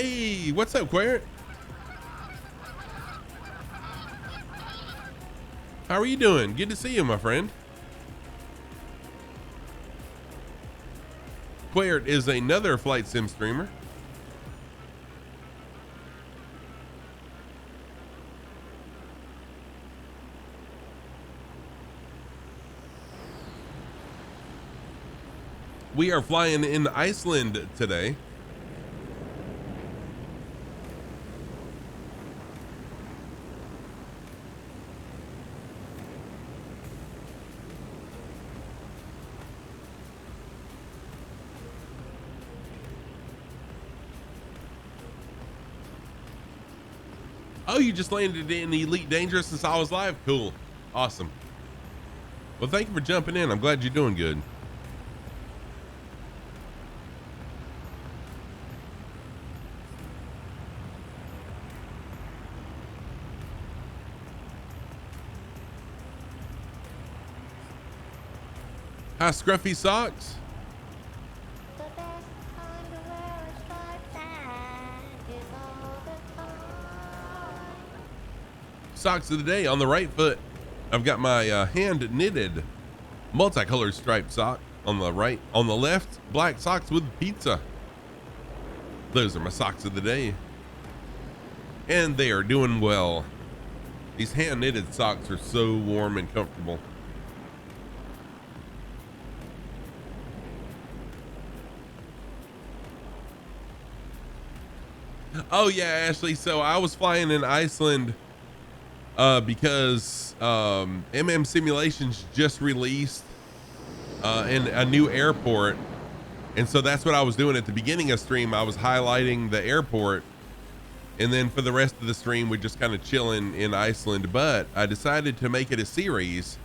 Hey, what's up, Quert? How are you doing? Good to see you, my friend. Quert is another flight sim streamer. We are flying in Iceland today. Oh, you just landed in the Elite Dangerous since I was live? Cool. Awesome. Well, thank you for jumping in. I'm glad you're doing good. Hi, Scruffy Socks. The best time to wear a striped tag is all the time. Socks of the day on the right foot. I've got my hand knitted multicolored striped sock on the right. On the left, black socks with pizza. Those are my socks of the day. And they are doing well. These hand knitted socks are so warm and comfortable. Oh yeah, Ashley. So I was flying in Iceland because MM Simulations just released in a new airport, and so that's what I was doing at the beginning of stream. I was highlighting the airport, and then for the rest of the stream, we just kind of chilling in Iceland. But I decided to make it a series,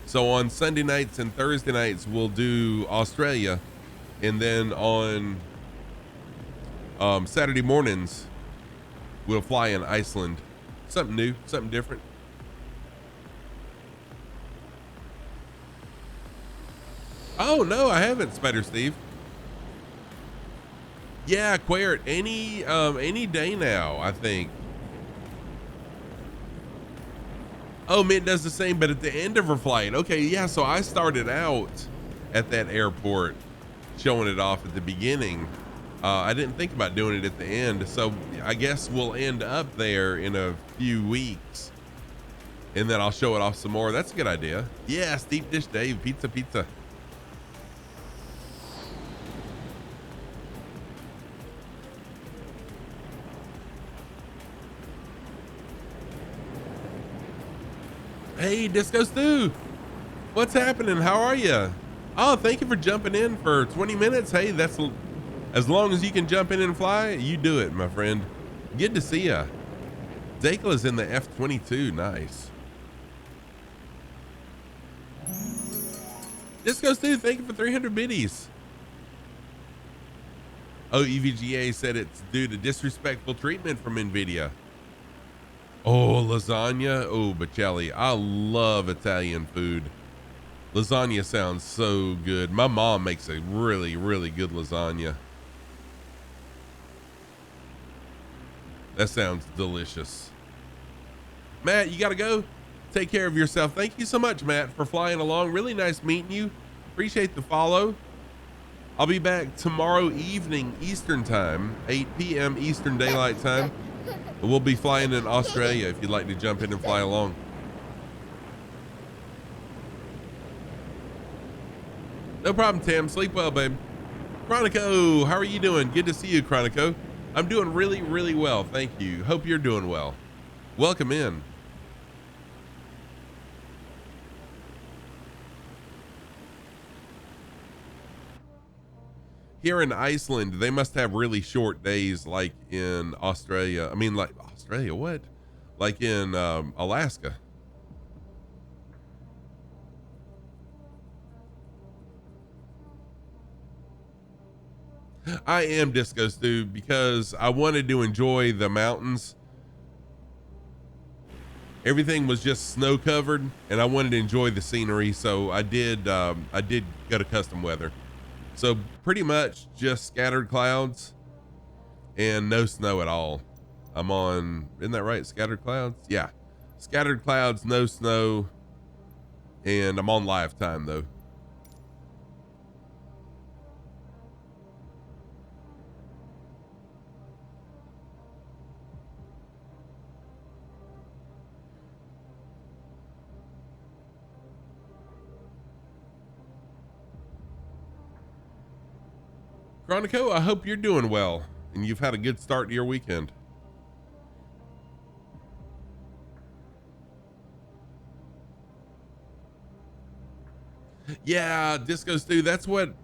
so on Sunday nights and Thursday nights we'll do Australia, and then on Saturday mornings we'll fly in Iceland. Something new, something different. Oh no, I haven't, Spider Steve. Yeah, Quert, any day now, I think. Oh, Mint does the same, but at the end of her flight. Okay, yeah, so I started out at that airport showing it off at the beginning. I didn't think about doing it at the end, so I guess we'll end up there in a few weeks, and then I'll show it off some more. That's a good idea. Yes, deep dish Dave, pizza. Hey, Disco Stew, what's happening? How are you? Oh, thank you for jumping in for 20 minutes. Hey, that's as long as you can jump in and fly, you do it, my friend. Good to see ya. BIKL is in the F-22. Nice. Disco Stew, thank you for 300 biddies. Oh, EVGA said it's due to disrespectful treatment from NVIDIA. Oh, lasagna. Oh, Bocelli. I love Italian food. Lasagna sounds so good. My mom makes a really, really good lasagna. That sounds delicious. Matt, you got to go. Take care of yourself. Thank you so much, Matt, for flying along. Really nice meeting you. Appreciate the follow. I'll be back tomorrow evening Eastern time, 8 p.m. Eastern Daylight Time. We'll be flying in Australia if you'd like to jump in and fly along. No problem, Tim. Sleep well, babe. Chronico, how are you doing? Good to see you, Chronico. I'm doing really, really well. Thank you. Hope you're doing well. Welcome in. Here in Iceland, they must have really short days like in Australia. I mean, like Australia, what? Like in Alaska. I am Disco Stew because I wanted to enjoy the mountains. Everything was just snow covered and I wanted to enjoy the scenery. So I did go to custom weather. So pretty much just scattered clouds and no snow at all. I'm on, isn't that right? Scattered clouds? Yeah. Scattered clouds, no snow. And I'm on live time though. Chronico, I hope you're doing well and you've had a good start to your weekend. Yeah, Disco Stew, that's what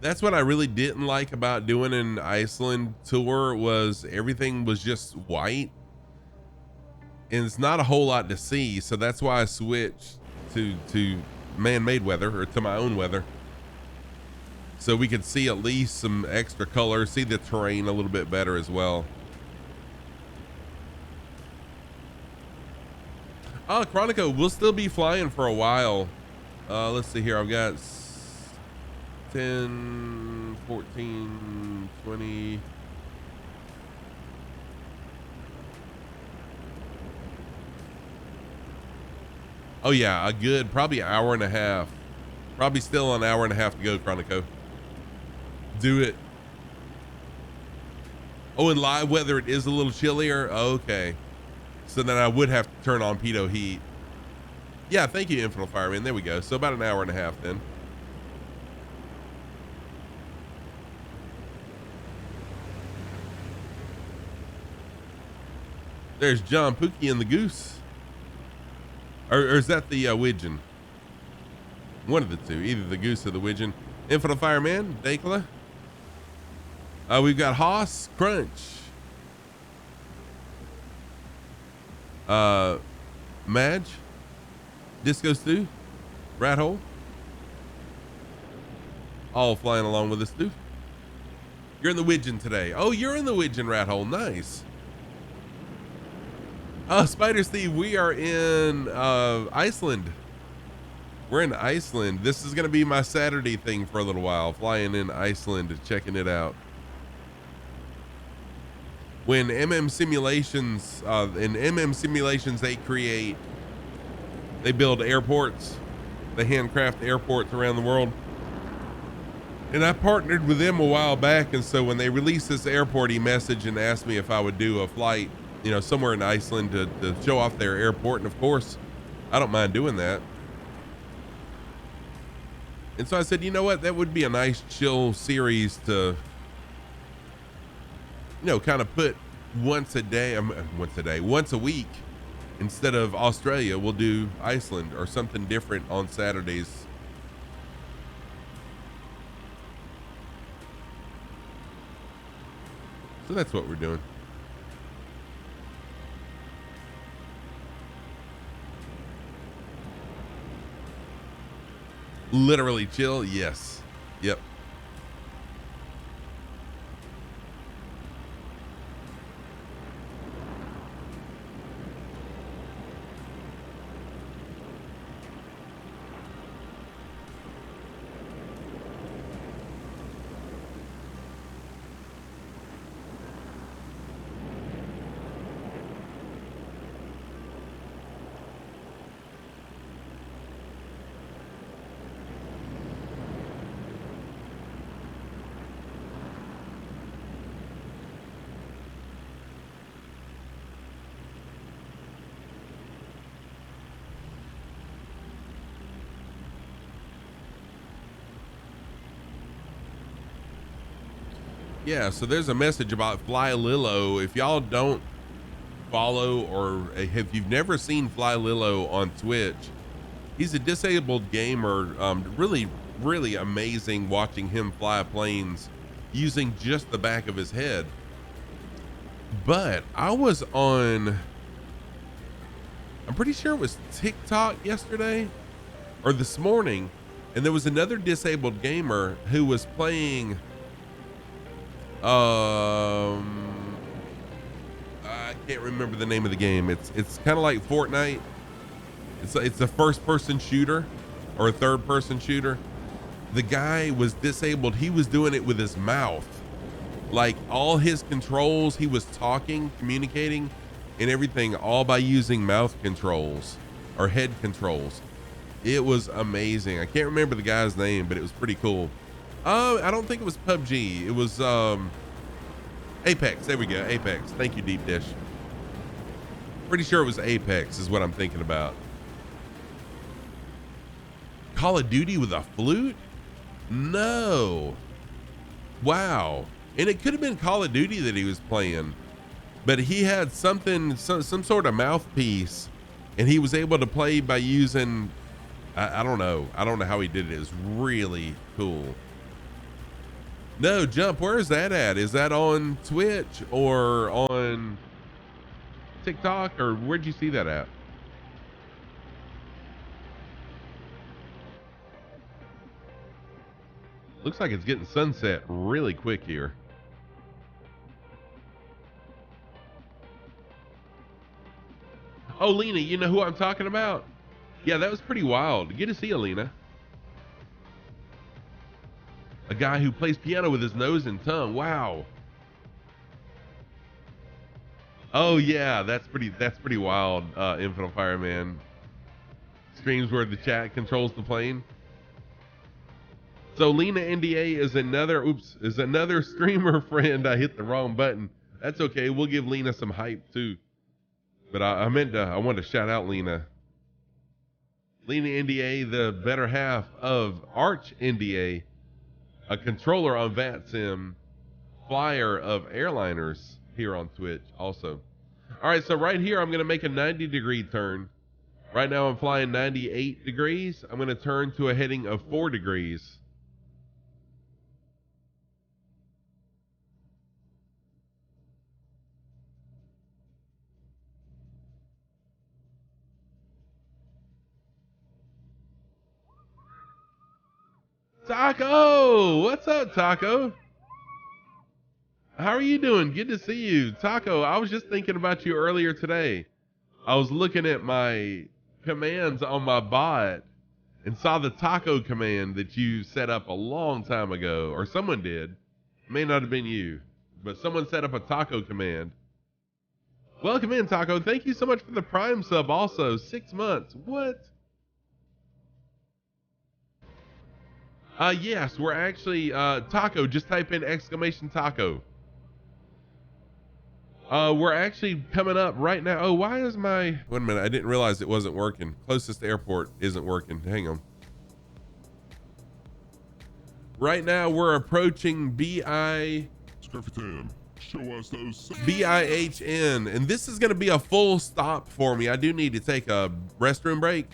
I really didn't like about doing an Iceland tour, was everything was just white and it's not a whole lot to see. So that's why I switched to man-made weather, or to my own weather, so we could see at least some extra color, see the terrain a little bit better as well. Chronico, we'll still be flying for a while. Let's see here. I've got 10, 14, 20. Oh yeah, a good, probably an hour and a half. Probably still an hour and a half to go, Chronico. Do it. Oh, in live weather, it is a little chillier. Okay. So then I would have to turn on pitot heat. Yeah, thank you, Infinite Fireman. There we go. So about an hour and a half then. There's John Pookie and the Goose. Or is that the Widgeon? One of the two. Either the Goose or the Widgeon. Infinite Fireman, BIKL. We've got Haas, Crunch. Madge. Disco Stew, Rat Hole, all flying along with us, Stew. You're in the Widgeon today. Oh, you're in the Widgeon, Rat Hole. Nice. Spider Steve, we are in Iceland. We're in Iceland. This is going to be my Saturday thing for a little while, flying in Iceland, checking it out. When MM Simulations, in MM Simulations, they build airports, they handcraft airports around the world. And I partnered with them a while back. And so when they released this airport, he messaged and asked me if I would do a flight, you know, somewhere in Iceland to show off their airport. And of course, I don't mind doing that. And so I said, you know what, that would be a nice chill series to, you know, kind of put once a week. Instead of Australia, we'll do Iceland or something different on Saturdays. So that's what we're doing. Literally chill. Yes. Yep. Yeah, so there's a message about Fly Lilo. If y'all don't follow, or if you've never seen Fly Lilo on Twitch, he's a disabled gamer. Really, really amazing watching him fly planes using just the back of his head. But I was on, I'm pretty sure it was TikTok yesterday or this morning, and there was another disabled gamer who was playing I can't remember the name of the game. It's kind of like Fortnite. It's a first person shooter or a third person shooter. The guy was disabled. He was doing it with his mouth. Like all his controls, he was talking, communicating, and everything, all by using mouth controls or head controls. It was amazing. I can't remember the guy's name, but it was pretty cool. I don't think it was PUBG. It was Apex. There we go. Apex. Thank you, Deep Dish. Pretty sure it was Apex is what I'm thinking about. Call of Duty with a flute? No. Wow. And it could have been Call of Duty that he was playing, but he had something, some sort of mouthpiece, and he was able to play by using, I don't know how he did it. It was really cool. No, Jump, where is that at? Is that on Twitch or on TikTok, or where'd you see that at? Looks like it's getting sunset really quick here. Oh, Lena, you know who I'm talking about? Yeah, that was pretty wild. Good to see you, Lena. A guy who plays piano with his nose and tongue. Wow. Oh yeah, that's pretty wild. Infinite Fireman streams where the chat controls the plane. So Lena NDA is another streamer friend. I hit the wrong button. That's okay. We'll give Lena some hype too. But I wanted to shout out Lena. Lena NDA, the better half of Arch NDA, a controller on VATSIM, flyer of airliners here on Twitch also. All right, so right here, I'm going to make a 90-degree turn. Right now, I'm flying 98 degrees. I'm going to turn to a heading of 4 degrees. Taco! What's up, Taco? How are you doing? Good to see you. Taco, I was just thinking about you earlier today. I was looking at my commands on my bot and saw the taco command that you set up a long time ago, or someone did. It may not have been you, but someone set up a taco command. Welcome in, Taco. Thank you so much for the Prime sub also. 6 months. What? Yes, we're actually, Taco, just type in exclamation taco. We're actually coming up right now. Oh, why is my, wait a minute, I didn't realize it wasn't working. Closest airport isn't working. Hang on. Right now, we're approaching BIHN, and this is going to be a full stop for me. I do need to take a restroom break.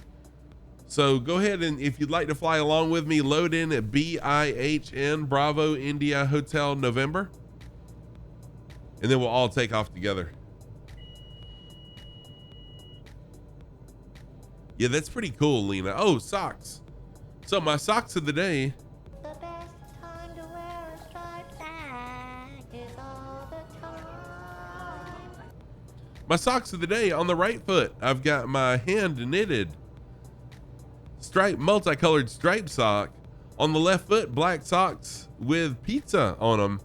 So go ahead, and if you'd like to fly along with me, load in at BIHN, Bravo India Hotel November, and then we'll all take off together. Yeah, that's pretty cool, Lena. Oh, socks. So my socks of the day. The best time to wear a striped sack is all the time. My socks of the day, on the right foot, I've got my hand knitted multicolored striped sock. On the left foot, black socks with pizza on them.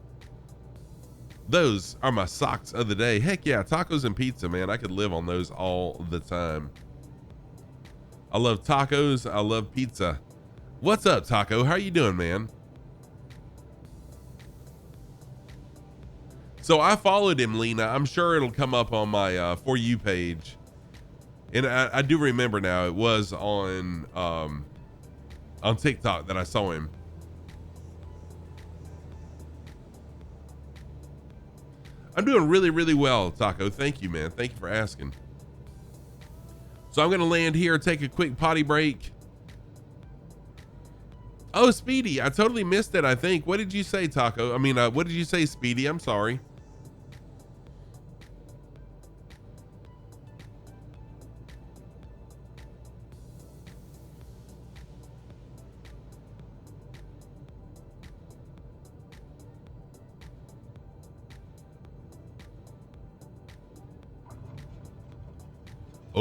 Those are my socks of the day. Heck yeah, tacos and pizza, man. I could live on those all the time. I love tacos. I love pizza. What's up, Taco? How are you doing, man? So I followed him, Lena. I'm sure it'll come up on my For You page. And I do remember now, it was on TikTok that I saw him. I'm doing really, really well, Taco. Thank you, man. Thank you for asking. So I'm going to land here, take a quick potty break. Oh, Speedy. I totally missed it, I think. What did you say, Taco? I mean, what did you say, Speedy? I'm sorry.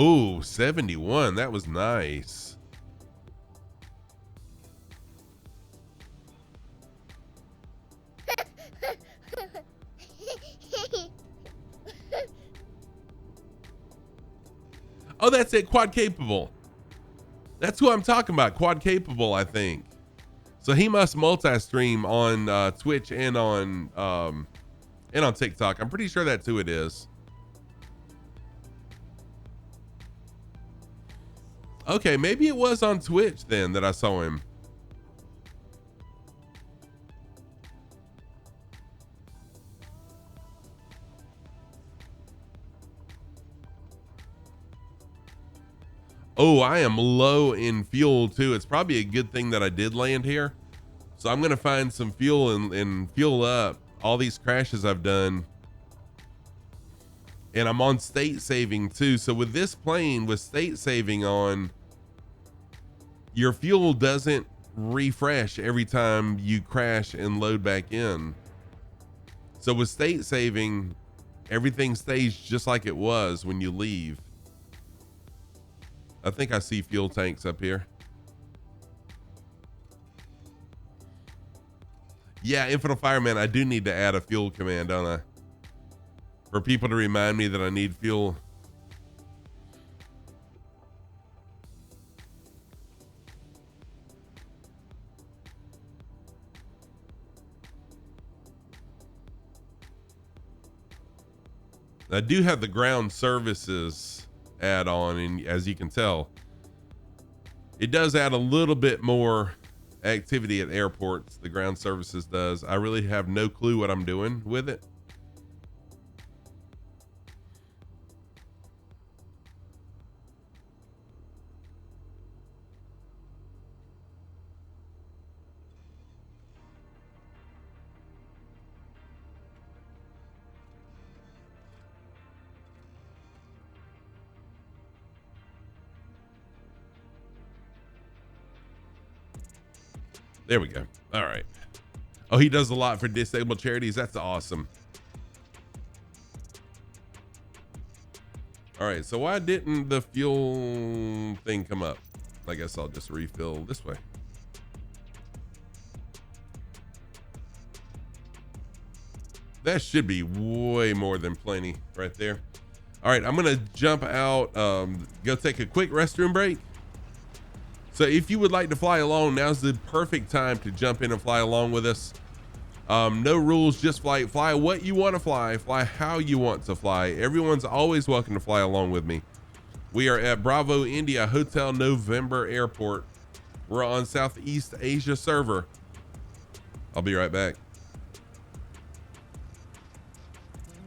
Oh, 71. That was nice. Oh, that's it. Quad capable. That's who I'm talking about. Quad capable, I think. So he must multi-stream on Twitch and on TikTok. I'm pretty sure that's who it is. Okay, maybe it was on Twitch then that I saw him. Oh, I am low in fuel too. It's probably a good thing that I did land here. So I'm gonna find some fuel and fuel up all these crashes I've done. And I'm on state saving too. So with this plane with state saving on, your fuel doesn't refresh every time you crash and load back in. So with state saving, everything stays just like it was when you leave. I think I see fuel tanks up here. Yeah, Infinite Fireman, I do need to add a fuel command, don't I? For people to remind me that I need fuel. I do have the ground services add on, and as you can tell, it does add a little bit more activity at airports. The ground services does. I really have no clue what I'm doing with it. There we go. All right. Oh, he does a lot for disabled charities. That's awesome. All right. So why didn't the fuel thing come up? I guess I'll just refill this way. That should be way more than plenty right there. All right. I'm going to jump out, go take a quick restroom break. So if you would like to fly along, now's the perfect time to jump in and fly along with us. No rules, just fly what you want to fly how you want to fly. Everyone's always welcome to fly along with me. We are at Bravo India Hotel November Airport. We're on Southeast Asia server. I'll be right back.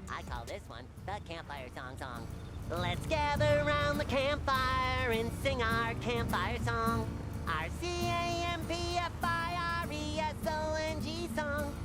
I call this one the campfire song. Let's gather around the campfire and sing our campfire song. Our CAMPFIRESONG song.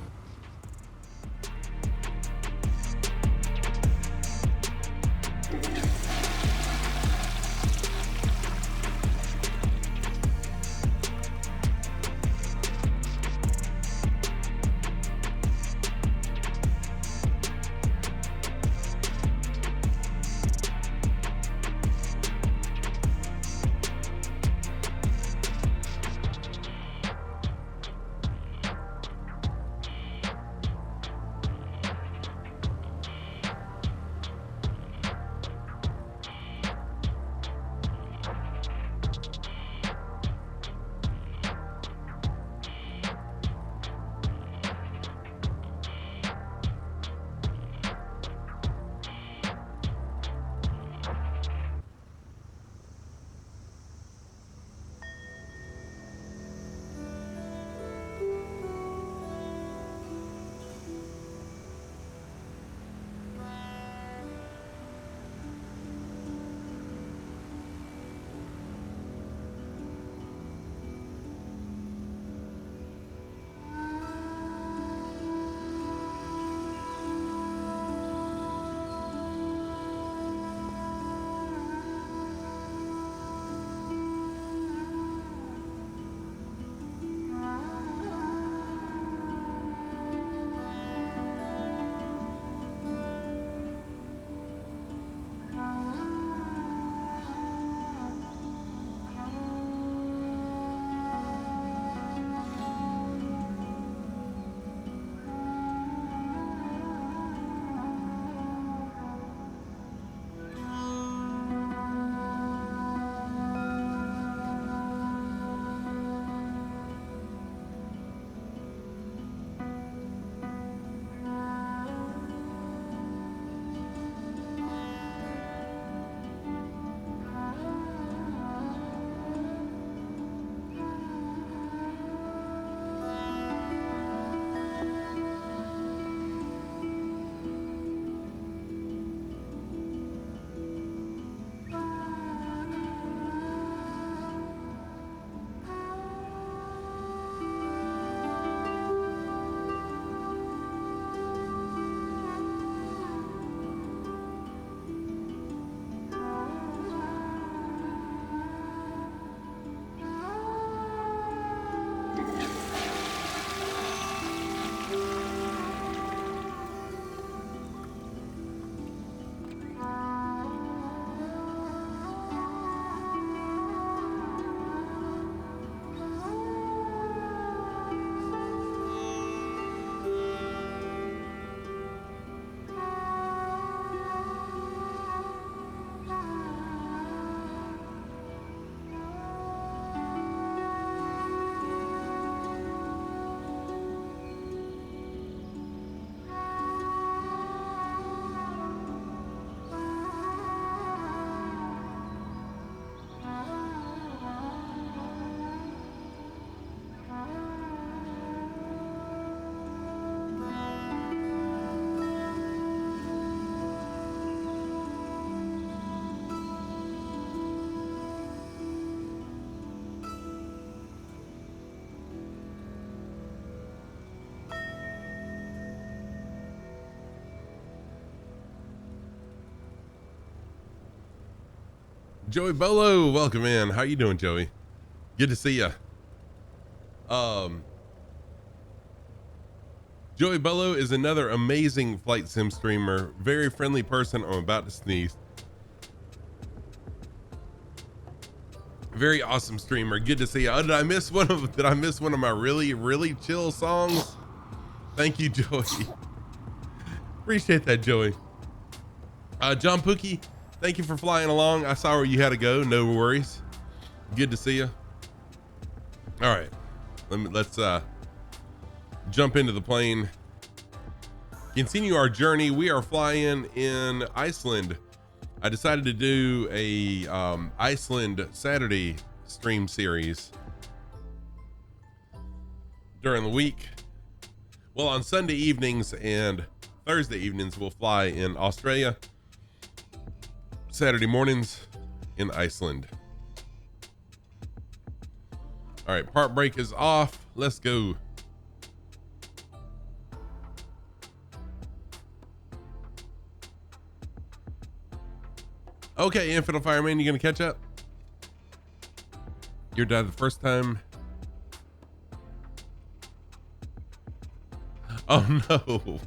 Joey Bolo, welcome in. How you doing, Joey? Good to see you. Joey Bolo is another amazing flight sim streamer. Very friendly person. I'm about to sneeze. Very awesome streamer. Good to see you. Oh, did I miss one of my really, really chill songs? Thank you, Joey. Appreciate that, Joey. John Pookie, thank you for flying along. I saw where you had to go. No worries. Good to see you. All right, let's jump into the plane. Continue our journey. We are flying in Iceland. I decided to do a Iceland Saturday stream series during the week. Well, on Sunday evenings and Thursday evenings, we'll fly in Australia. Saturday mornings in Iceland. All right, part brake is off. Let's go. Okay, Infinite Fireman, you gonna catch up? You died the first time. Oh no.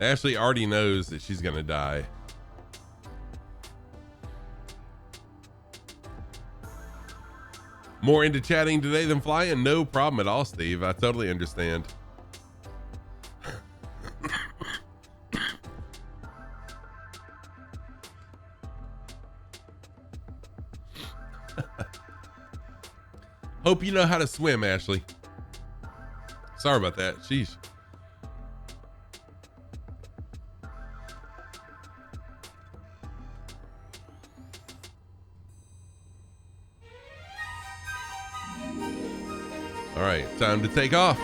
Ashley already knows that she's gonna die. More into chatting today than flying? No problem at all, Steve. I totally understand. Hope you know how to swim, Ashley. Sorry about that. Sheesh. All right, time to take off.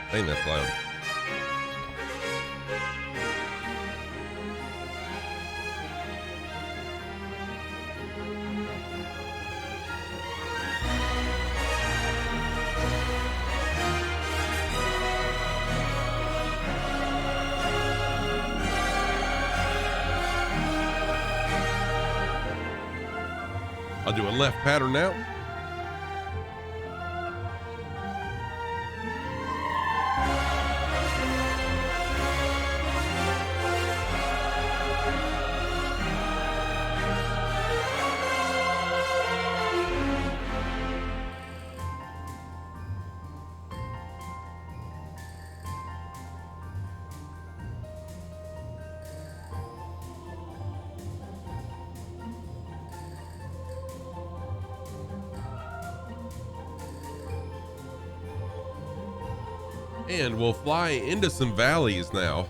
I think that's loud. I'll do a left pattern now. And we'll fly into some valleys now.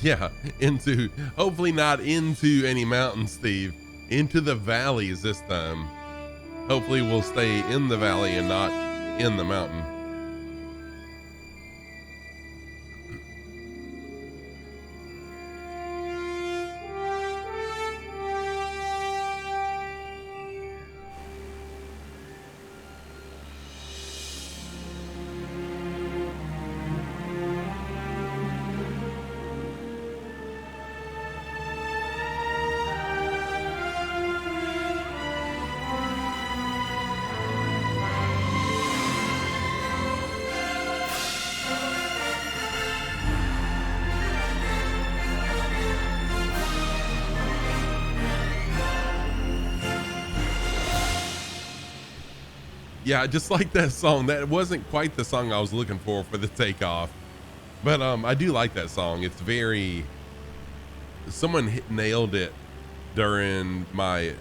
Yeah, into, hopefully not into any mountains, Steve. Into the valleys this time. Hopefully we'll stay in the valley and not in the mountain. Yeah, just like that song. That wasn't quite the song I was looking for the takeoff, but I do like that song. It's very someone nailed it during my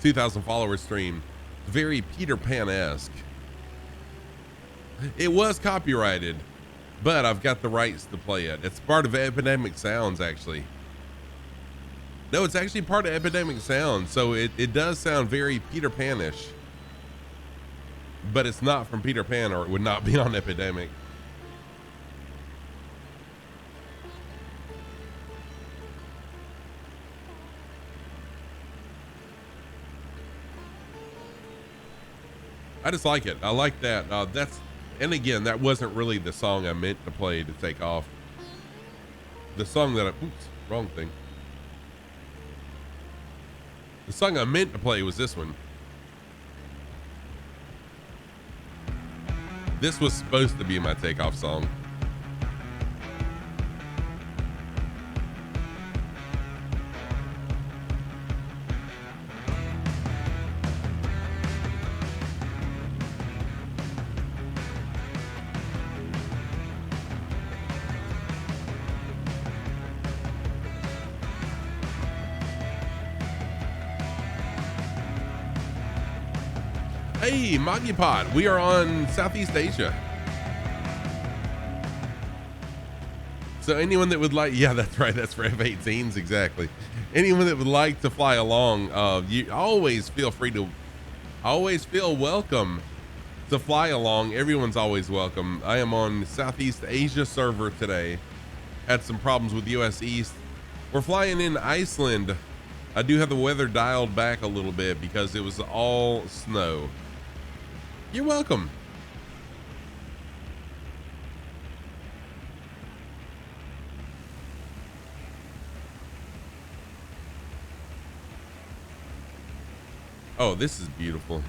2,000 follower stream. Very Peter Pan-esque. It was copyrighted, but I've got the rights to play it. It's part of Epidemic Sounds, actually. No, it's actually part of Epidemic Sounds, so it does sound very Peter Pan-ish. But it's not from Peter Pan, or it would not be on Epidemic. I just like it. I like that. And again, that wasn't really the song I meant to play to take off. The song that oops, wrong thing. The song I meant to play was this one. This was supposed to be my takeoff song. Hey, Magipod, we are on Southeast Asia. So anyone that would like, yeah, that's right, that's for F-18s, exactly. Anyone that would like to fly along, you always feel free to, always feel welcome to fly along. Everyone's always welcome. I am on Southeast Asia server today. Had some problems with US East. We're flying in Iceland. I do have the weather dialed back a little bit because it was all snow. You're welcome. Oh, this is beautiful.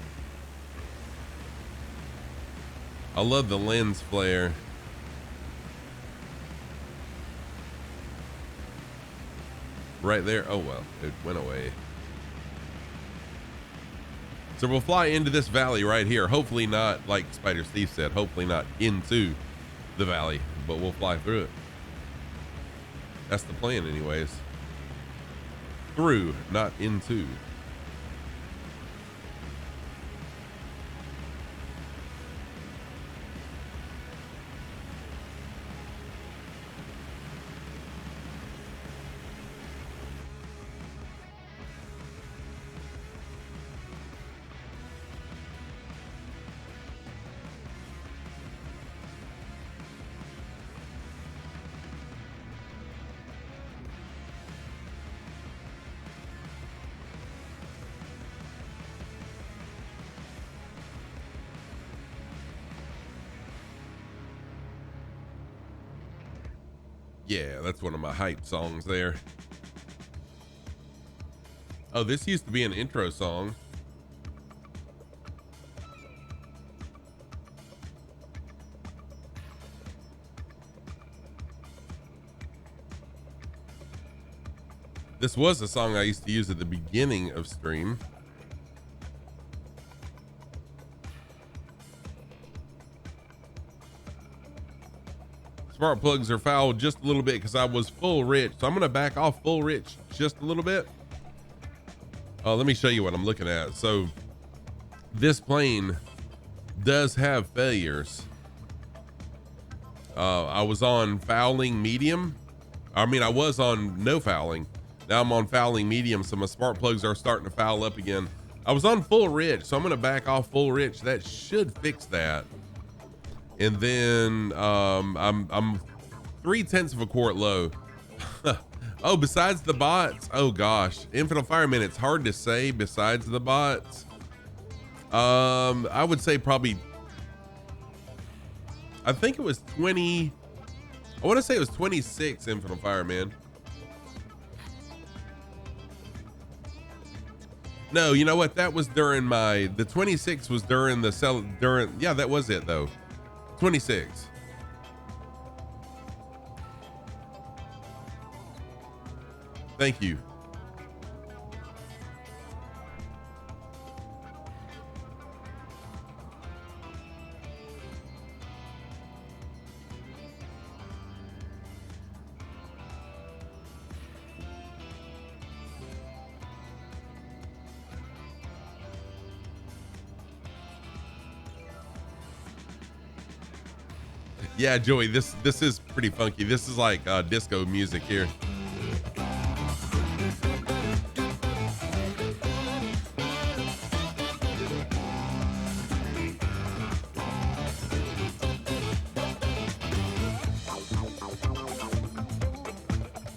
I love the lens flare. Right there. Oh, well, it went away. So we'll fly into this valley right here. Hopefully not, like Spider Steve said, hopefully not into the valley, but we'll fly through it. That's the plan anyways. Through, not into. Yeah, that's one of my hype songs there. Oh, this used to be an intro song. This was a song I used to use at the beginning of stream. Smart plugs are fouled just a little bit because I was full rich. So I'm going to back off full rich just a little bit. Let me show you what I'm looking at. So this plane does have failures. I was on fouling medium. I mean, I was on no fouling. Now I'm on fouling medium. So my smart plugs are starting to foul up again. I was on full rich. So I'm going to back off full rich. That should fix that. And then I'm 0.3 of a quart low. Oh, besides the bots, oh gosh, Infinite Fireman, it's hard to say besides the bots. I would say probably, I think it was 20, I want to say it was 26 Infinite Fireman. No, you know what, that was during the 26 was during yeah, that was it though. 26. Thank you. Yeah, Joey, this is pretty funky. This is like disco music here.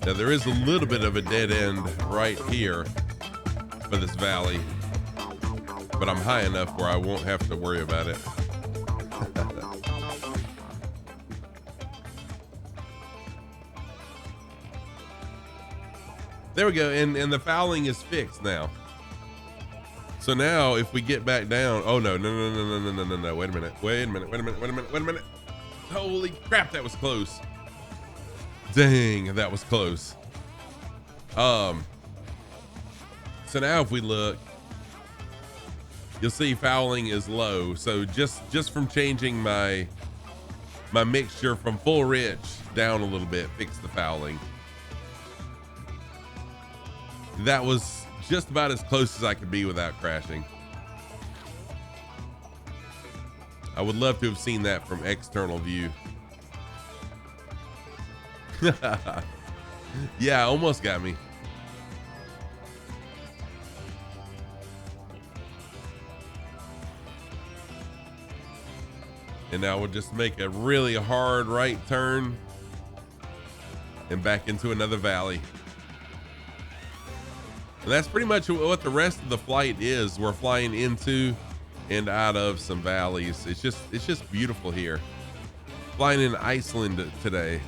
Now there is a little bit of a dead end right here for this valley, but I'm high enough where I won't have to worry about it. There we go, and the fouling is fixed now. So now if we get back down, oh no, wait a minute. Holy crap, that was close. Dang, that was close. So now if we look, you'll see fouling is low. So just from changing my mixture from full rich down a little bit, fix the fouling. That was just about as close as I could be without crashing. I would love to have seen that from external view. Yeah, almost got me. And now we'll just make a really hard right turn and back into another valley. And that's pretty much what the rest of the flight is. We're flying into and out of some valleys. It's just beautiful here. Flying in Iceland today.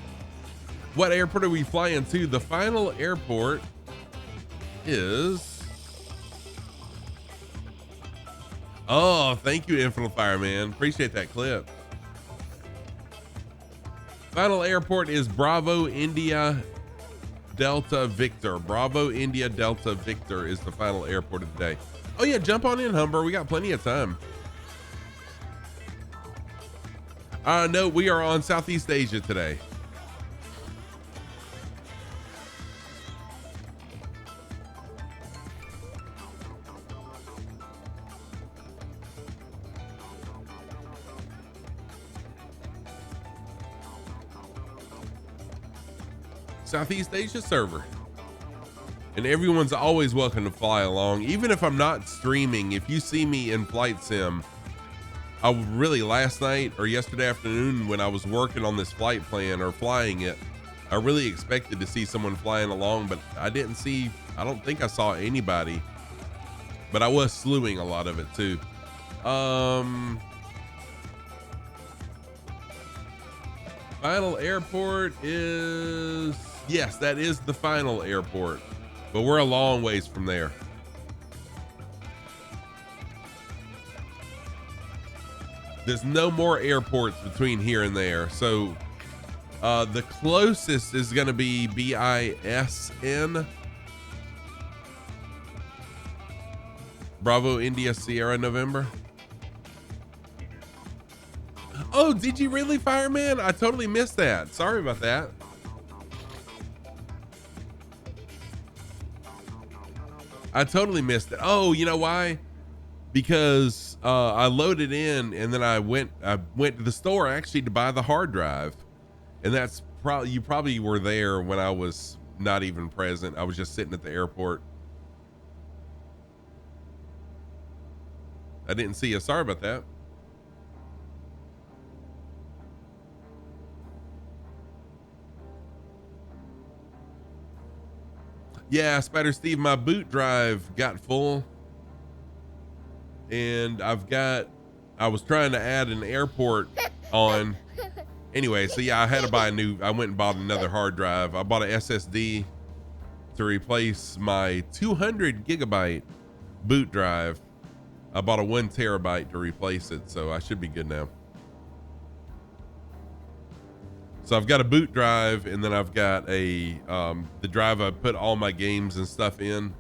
What airport are we flying to? The final airport is... Oh, thank you, Infinite Fireman. Appreciate that clip. Final airport is Bravo India Delta Victor. Bravo India Delta Victor is the final airport of the day. Oh yeah, jump on in, Humber. We got plenty of time. No, we are on Southeast Asia today. Southeast Asia server. And everyone's always welcome to fly along. Even if I'm not streaming, if you see me in flight sim, I really last night or yesterday afternoon when I was working on this flight plan or flying it, I really expected to see someone flying along, but I didn't see, I don't think I saw anybody, but I was slewing a lot of it too. Final airport is, yes, that is the final airport, but we're a long ways from there. There's no more airports between here and there. So the closest is going to be BISN. Bravo India Sierra November. Oh, did you really, Fireman? I totally missed that. Sorry about that. I totally missed it. Oh, you know why? Because I loaded in and then I went to the store actually to buy the hard drive. And that's probably, you probably were there when I was not even present. I was just sitting at the airport. I didn't see you. Sorry about that. Yeah, Spider Steve, my boot drive got full. And I was trying to add an airport on. Anyway, so yeah, I had to buy I went and bought another hard drive. I bought an SSD to replace my 200 gigabyte boot drive. I bought a 1 terabyte to replace it, so I should be good now. So I've got a boot drive, and then I've got the drive I put all my games and stuff in.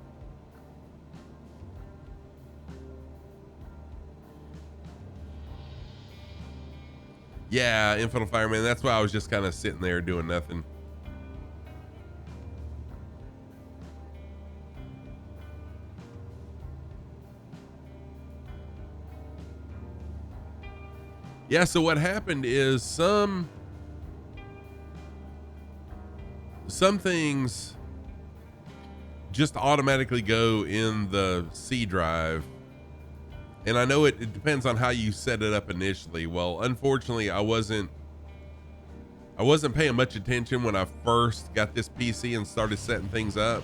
Yeah, Infinite Fireman. That's why I was just kind of sitting there doing nothing. Yeah, so what happened is some some things just automatically go in the C drive. And I know it depends on how you set it up initially. Well, unfortunately, I wasn't paying much attention when I first got this PC and started setting things up.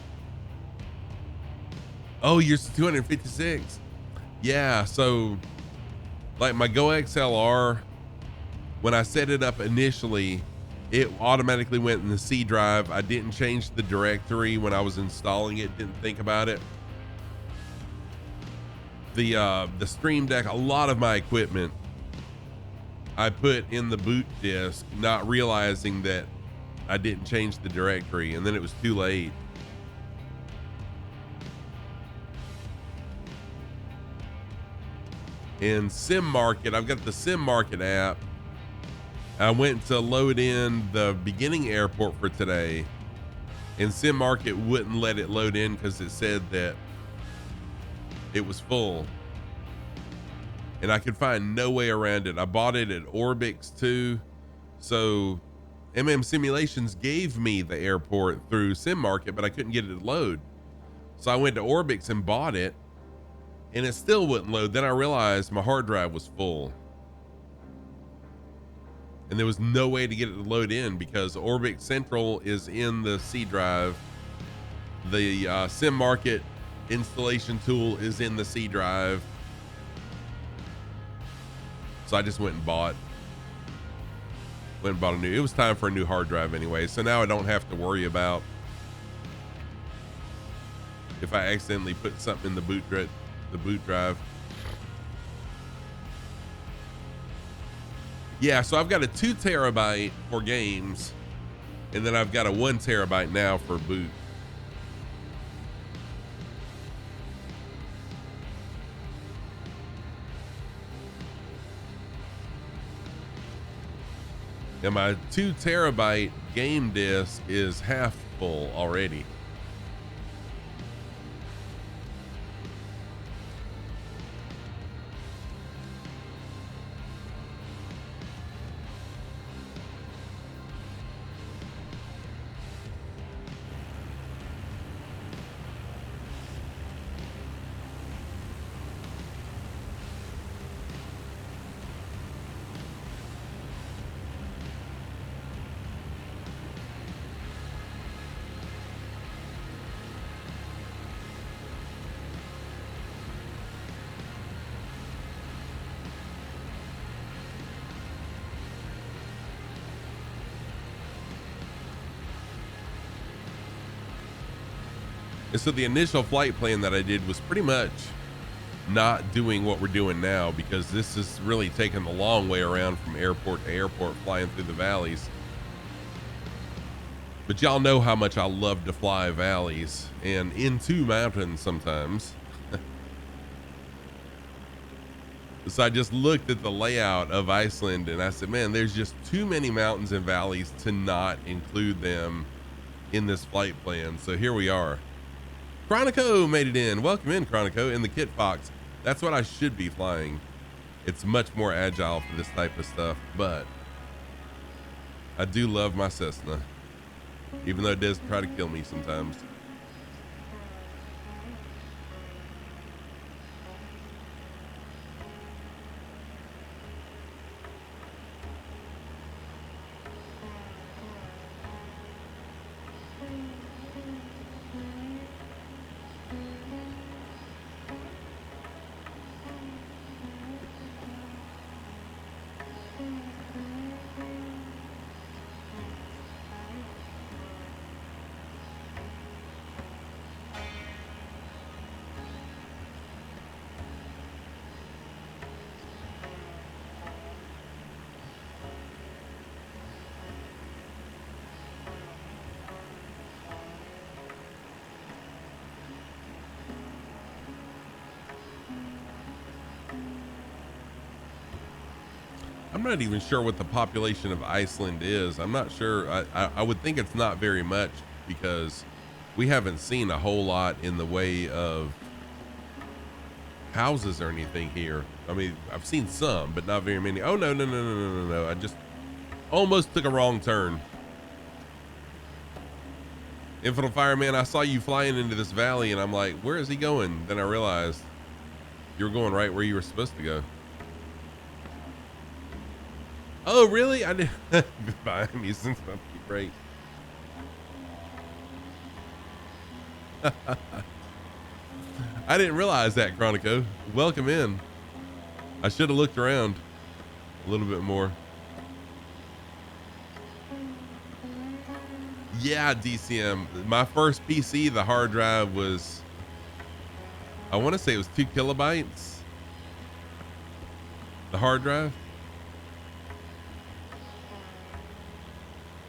Oh, you're 256. Yeah, so like my Go XLR, when I set it up initially, it automatically went in the C drive. I didn't change the directory when I was installing it, didn't think about it. The Stream Deck, a lot of my equipment I put in the boot disk, not realizing that I didn't change the directory, and then it was too late. In Sim Market, I've got the Sim Market app. I went to load in the beginning airport for today, and Sim Market wouldn't let it load in because it said that it was full. And I could find no way around it. I bought it at ORBX too. So Simulations gave me the airport through Sim Market, but I couldn't get it to load. So I went to ORBX and bought it, and it still wouldn't load. Then I realized my hard drive was full, and there was no way to get it to load in because ORBX Central is in the C drive. The Sim Market installation tool is in the C drive. So I just went and bought a new, it was time for a new hard drive anyway. So now I don't have to worry about if I accidentally put something in the boot drive. Yeah, so I've got a 2 terabyte for games, and then I've got a 1 terabyte now for boot. And my 2 terabyte game disk is half full already. And so the initial flight plan that I did was pretty much not doing what we're doing now, because this is really taking the long way around from airport to airport, flying through the valleys. But y'all know how much I love to fly valleys and into mountains sometimes. So I just looked at the layout of Iceland and I said, man, there's just too many mountains and valleys to not include them in this flight plan. So here we are. Chronico made it in. Welcome in, Chronico, in the Kit Fox. That's what I should be flying. It's much more agile for this type of stuff, but I do love my Cessna, even though it does try to kill me sometimes. I'm not even sure what the population of Iceland is. I'm not sure. I would think it's not very much, because we haven't seen a whole lot in the way of houses or anything here. I mean, I've seen some, but not very many. Oh, no. I just almost took a wrong turn. Infinite Fireman, I saw you flying into this valley and I'm like, where is he going? Then I realized you were going right where you were supposed to go. Oh, really? I did. Goodbye. I'm using something great. I didn't realize that, Chronico. Welcome in. I should have looked around a little bit more. Yeah, DCM. My first PC, the hard drive was, I want to say it was 2 kilobytes. The hard drive.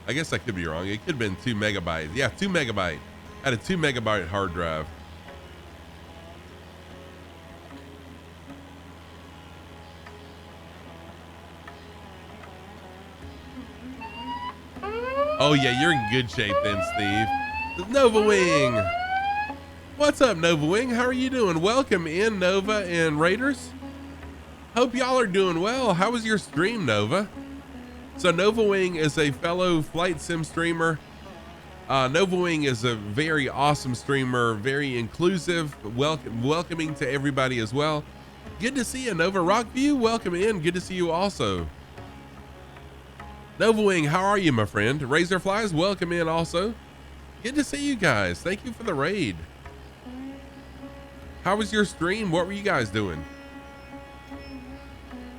I guess I could be wrong. It could have been 2 megabytes. Yeah, 2 megabyte. I had a 2 megabyte hard drive. Oh yeah, you're in good shape then, Steve. Nova Wing. What's up, Nova Wing? How are you doing? Welcome in, Nova and Raiders. Hope y'all are doing well. How was your stream, Nova? So Nova Wing is a fellow flight sim streamer. Nova Wing is a very awesome streamer, very inclusive, welcoming to everybody as well. Good to see you, Nova Rockview. Welcome in. Good to see you also. Nova Wing, how are you, my friend? Razorflies, welcome in also. Good to see you guys. Thank you for the raid. How was your stream? What were you guys doing?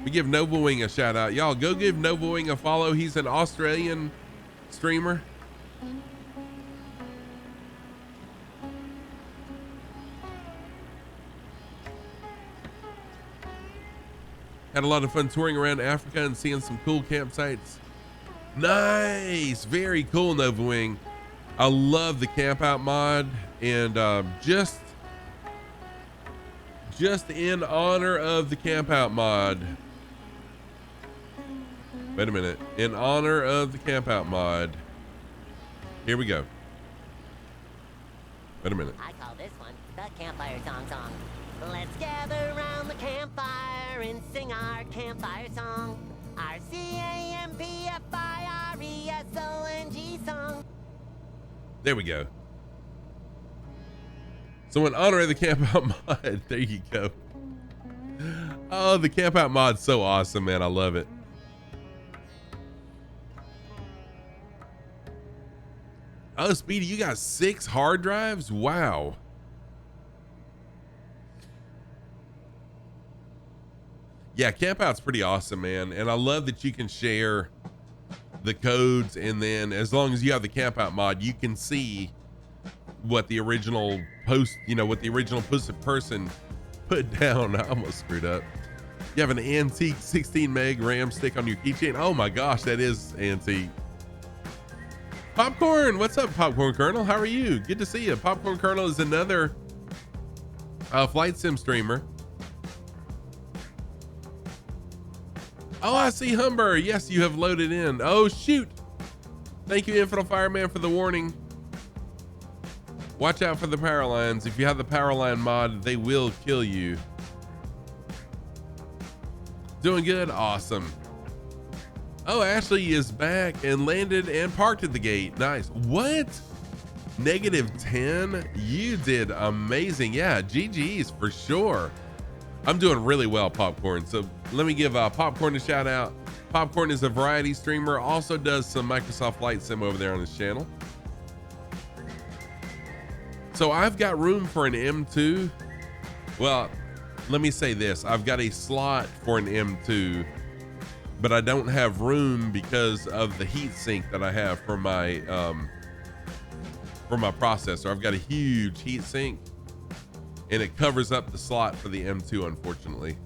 We give Nova Wing a shout out. Y'all go give Nova Wing a follow. He's an Australian streamer. Had a lot of fun touring around Africa and seeing some cool campsites. Nice, very cool, Nova Wing. I love the camp out mod, and just in honor of the camp out mod. Wait a minute. In honor of the camp out mod. Here we go. Wait a minute. I call this one the campfire song. Let's gather around the campfire and sing our campfire song. Our CAMPFIRESONG song. There we go. So in honor of the camp out mod, there you go. Oh, the camp out mod's so awesome, man. I love it. Oh, Speedy, you got 6 hard drives? Wow. Yeah, camp out's pretty awesome, man. And I love that you can share the codes, and then as long as you have the camp out mod, you can see what the original post, you know, what the original person put down. I almost screwed up. You have an antique 16 meg RAM stick on your keychain. Oh my gosh, that is antique. Popcorn, what's up, Popcorn Colonel? How are you? Good to see you. Popcorn Colonel is another flight sim streamer. Oh, I see Humber. Yes, you have loaded in. Oh, shoot. Thank you, Infinite Fireman, for the warning. Watch out for the power lines. If you have the power line mod, they will kill you. Doing good? Awesome. Oh, Ashley is back and landed and parked at the gate. Nice. What? -10? You did amazing. Yeah, GG's for sure. I'm doing really well, Popcorn. So let me give Popcorn a shout out. Popcorn is a variety streamer, also does some Microsoft Flight Sim over there on his channel. So I've got room for an M2. Well, let me say this. I've got a slot for an M2, but I don't have room because of the heat sink that I have for my processor. I've got a huge heat sink, and it covers up the slot for the M2, unfortunately.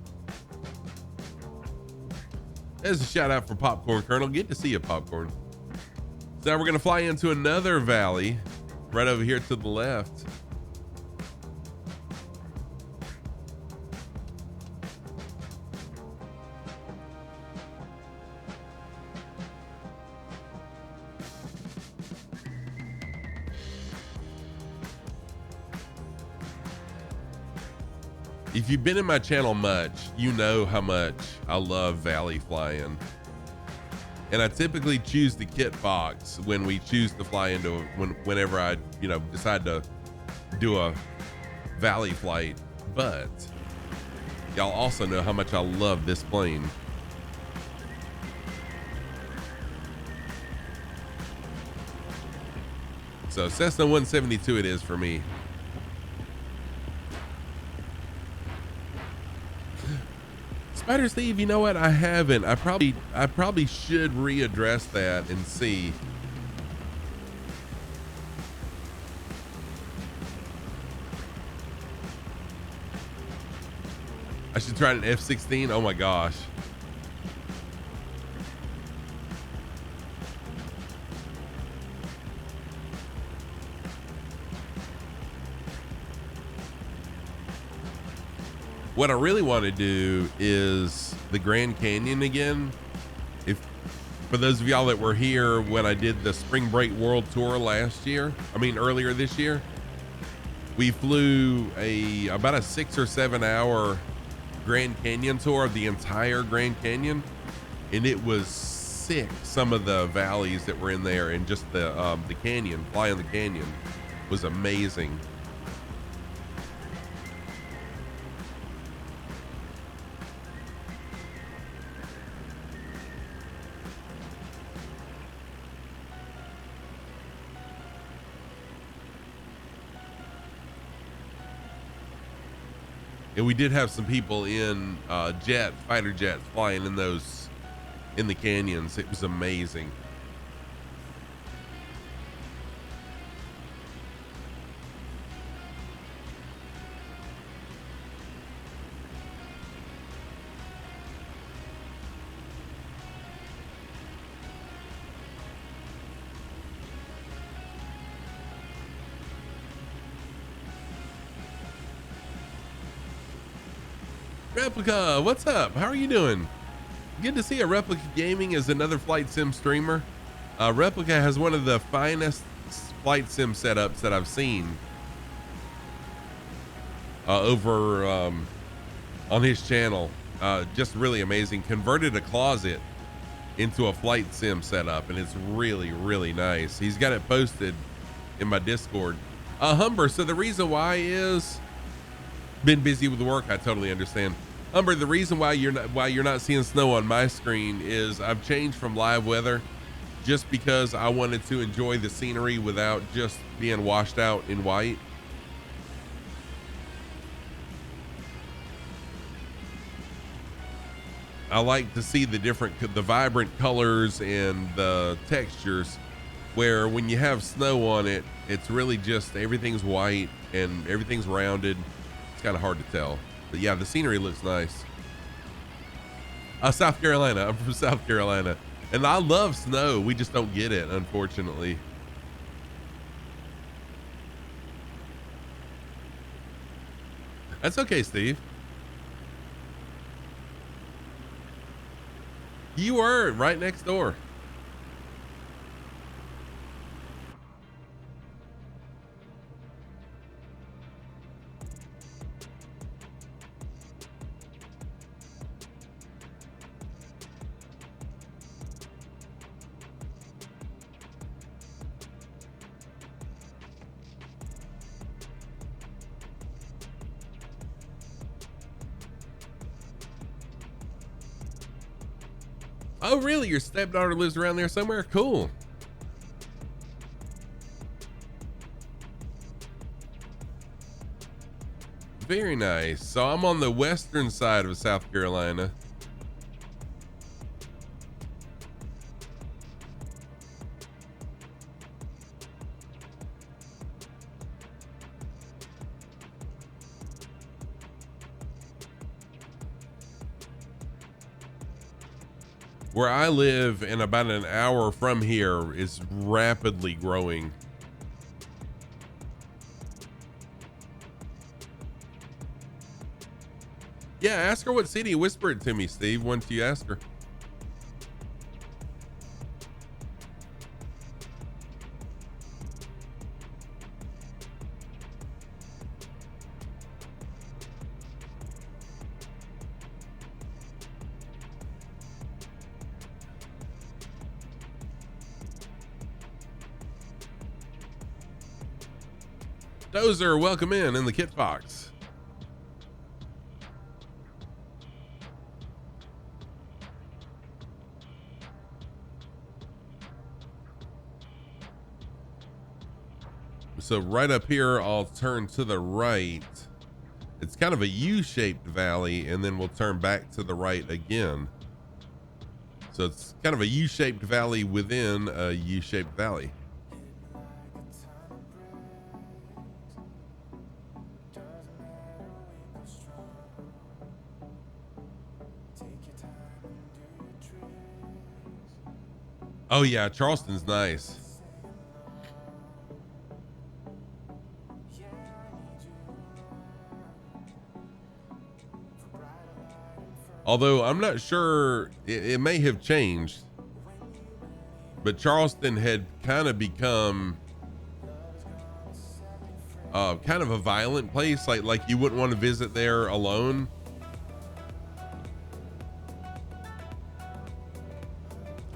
There's a shout out for Popcorn Colonel. Good to see you, Popcorn. So now we're gonna fly into another valley right over here to the left. If you've been in my channel much, you know how much I love valley flying. And I typically choose the kit box when we choose to fly into whenever I, decide to do a valley flight. But y'all also know how much I love this plane. So Cessna 172 it is for me. Spider Steve, you know what? I haven't. I probably should readdress that and see. I should try an F-16. Oh my gosh. What I really want to do is the Grand Canyon again. For those of y'all that were here when I did the Spring Break World Tour earlier this year, we flew about a 6 or 7 hour Grand Canyon tour of the entire Grand Canyon, and it was sick. Some of the valleys that were in there, and just the canyon, flying the canyon was amazing. And we did have some people in fighter jets flying in the canyons. It was amazing. Replica, what's up? How are you doing? Good to see you. Replica Gaming is another flight sim streamer. Replica has one of the finest flight sim setups that I've seen over on his channel. Just really amazing. Converted a closet into a flight sim setup, and it's really, really nice. He's got it posted in my Discord. Humber, so the reason why is been busy with work. I totally understand. Humber, the reason why you're not seeing snow on my screen is I've changed from live weather just because I wanted to enjoy the scenery without just being washed out in white. I like to see the vibrant colors and the textures, where when you have snow on it, it's really just everything's white and everything's rounded. It's kind of hard to tell, but yeah, the scenery looks nice. South Carolina. I'm from South Carolina, and I love snow. We just don't get it, unfortunately. That's okay, Steve. You were right next door. Oh, really? Your stepdaughter lives around there somewhere? Cool. Very nice. So I'm on the western side of South Carolina. Where I live, and about an hour from here, is rapidly growing. Yeah, ask her what city. Whisper it to me, Steve, once you ask her. Dozer, welcome in the kit box. So right up here, I'll turn to the right. It's kind of a U-shaped valley, and then we'll turn back to the right again. So it's kind of a U-shaped valley within a U-shaped valley. Oh yeah, Charleston's nice. Although I'm not sure, it may have changed, but Charleston had kind of become kind of a violent place, like you wouldn't want to visit there alone.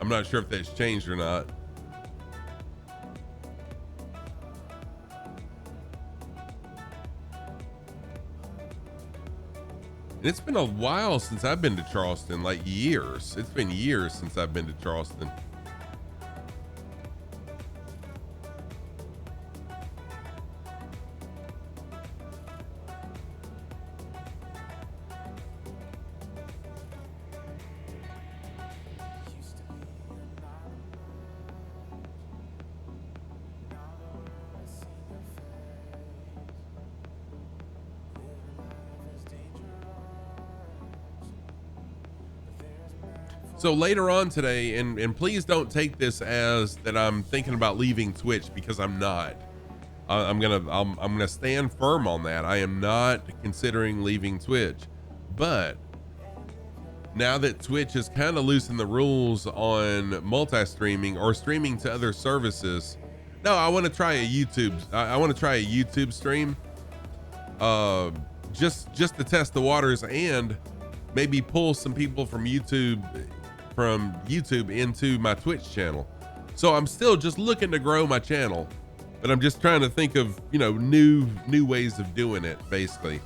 I'm not sure if that's changed or not. And it's been a while since I've been to Charleston, like years. It's been years since I've been to Charleston. So later on today, and please don't take this as that I'm thinking about leaving Twitch, because I'm not. I'm gonna stand firm on that. I am not considering leaving Twitch, but now that Twitch has kind of loosened the rules on multi-streaming or streaming to other services, no, I want to try a YouTube. I want to try a YouTube stream, just to test the waters and maybe pull some people from YouTube into my Twitch channel. So I'm still just looking to grow my channel, but I'm just trying to think of, you know, new ways of doing it, basically.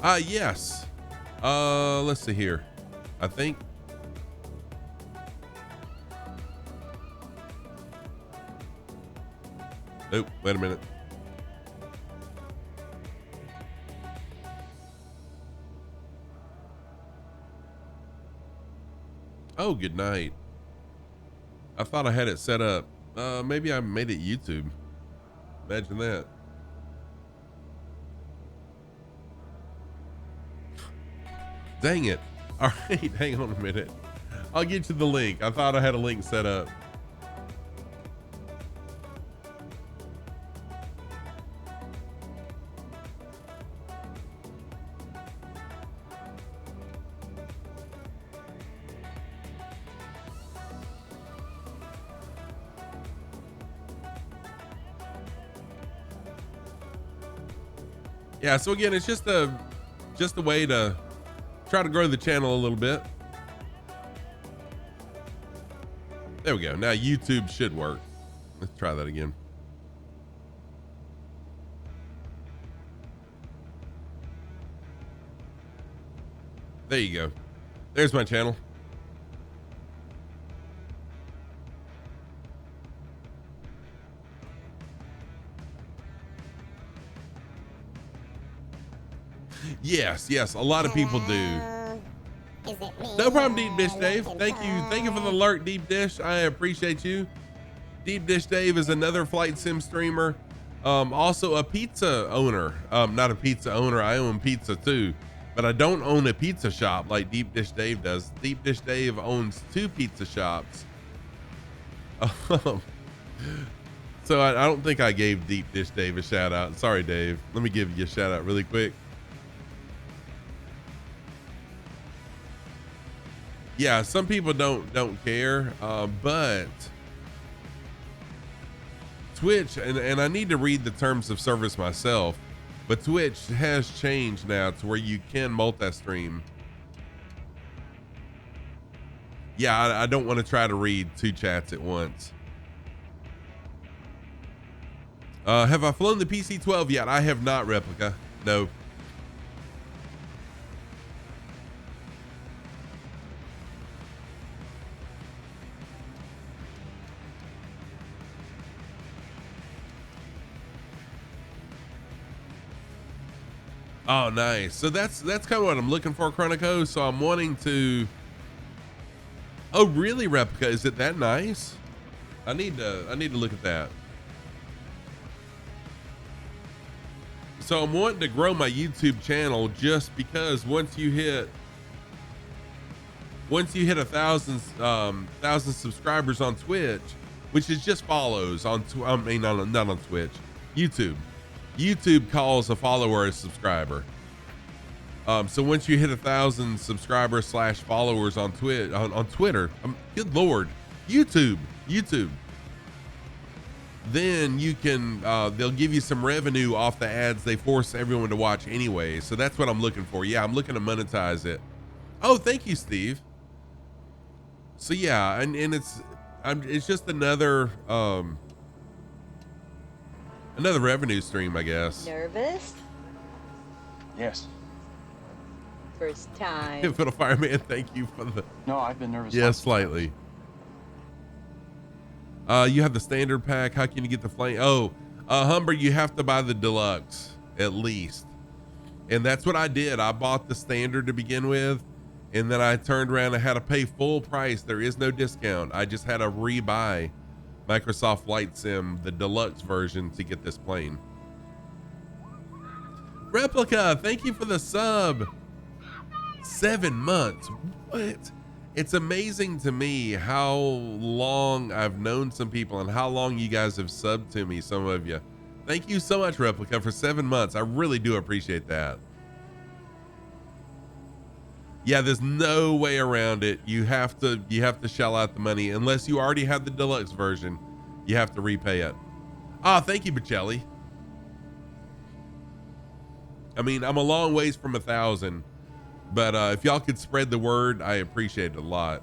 Yes. Let's see here. I think. Nope, wait a minute. Oh, good night. I thought I had it set up. Maybe I made it YouTube. Imagine that. Dang it. All right, hang on a minute. I'll get you the link. I thought I had a link set up. Yeah, so again, it's just a way to try to grow the channel a little bit. There we go. Now YouTube should work. Let's try that again. There you go. There's my channel. Yes, a lot of people do. Is it me? No problem, Deep Dish Dave. Thank you for the alert, Deep Dish. I appreciate you. Deep Dish Dave is another flight sim streamer, also a pizza owner. Not a pizza owner, I own pizza too, but I don't own a pizza shop like Deep Dish Dave does. Deep Dish Dave owns 2 pizza shops. So I don't think I gave Deep Dish Dave a shout out. Sorry, Dave. Let me give you a shout out really quick. Yeah, some people don't care, but Twitch, and I need to read the terms of service myself, but Twitch has changed now to where you can multi-stream. Yeah, I don't want to try to read 2 chats at once. Have I flown the PC-12 yet? I have not, Replica. No. Oh, nice. So that's kind of what I'm looking for, Chronico. So I'm wanting to. Oh, really, Replica? Is it that nice? I need to look at that. So I'm wanting to grow my YouTube channel just because once you hit 1,000 subscribers on Twitch, which is just follows on not on Twitch, YouTube calls a follower a subscriber. So once you hit 1,000 subscribers / followers on Twitter, good Lord, YouTube, then you can, they'll give you some revenue off the ads they force everyone to watch anyway. So that's what I'm looking for. Yeah, I'm looking to monetize it. Oh, thank you, Steve. So yeah, and it's just another revenue stream, I guess. Nervous? Yes. First time. For the fireman, thank you for the. No, I've been nervous. Yeah, slightly. You have the standard pack. How can you get the flame? Oh, Humber, you have to buy the deluxe at least. And that's what I did. I bought the standard to begin with, and then I turned around and had to pay full price. There is no discount. I just had to rebuy Microsoft Flight Sim, the deluxe version, to get this plane. Replica, thank you for the sub. 7 months. What? It's amazing to me how long I've known some people and how long you guys have subbed to me, some of you. Thank you so much, Replica, for 7 months. I really do appreciate that. Yeah, there's no way around it. You have to shell out the money unless you already have the deluxe version. You have to repay it. Ah, thank you, Bocelli. I mean, I'm a long ways from 1,000. But if y'all could spread the word, I appreciate it a lot.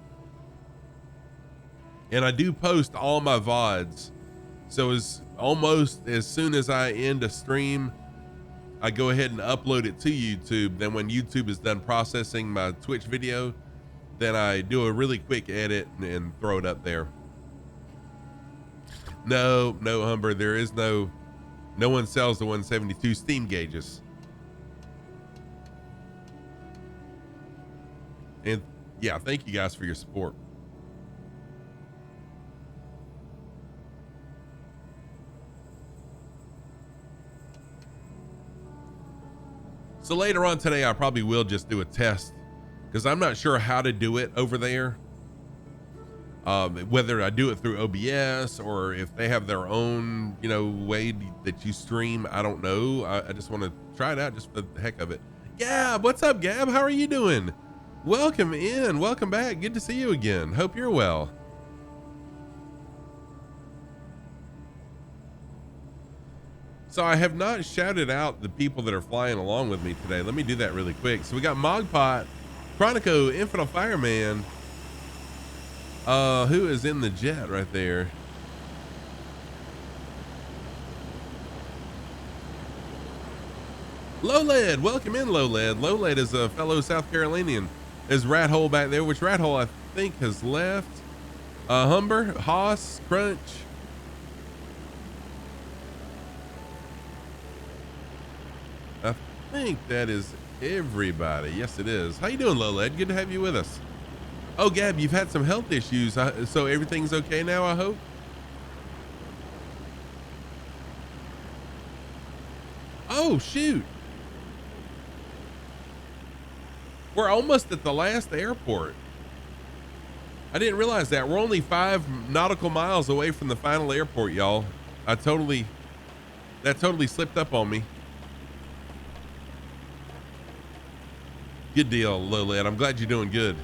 And I do post all my VODs. So almost as soon as I end a stream, I go ahead and upload it to YouTube. Then when YouTube is done processing my Twitch video, then I do a really quick edit and throw it up there. No, Humber, there is no one sells the 172 steam gauges. And yeah, thank you guys for your support. So later on today, I probably will just do a test because I'm not sure how to do it over there. Whether I do it through OBS or if they have their own, way that you stream, I don't know. I just want to try it out just for the heck of it. Gab, what's up, Gab? How are you doing? Welcome in. Welcome back. Good to see you again. Hope you're well. So I have not shouted out the people that are flying along with me today. Let me do that really quick. So we got Mogpot, Chronico, Infinite Fireman, who is in the jet right there. Lowled, welcome in, Lowled. Lowled is a fellow South Carolinian. There's Rat Hole back there, which Rat Hole I think has left. Humber, Haas, Crunch. I think that is everybody. Yes, it is. How you doing, Lowled? Good to have you with us. Oh, Gab, you've had some health issues, so everything's okay now, I hope? Oh, shoot. We're almost at the last airport. I didn't realize that. We're only 5 nautical miles away from the final airport, y'all. That totally slipped up on me. Good deal, Lowled. I'm glad you're doing good.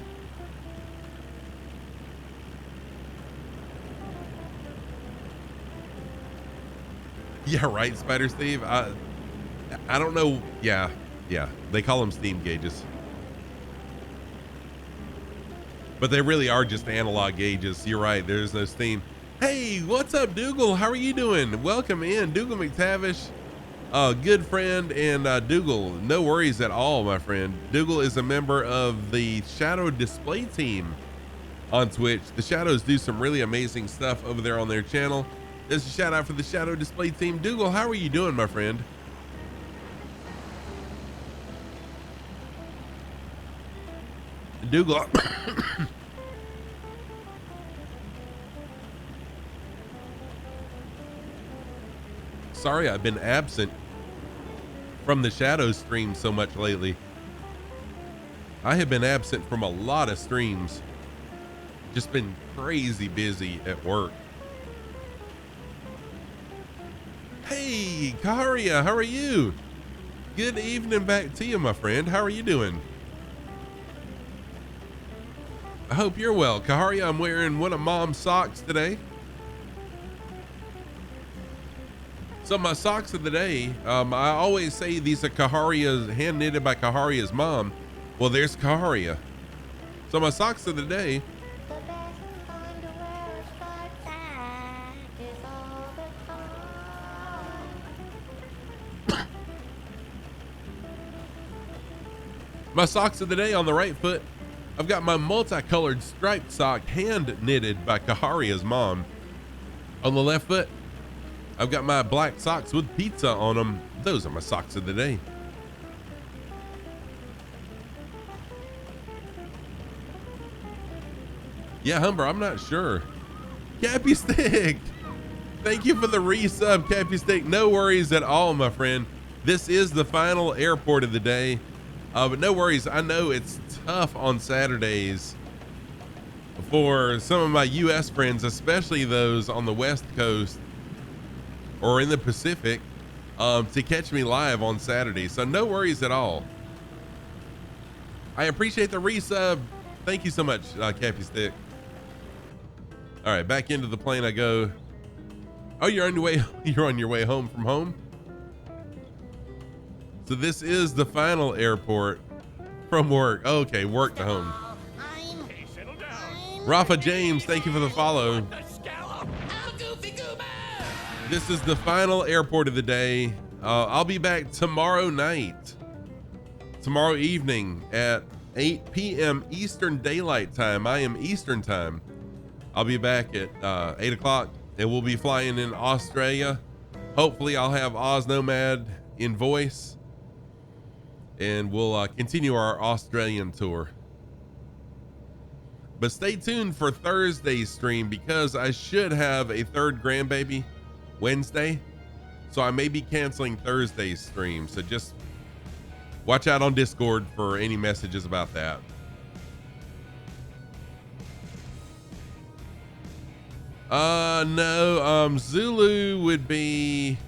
Yeah, right, Spider Steve. I don't know. Yeah. They call them steam gauges. But they really are just analog gauges. You're right. There's no steam. Hey, what's up, Dougal? How are you doing? Welcome in, Dougal McTavish. Good friend, and Dougal, no worries at all, my friend. Dougal is a member of the Shadow Display team on Twitch. The Shadows do some really amazing stuff over there on their channel. This is a shout out for the Shadow Display team. Dougal, how are you doing, my friend? Dougal. Sorry, I've been absent from the Shadow stream so much lately. I have been absent from a lot of streams. Just been crazy busy at work. Hey, Karia, how are you? Good evening back to you, my friend. How are you doing? I hope you're well. Kaharia, I'm wearing one of Mom's socks today. So my socks of the day, I always say these are Kaharia's, hand knitted by Kaharia's mom. Well, there's Kaharia. So my socks of the day. The best time to wear a striped sack is all the time. My socks of the day on the right foot, I've got my multicolored striped sock hand knitted by Kaharia's mom. On the left foot, I've got my black socks with pizza on them. Those are my socks of the day. Yeah, Humber, I'm not sure. Cappy Stick, thank you for the resub, Cappy Stick. No worries at all, my friend. This is the final airport of the day. But no worries. I know it's tough on Saturdays for some of my U.S. friends, especially those on the West Coast or in the Pacific, to catch me live on Saturday. So no worries at all. I appreciate the resub. Thank you so much, Cappy Stick. All right, back into the plane I go. Oh, you're on your way. You're on your way home from home. So this is the final airport from work. Okay, work to home. Rafa James, thank you for the follow. This is the final airport of the day. I'll be back tomorrow night, tomorrow evening at 8 p.m. Eastern Daylight Time. I am Eastern Time. I'll be back at 8 o'clock, and we'll be flying in Australia. Hopefully I'll have Oz Nomad in voice, and we'll continue our Australian tour. But stay tuned for Thursday's stream, because I should have a third grandbaby Wednesday, so I may be canceling Thursday's stream. So just watch out on Discord for any messages about that. No, Zulu would be,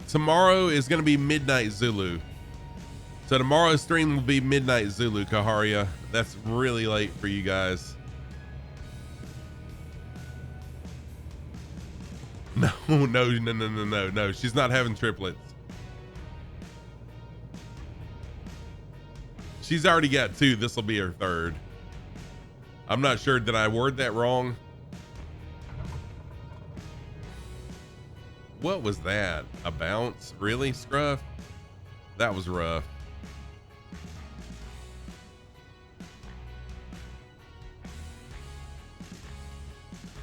tomorrow is going to be midnight Zulu. So tomorrow's stream will be midnight Zulu, Kaharia. That's really late for you guys. No. She's not having triplets. She's already got two. This will be her third. I'm not sure. Did I word that wrong? What was that? A bounce? Really, Scruff? That was rough.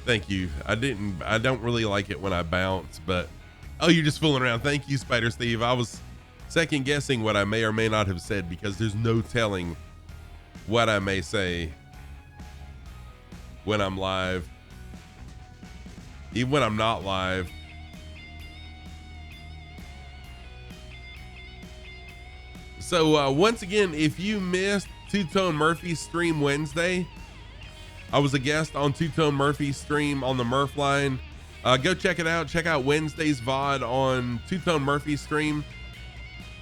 Thank you. I don't really like it when I bounce, but oh, you're just fooling around. Thank you, Spider Steve. I was second guessing what I may or may not have said, because there's no telling what I may say when I'm live, even when I'm not live. So once again, if you missed Two Tone Murphy's stream Wednesday, I was a guest on Two Tone Murphy's stream on the Murph line. Go check it out. Check out Wednesday's VOD on Two Tone Murphy's stream.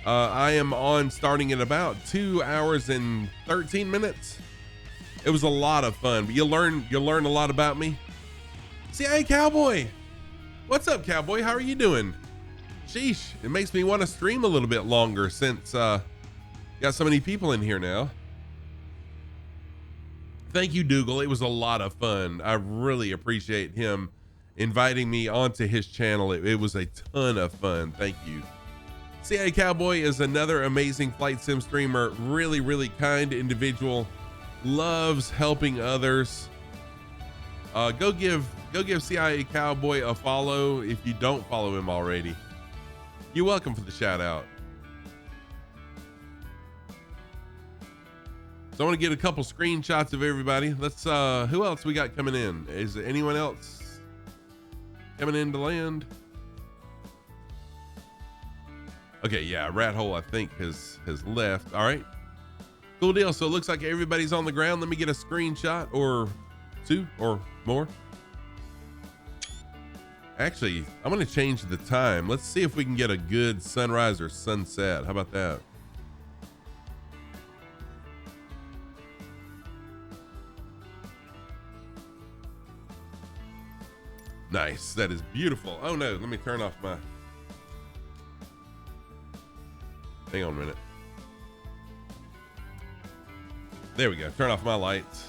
I am on starting in about 2 hours and 13 minutes. It was a lot of fun, but you'll learn a lot about me. See, hey, Cowboy. What's up, Cowboy? How are you doing? Sheesh, it makes me want to stream a little bit longer since got so many people in here now. Thank you, Dougal. It was a lot of fun. I really appreciate him inviting me onto his channel. It was a ton of fun. Thank you. CIA Cowboy is another amazing flight sim streamer. Really, really kind individual. Loves helping others. Go give CIA Cowboy a follow if you don't follow him already. You're welcome for the shout out. So I want to get a couple screenshots of everybody. Let's who else we got coming in? Is there anyone else coming in to land? Okay, yeah, Rat Hole I think has left. All right, cool deal. So it looks like everybody's on the ground. Let me get a screenshot or two or more. Actually, I'm gonna change the time. Let's see if we can get a good sunrise or sunset. How about that? Nice, that is beautiful. Oh no, let me turn off my, hang on a minute. There we go, turn off my lights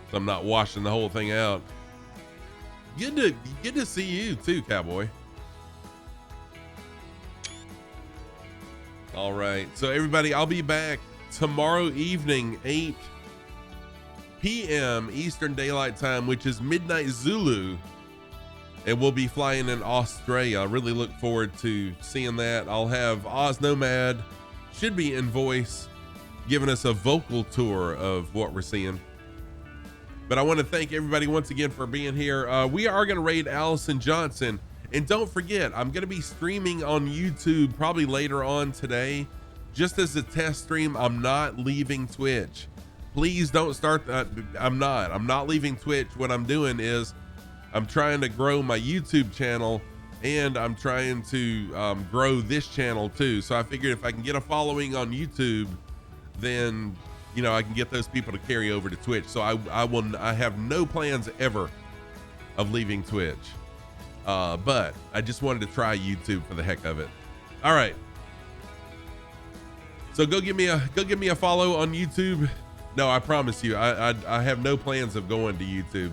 so I'm not washing the whole thing out. Good to see you too, Cowboy. All right, so everybody, I'll be back tomorrow evening, 8 p.m. Eastern Daylight Time, which is midnight Zulu, and we'll be flying in Australia. I really look forward to seeing that. I'll have Oz Nomad, should be in voice, giving us a vocal tour of what we're seeing. But I want to thank everybody once again for being here. We are going to raid Allison Johnson. And don't forget, I'm going to be streaming on YouTube probably later on today. Just as a test stream, I'm not leaving Twitch. Please don't start. I'm not leaving Twitch. What I'm doing is I'm trying to grow my YouTube channel, and I'm trying to grow this channel too. So I figured if I can get a following on YouTube, then you know I can get those people to carry over to Twitch. So I have no plans ever of leaving Twitch, but I just wanted to try YouTube for the heck of it. All right, so go give me a follow on YouTube. No, I promise you, I have no plans of going to YouTube.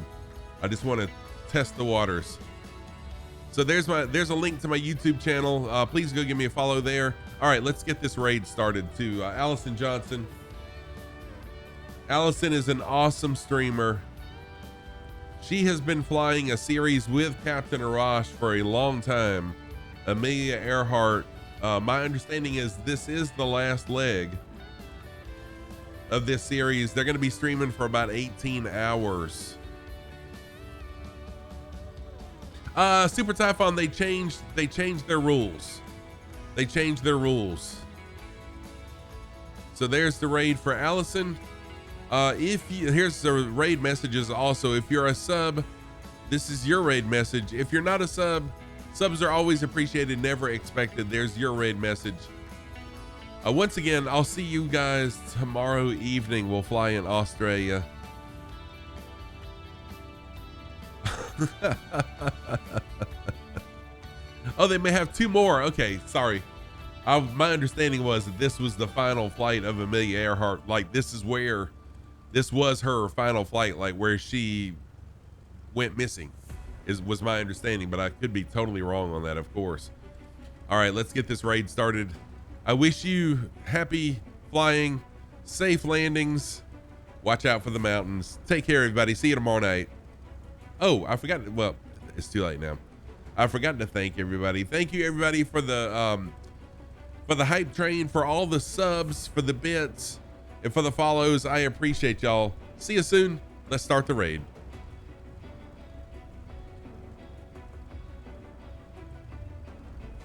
I just want to test the waters. So there's a link to my YouTube channel. Please go give me a follow there. All right, let's get this raid started to Allison Johnson. Allison is an awesome streamer. She has been flying a series with Captain Arash for a long time. Amelia Earhart. My understanding is this is the last leg of this series. They're going to be streaming for about 18 hours. Super Typhon, they changed their rules. They changed their rules. So there's the raid for Allison. Here's the raid messages also. If you're a sub, this is your raid message. If you're not a sub, subs are always appreciated, never expected. There's your raid message. Once again, I'll see you guys tomorrow evening. We'll fly in Australia. Oh, they may have two more. Okay, sorry. My understanding was that this was the final flight of Amelia Earhart. Like this was her final flight, like where she went missing, was my understanding, but I could be totally wrong on that, of course. All right, let's get this raid started. I wish you happy flying, safe landings. Watch out for the mountains. Take care, everybody. See you tomorrow night. Oh, I forgot. Well, it's too late now. I forgot to thank everybody. Thank you, everybody, for the hype train, for all the subs, for the bits, and for the follows. I appreciate y'all. See you soon. Let's start the raid.